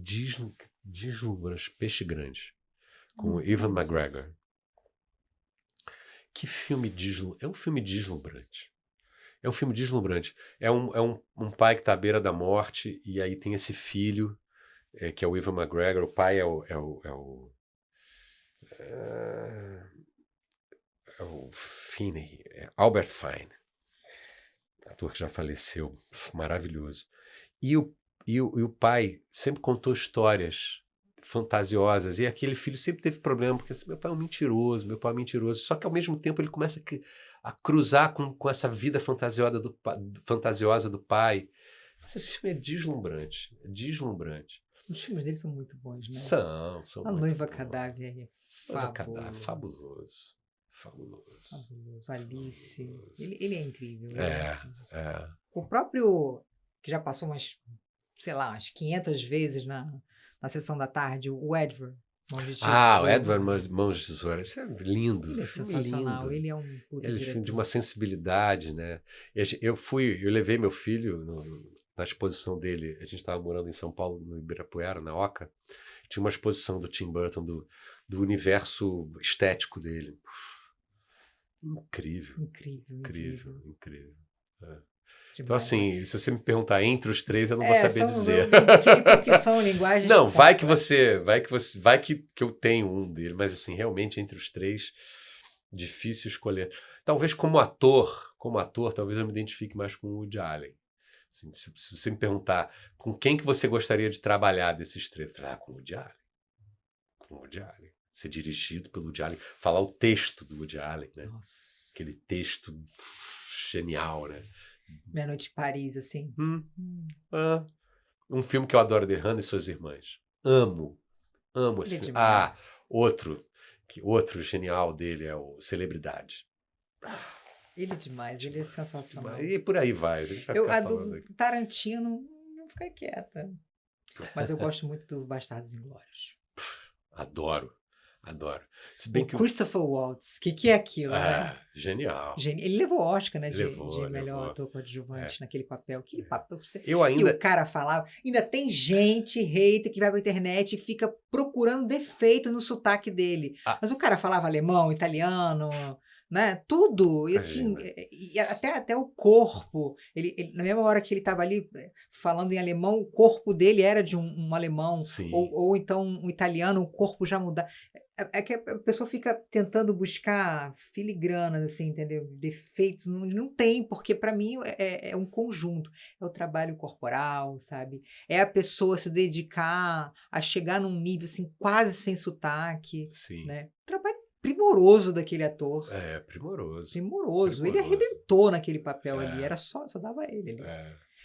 B: Deslumbrante, Peixe Grande, com Ewan McGregor. Que filme deslumbrante. É um filme deslumbrante. É um filme deslumbrante. É um pai que está à beira da morte e aí tem esse filho, que é o Ewan McGregor. O pai é o Finney, Albert Fine, ator que já faleceu, maravilhoso. E o pai sempre contou histórias fantasiosas, e aquele filho sempre teve problema, porque assim, meu pai é um mentiroso, meu pai é um mentiroso. Só que ao mesmo tempo ele começa a cruzar com essa vida fantasiosa do pai. Esse filme é deslumbrante, é deslumbrante.
A: Os filmes dele são muito bons, né?
B: São
A: A
B: muito
A: Noiva
B: bons.
A: Cadáver é
B: Noiva Cadáver,
A: fabuloso.
B: fabuloso.
A: Fabuloso. Alice.
B: Fabuloso.
A: Ele é incrível. Ele é
B: É,
A: incrível.
B: é.
A: O próprio, que já passou umas, sei lá, umas 500 vezes na sessão da tarde, o Edward, Mão de
B: O
A: Tesoura.
B: Edward Mãos de Tesoura, isso é lindo,
A: Ele é
B: filme
A: sensacional,
B: lindo.
A: ele é um puta
B: Ele é filme de uma
A: diretor.
B: sensibilidade, né? Eu levei meu filho na exposição dele. A gente estava morando em São Paulo, no Ibirapuera, na Oca. Tinha uma exposição do Tim Burton, do universo estético dele. Incrível,
A: Incrível,
B: incrível,
A: incrível.
B: incrível. É. Então,
A: Demais.
B: assim, se você me perguntar entre os 3, eu não vou saber
A: São,
B: dizer.
A: eu brinquei porque são linguagens
B: Não, vai
A: completas.
B: que eu tenho um dele, mas assim, realmente entre os 3, difícil escolher. Talvez como ator, talvez eu me identifique mais com o Woody Allen. Assim, se você me perguntar com quem que você gostaria de trabalhar desses 3, eu falar, com o Woody Allen. Com o Woody Allen. Ser dirigido pelo Woody Allen, falar o texto do Woody Allen, né?
A: Nossa.
B: Aquele texto genial, né?
A: Meia Noite em Paris, assim.
B: Um filme que eu adoro, The Hannah e Suas Irmãs. Amo esse
A: Ele é
B: filme.
A: demais.
B: Outro genial dele é o Celebridade.
A: Ele é demais, ele é sensacional.
B: E por aí vai, a gente vai
A: Eu,
B: ficar
A: a
B: falando
A: do
B: aqui.
A: Tarantino, não fica quieta. Mas eu gosto muito do Bastardos Inglórios.
B: Adoro. Se
A: O
B: bem que
A: Christopher Waltz, que é aquilo, né?
B: genial.
A: Ele levou o Oscar, né, de
B: Levou.
A: melhor ator coadjuvante naquele papel. Aquele papel.
B: Eu
A: E o
B: ainda.
A: cara falava. Ainda tem gente, hater, que vai pra internet e fica procurando defeito no sotaque dele.
B: Ah,
A: Mas o cara falava alemão, italiano, né? Tudo. E assim,
B: imagina.
A: e até o corpo. Na mesma hora que ele estava ali falando em alemão, o corpo dele era de um alemão.
B: Sim.
A: Ou então um italiano, o corpo já mudava. É que a pessoa fica tentando buscar filigranas, assim, entendeu? Defeitos, não tem, porque para mim é um conjunto. É o trabalho corporal, sabe? É a pessoa se dedicar a chegar num nível, assim, quase sem sotaque,
B: Sim.
A: né? Trabalho primoroso daquele ator.
B: Primoroso.
A: Primoroso. Ele arrebentou naquele papel ali, só dava ele ali.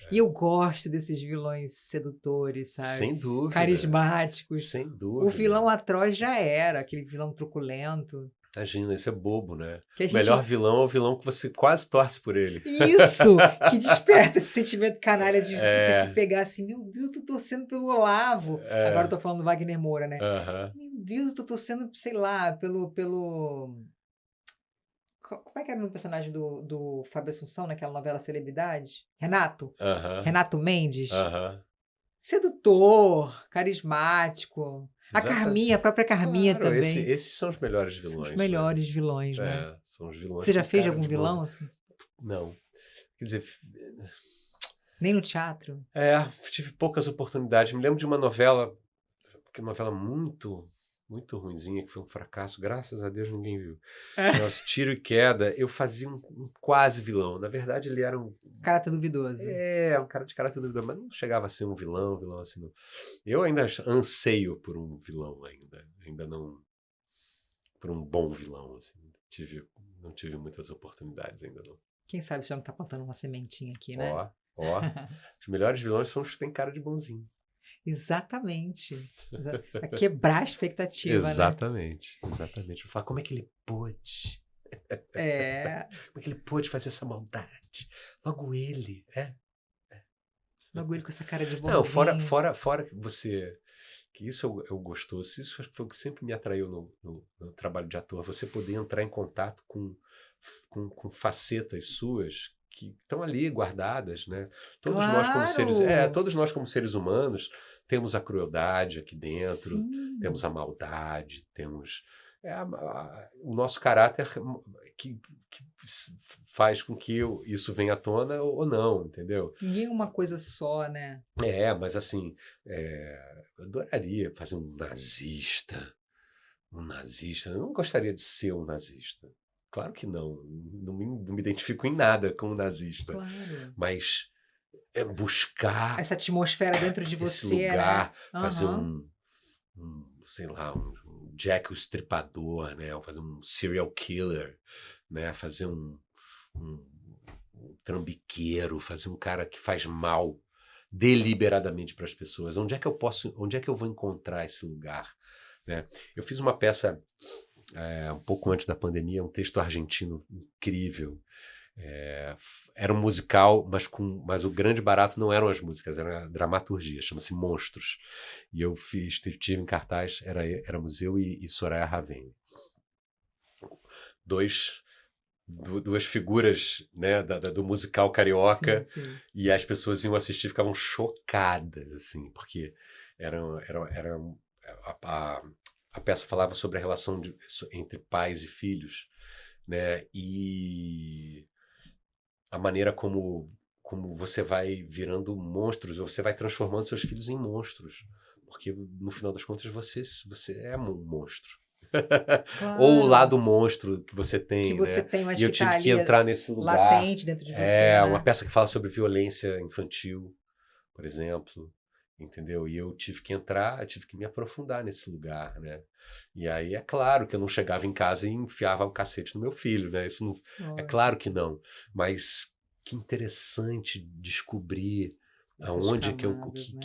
A: E eu gosto desses vilões sedutores, sabe?
B: Sem dúvida.
A: Carismáticos.
B: Sem dúvida.
A: O vilão atroz já era, aquele vilão truculento.
B: Imagina, isso é bobo, né?
A: Que
B: O melhor vilão é o vilão que você quase torce por ele.
A: Isso! Que desperta esse sentimento canalha de você se pegar assim, meu Deus, eu tô torcendo pelo Olavo. Agora eu tô falando do Wagner Moura, né? Meu Deus, eu tô torcendo, sei lá, pelo... Como é que era o personagem do Fábio Assunção naquela novela Celebridade? Renato?
B: Aham,
A: Renato Mendes?
B: aham.
A: Sedutor, carismático. A
B: Exata
A: Carminha, a própria Carminha
B: Claro,
A: também.
B: esses são os melhores
A: São os
B: vilões, né.
A: melhores vilões, né.
B: É, são os vilões
A: Você já
B: com
A: fez de
B: cara
A: algum
B: de bonzinho.
A: vilão, assim?
B: Não. Quer dizer,
A: Nem no teatro?
B: tive poucas oportunidades. Me lembro de uma novela, que é uma novela muito, muito ruinzinha, que foi um fracasso, graças a Deus ninguém viu. Chamava-se Tiro e Queda. Eu fazia um quase vilão. Na verdade, ele era
A: Caráter duvidoso.
B: um cara de caráter duvidoso, mas não chegava a ser um vilão assim, não. Eu ainda anseio por um vilão ainda não, por um bom vilão, assim. Não tive muitas oportunidades ainda não.
A: Quem sabe você já não tá plantando uma sementinha aqui, né?
B: Ó, ó. Os melhores vilões são os que têm cara de bonzinho.
A: Exatamente. Pra quebrar a expectativa, né?
B: Exatamente, exatamente. Eu falo, como é que ele pôde?
A: É.
B: Como é que ele pôde fazer essa maldade? Logo ele,
A: Logo ele com essa cara de
B: Não,
A: bonzinho.
B: fora que você. Que isso eu gostoso, isso acho que foi o que sempre me atraiu no trabalho de ator, você poder entrar em contato com facetas suas que estão ali guardadas, né?
A: Claro!
B: Todos nós como seres humanos temos a crueldade aqui dentro, temos
A: Sim.
B: a maldade, temos o nosso caráter que faz com que isso venha à tona ou não, entendeu?
A: Ninguém é uma coisa só, né?
B: Mas assim, eu adoraria fazer um nazista. Um nazista. Eu não gostaria de ser um nazista. Claro que não. Não me identifico em nada com um nazista.
A: Claro.
B: Mas buscar
A: Essa atmosfera dentro de
B: esse
A: você, né?
B: lugar, fazer
A: Aham.
B: sei lá, um Jack o Estripador, né? Ou fazer um serial killer, né? Fazer um trambiqueiro, fazer um cara que faz mal deliberadamente para as pessoas. Onde é que eu vou encontrar esse lugar, né? Eu fiz uma peça um pouco antes da pandemia, um texto argentino incrível. Era um musical, mas o grande barato não eram as músicas, era a dramaturgia, chama-se Monstros. E tive em cartaz, era Museu e Soraya Ravena. Duas figuras, né, do musical
A: Sim,
B: carioca,
A: sim.
B: e as pessoas iam assistir, ficavam chocadas, assim, porque era a peça falava sobre a relação entre pais e filhos, né, e a maneira como você vai virando monstros, ou você vai transformando seus filhos em monstros, porque no final das contas você é um monstro. Ou o
A: Claro.
B: lado monstro que você
A: Que
B: tem,
A: você
B: né?
A: tem, mas
B: E eu
A: que tá
B: tive que
A: ali
B: entrar nesse lugar.
A: latente dentro de você,
B: Uma
A: né?
B: peça que fala sobre violência infantil, por exemplo, entendeu? E eu tive que me aprofundar nesse lugar, né? E aí é claro que eu não chegava em casa e enfiava o cacete no meu filho, né? Isso não, é
A: Lógico.
B: claro que não. Mas que interessante descobrir
A: Essas
B: aonde
A: camadas, né?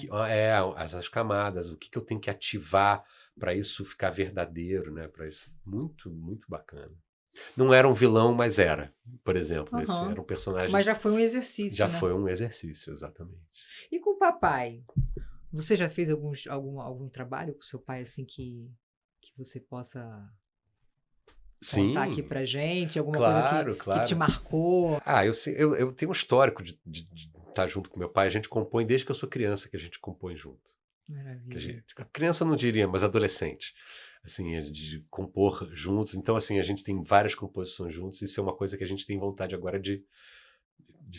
B: essas camadas, o que eu tenho que ativar para isso ficar verdadeiro, né? Para isso, muito, muito bacana. Não era um vilão, mas era, por exemplo, esse
A: Aham.
B: era um personagem,
A: Mas já foi um
B: já
A: exercício, né?
B: foi um exercício, exatamente.
A: E com o papai? Você já fez algum trabalho com seu pai, assim, que você possa contar aqui
B: Sim,
A: pra gente? Alguma coisa
B: claro,
A: que te
B: claro.
A: marcou?
B: Eu tenho um histórico de estar junto com meu pai. A gente compõe desde que eu sou criança, que a gente compõe junto.
A: Maravilha.
B: Criança não diria, mas adolescente. Assim, de compor juntos. Então, assim, a gente tem várias composições juntos. Isso é uma coisa que a gente tem vontade agora de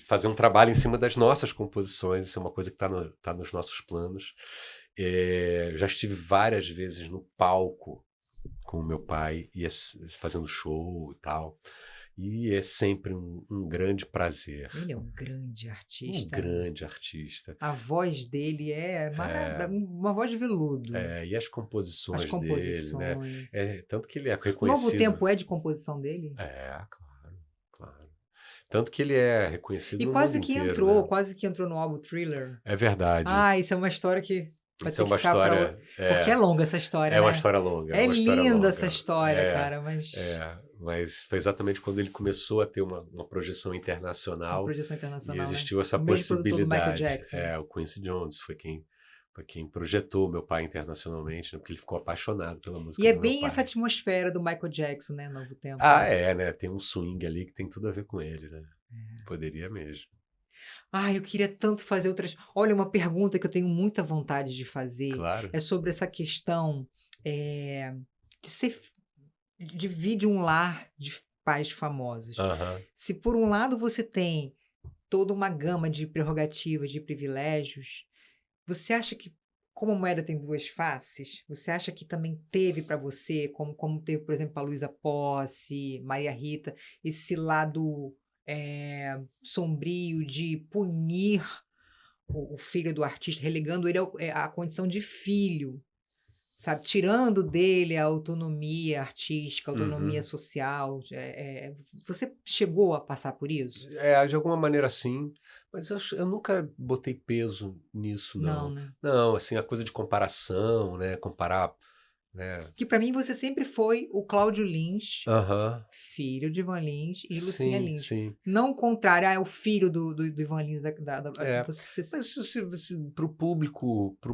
B: fazer um trabalho em cima das nossas composições. Isso é uma coisa que tá nos nossos planos. Eu já estive várias vezes no palco com o meu pai, fazendo show e tal. E é sempre um grande prazer.
A: Ele é um grande
B: Um
A: artista, né?
B: grande artista.
A: A voz dele é uma voz de veludo.
B: E as
A: As
B: composições dele, né?
A: composições.
B: Tanto que ele é
A: Novo
B: reconhecido.
A: Tempo é de composição dele?
B: Claro, claro. Tanto que ele é reconhecido
A: E
B: no mundo inteiro, né?
A: quase que entrou no álbum Thriller.
B: É verdade.
A: Ah, isso é uma história que vai
B: Isso
A: ter
B: é
A: que
B: uma
A: ficar para
B: história.
A: porque é longa essa história,
B: É uma
A: né?
B: história longa, é
A: É
B: uma história
A: linda essa
B: longa.
A: história, cara, mas
B: Mas foi exatamente quando ele começou a ter uma projeção
A: uma
B: internacional
A: projeção
B: e
A: internacional, né?
B: existiu essa
A: O mesmo produtor do Michael
B: possibilidade.
A: Jackson.
B: O Quincy Jones foi quem Foi quem projetou meu pai internacionalmente, né? Porque ele ficou apaixonado pela música
A: E é
B: do meu
A: bem essa
B: pai.
A: atmosfera do Michael Jackson, né? Novo Tempo.
B: Ah, né? Tem um swing ali que tem tudo a ver com ele, né? Poderia mesmo.
A: Eu queria tanto fazer outras. Olha, uma pergunta que eu tenho muita vontade de fazer
B: Claro.
A: é sobre essa questão de ser. Divide um lar de pais famosos.
B: Aham.
A: Se por um lado você tem toda uma gama de prerrogativas, de privilégios, você acha que, como a moeda tem duas faces, você acha que também teve para você, como teve, por exemplo, a Luísa Posse, Maria Rita, esse lado sombrio de punir o filho do artista, relegando ele à condição de filho, sabe? Tirando dele a autonomia artística, a autonomia
B: Uhum.
A: social. Você chegou a passar por isso?
B: De alguma maneira sim, mas eu nunca botei peso nisso,
A: Não,
B: não.
A: né?
B: Não, assim, a coisa de comparação, né? Comparar, né?
A: Que para mim você sempre foi o Cláudio Lins,
B: Aham.
A: filho de Ivan Lins e Lucinha
B: Sim,
A: Lins.
B: sim.
A: Não o contrário, é o filho do Ivan Lins.
B: É.
A: Você
B: Mas para o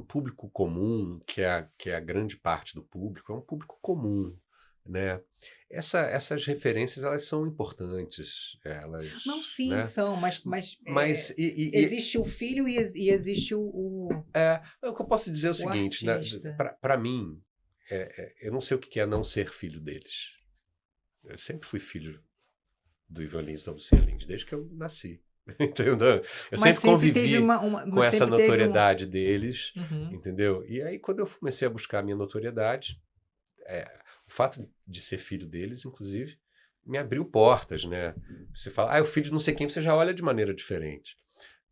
B: público comum, que é a grande parte do público, é um público comum, né? Essas referências, elas são importantes, elas,
A: Não, sim,
B: né?
A: são, mas
B: Mas
A: existe o filho e existe
B: o que eu posso dizer é o
A: o
B: seguinte, né?
A: artista.
B: Para mim, eu não sei o que é não ser filho deles. Eu sempre fui filho do Ivan Lins e da Luciana Lins, desde que eu nasci. Entendeu? Eu
A: Mas
B: sempre
A: sempre teve
B: convivi com
A: mas
B: essa
A: sempre teve
B: notoriedade deles,
A: Uhum.
B: entendeu? E aí, quando eu comecei a buscar a minha notoriedade, o fato de ser filho deles, inclusive, me abriu portas, né? Você fala, é o filho de não sei quem, você já olha de maneira diferente,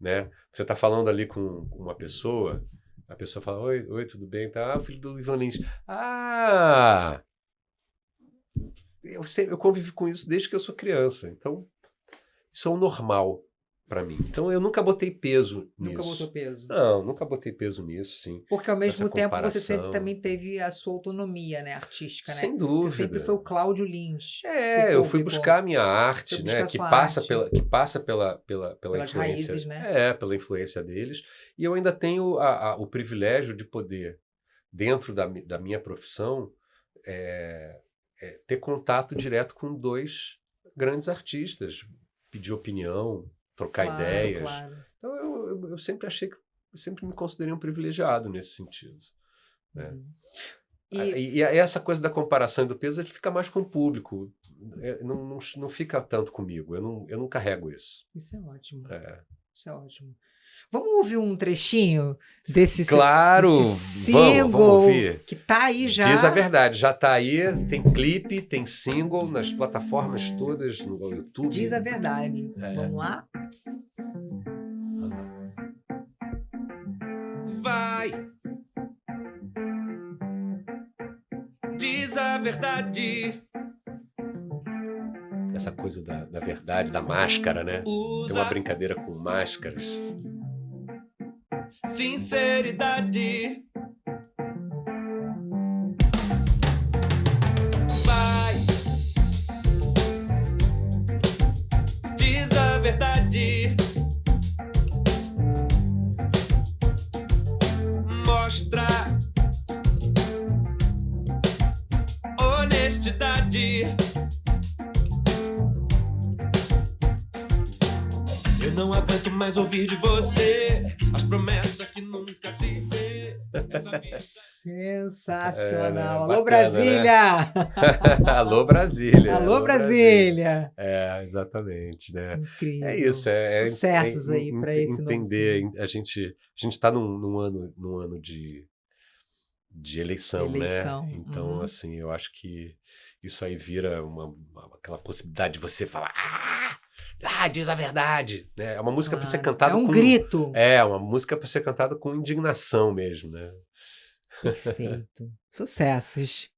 B: né? Você está falando ali com uma pessoa, a pessoa fala, oi, tudo bem? Tá, o filho do Ivan Lins. Ah! Eu convivi com isso desde que eu sou criança, então isso é o normal para mim. Então eu nunca botei peso
A: Nunca botou
B: nisso.
A: peso.
B: Não, nunca botei peso nisso, sim.
A: Porque ao
B: Nessa
A: mesmo tempo você sempre
B: comparação.
A: também teve a sua autonomia, né, artística, né?
B: Sem
A: Você sempre foi
B: dúvida.
A: o Cláudio Lins pro
B: Eu fui buscar
A: público.
B: a minha
A: Foi
B: arte, né?
A: buscar
B: Que
A: sua
B: passa
A: arte
B: pela
A: pelas raízes,
B: influência.
A: né?
B: Pela influência deles. E eu ainda tenho o privilégio de poder, dentro da minha profissão, ter contato direto com dois grandes artistas, pedir opinião, trocar
A: Claro,
B: ideias.
A: claro.
B: Então eu sempre achei que eu sempre me considerei um privilegiado nesse sentido, né?
A: Uhum. E
B: E essa coisa da comparação e do peso, ele fica mais com o público. Não fica tanto comigo. Eu não carrego isso.
A: isso é ótimo.
B: É.
A: Isso é ótimo. Vamos ouvir um trechinho desse
B: Claro! Vamos
A: single
B: ouvir.
A: que tá aí já.
B: Diz a verdade, já tá aí, tem clipe, tem single nas plataformas todas, no YouTube.
A: Diz a verdade. Vamos lá?
B: Vai! Diz a verdade. Essa coisa da verdade, da máscara, né? Tem uma brincadeira com máscaras. Sinceridade. Vai. Diz a verdade. Mostra honestidade. Eu não aguento mais ouvir de você as promessas que nunca se vê.
A: Sensacional. Alô,
B: Bacana,
A: Brasília!
B: né? Alô, Brasília!
A: Alô, Brasília!
B: Exatamente, né?
A: Incrível.
B: É isso,
A: Sucessos aí para esse novo
B: entender.
A: single.
B: A gente está num ano de eleição,
A: Eleição,
B: né? Então,
A: uhum.
B: assim, eu acho que isso aí vira aquela possibilidade de você falar, diz a verdade, né? É uma música para ser
A: Claro.
B: cantada
A: É um
B: com...
A: grito.
B: uma música para ser cantada com indignação mesmo, né?
A: Perfeito. Sucessos.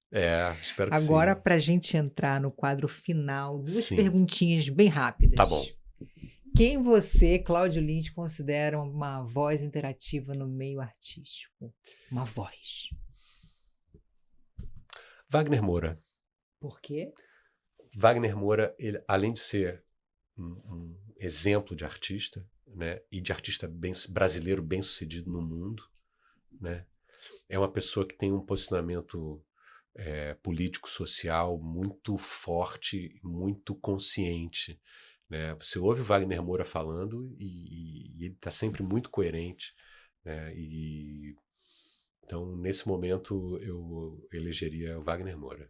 B: Espero que
A: Agora,
B: sim.
A: para a gente entrar no quadro final, duas
B: Sim.
A: perguntinhas bem rápidas.
B: Tá bom.
A: Quem você, Cláudio Lins, considera uma voz interativa no meio artístico? Uma voz.
B: Wagner Moura.
A: Por quê?
B: Wagner Moura, ele, além de ser um exemplo de artista, né, e de artista brasileiro bem-sucedido no mundo, né? É uma pessoa que tem um posicionamento político-social muito forte, muito consciente, né? Você ouve o Wagner Moura falando e ele está sempre muito coerente, né? Então, nesse momento, eu elegeria o Wagner Moura.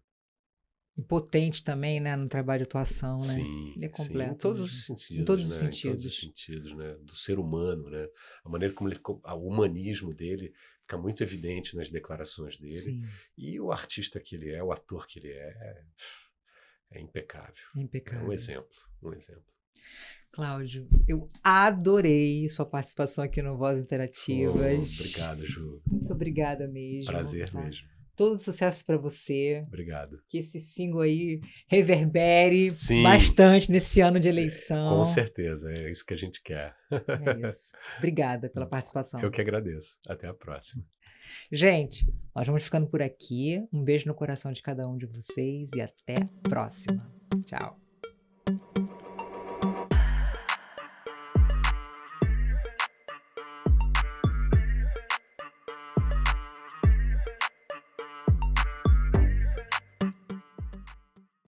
A: E potente também, né, no trabalho de atuação, né?
B: Sim,
A: Ele é
B: sim, em
A: completo
B: todos
A: mesmo.
B: os
A: Em
B: sentidos,
A: todos os
B: né? Em todos os
A: sentidos.
B: sentidos, né? Do ser humano, né? A maneira como o humanismo dele fica muito evidente nas declarações dele.
A: Sim,
B: E o artista que ele é, o ator que ele é impecável.
A: é
B: É um
A: impecável.
B: exemplo, um exemplo.
A: Cláudio, eu adorei sua participação aqui no Vozes
B: Oh,
A: Interativas.
B: obrigado, Ju.
A: Muito obrigada mesmo,
B: Prazer
A: tá?
B: mesmo.
A: Todo sucesso para você.
B: Obrigado.
A: Que esse single aí reverbere
B: Sim,
A: bastante nesse ano de
B: com
A: eleição.
B: certeza, é isso que a gente quer.
A: É isso. Obrigada pela
B: Eu
A: participação.
B: que agradeço. Até a próxima.
A: Gente, nós vamos ficando por aqui. Um beijo no coração de cada um de vocês e até a próxima. Tchau.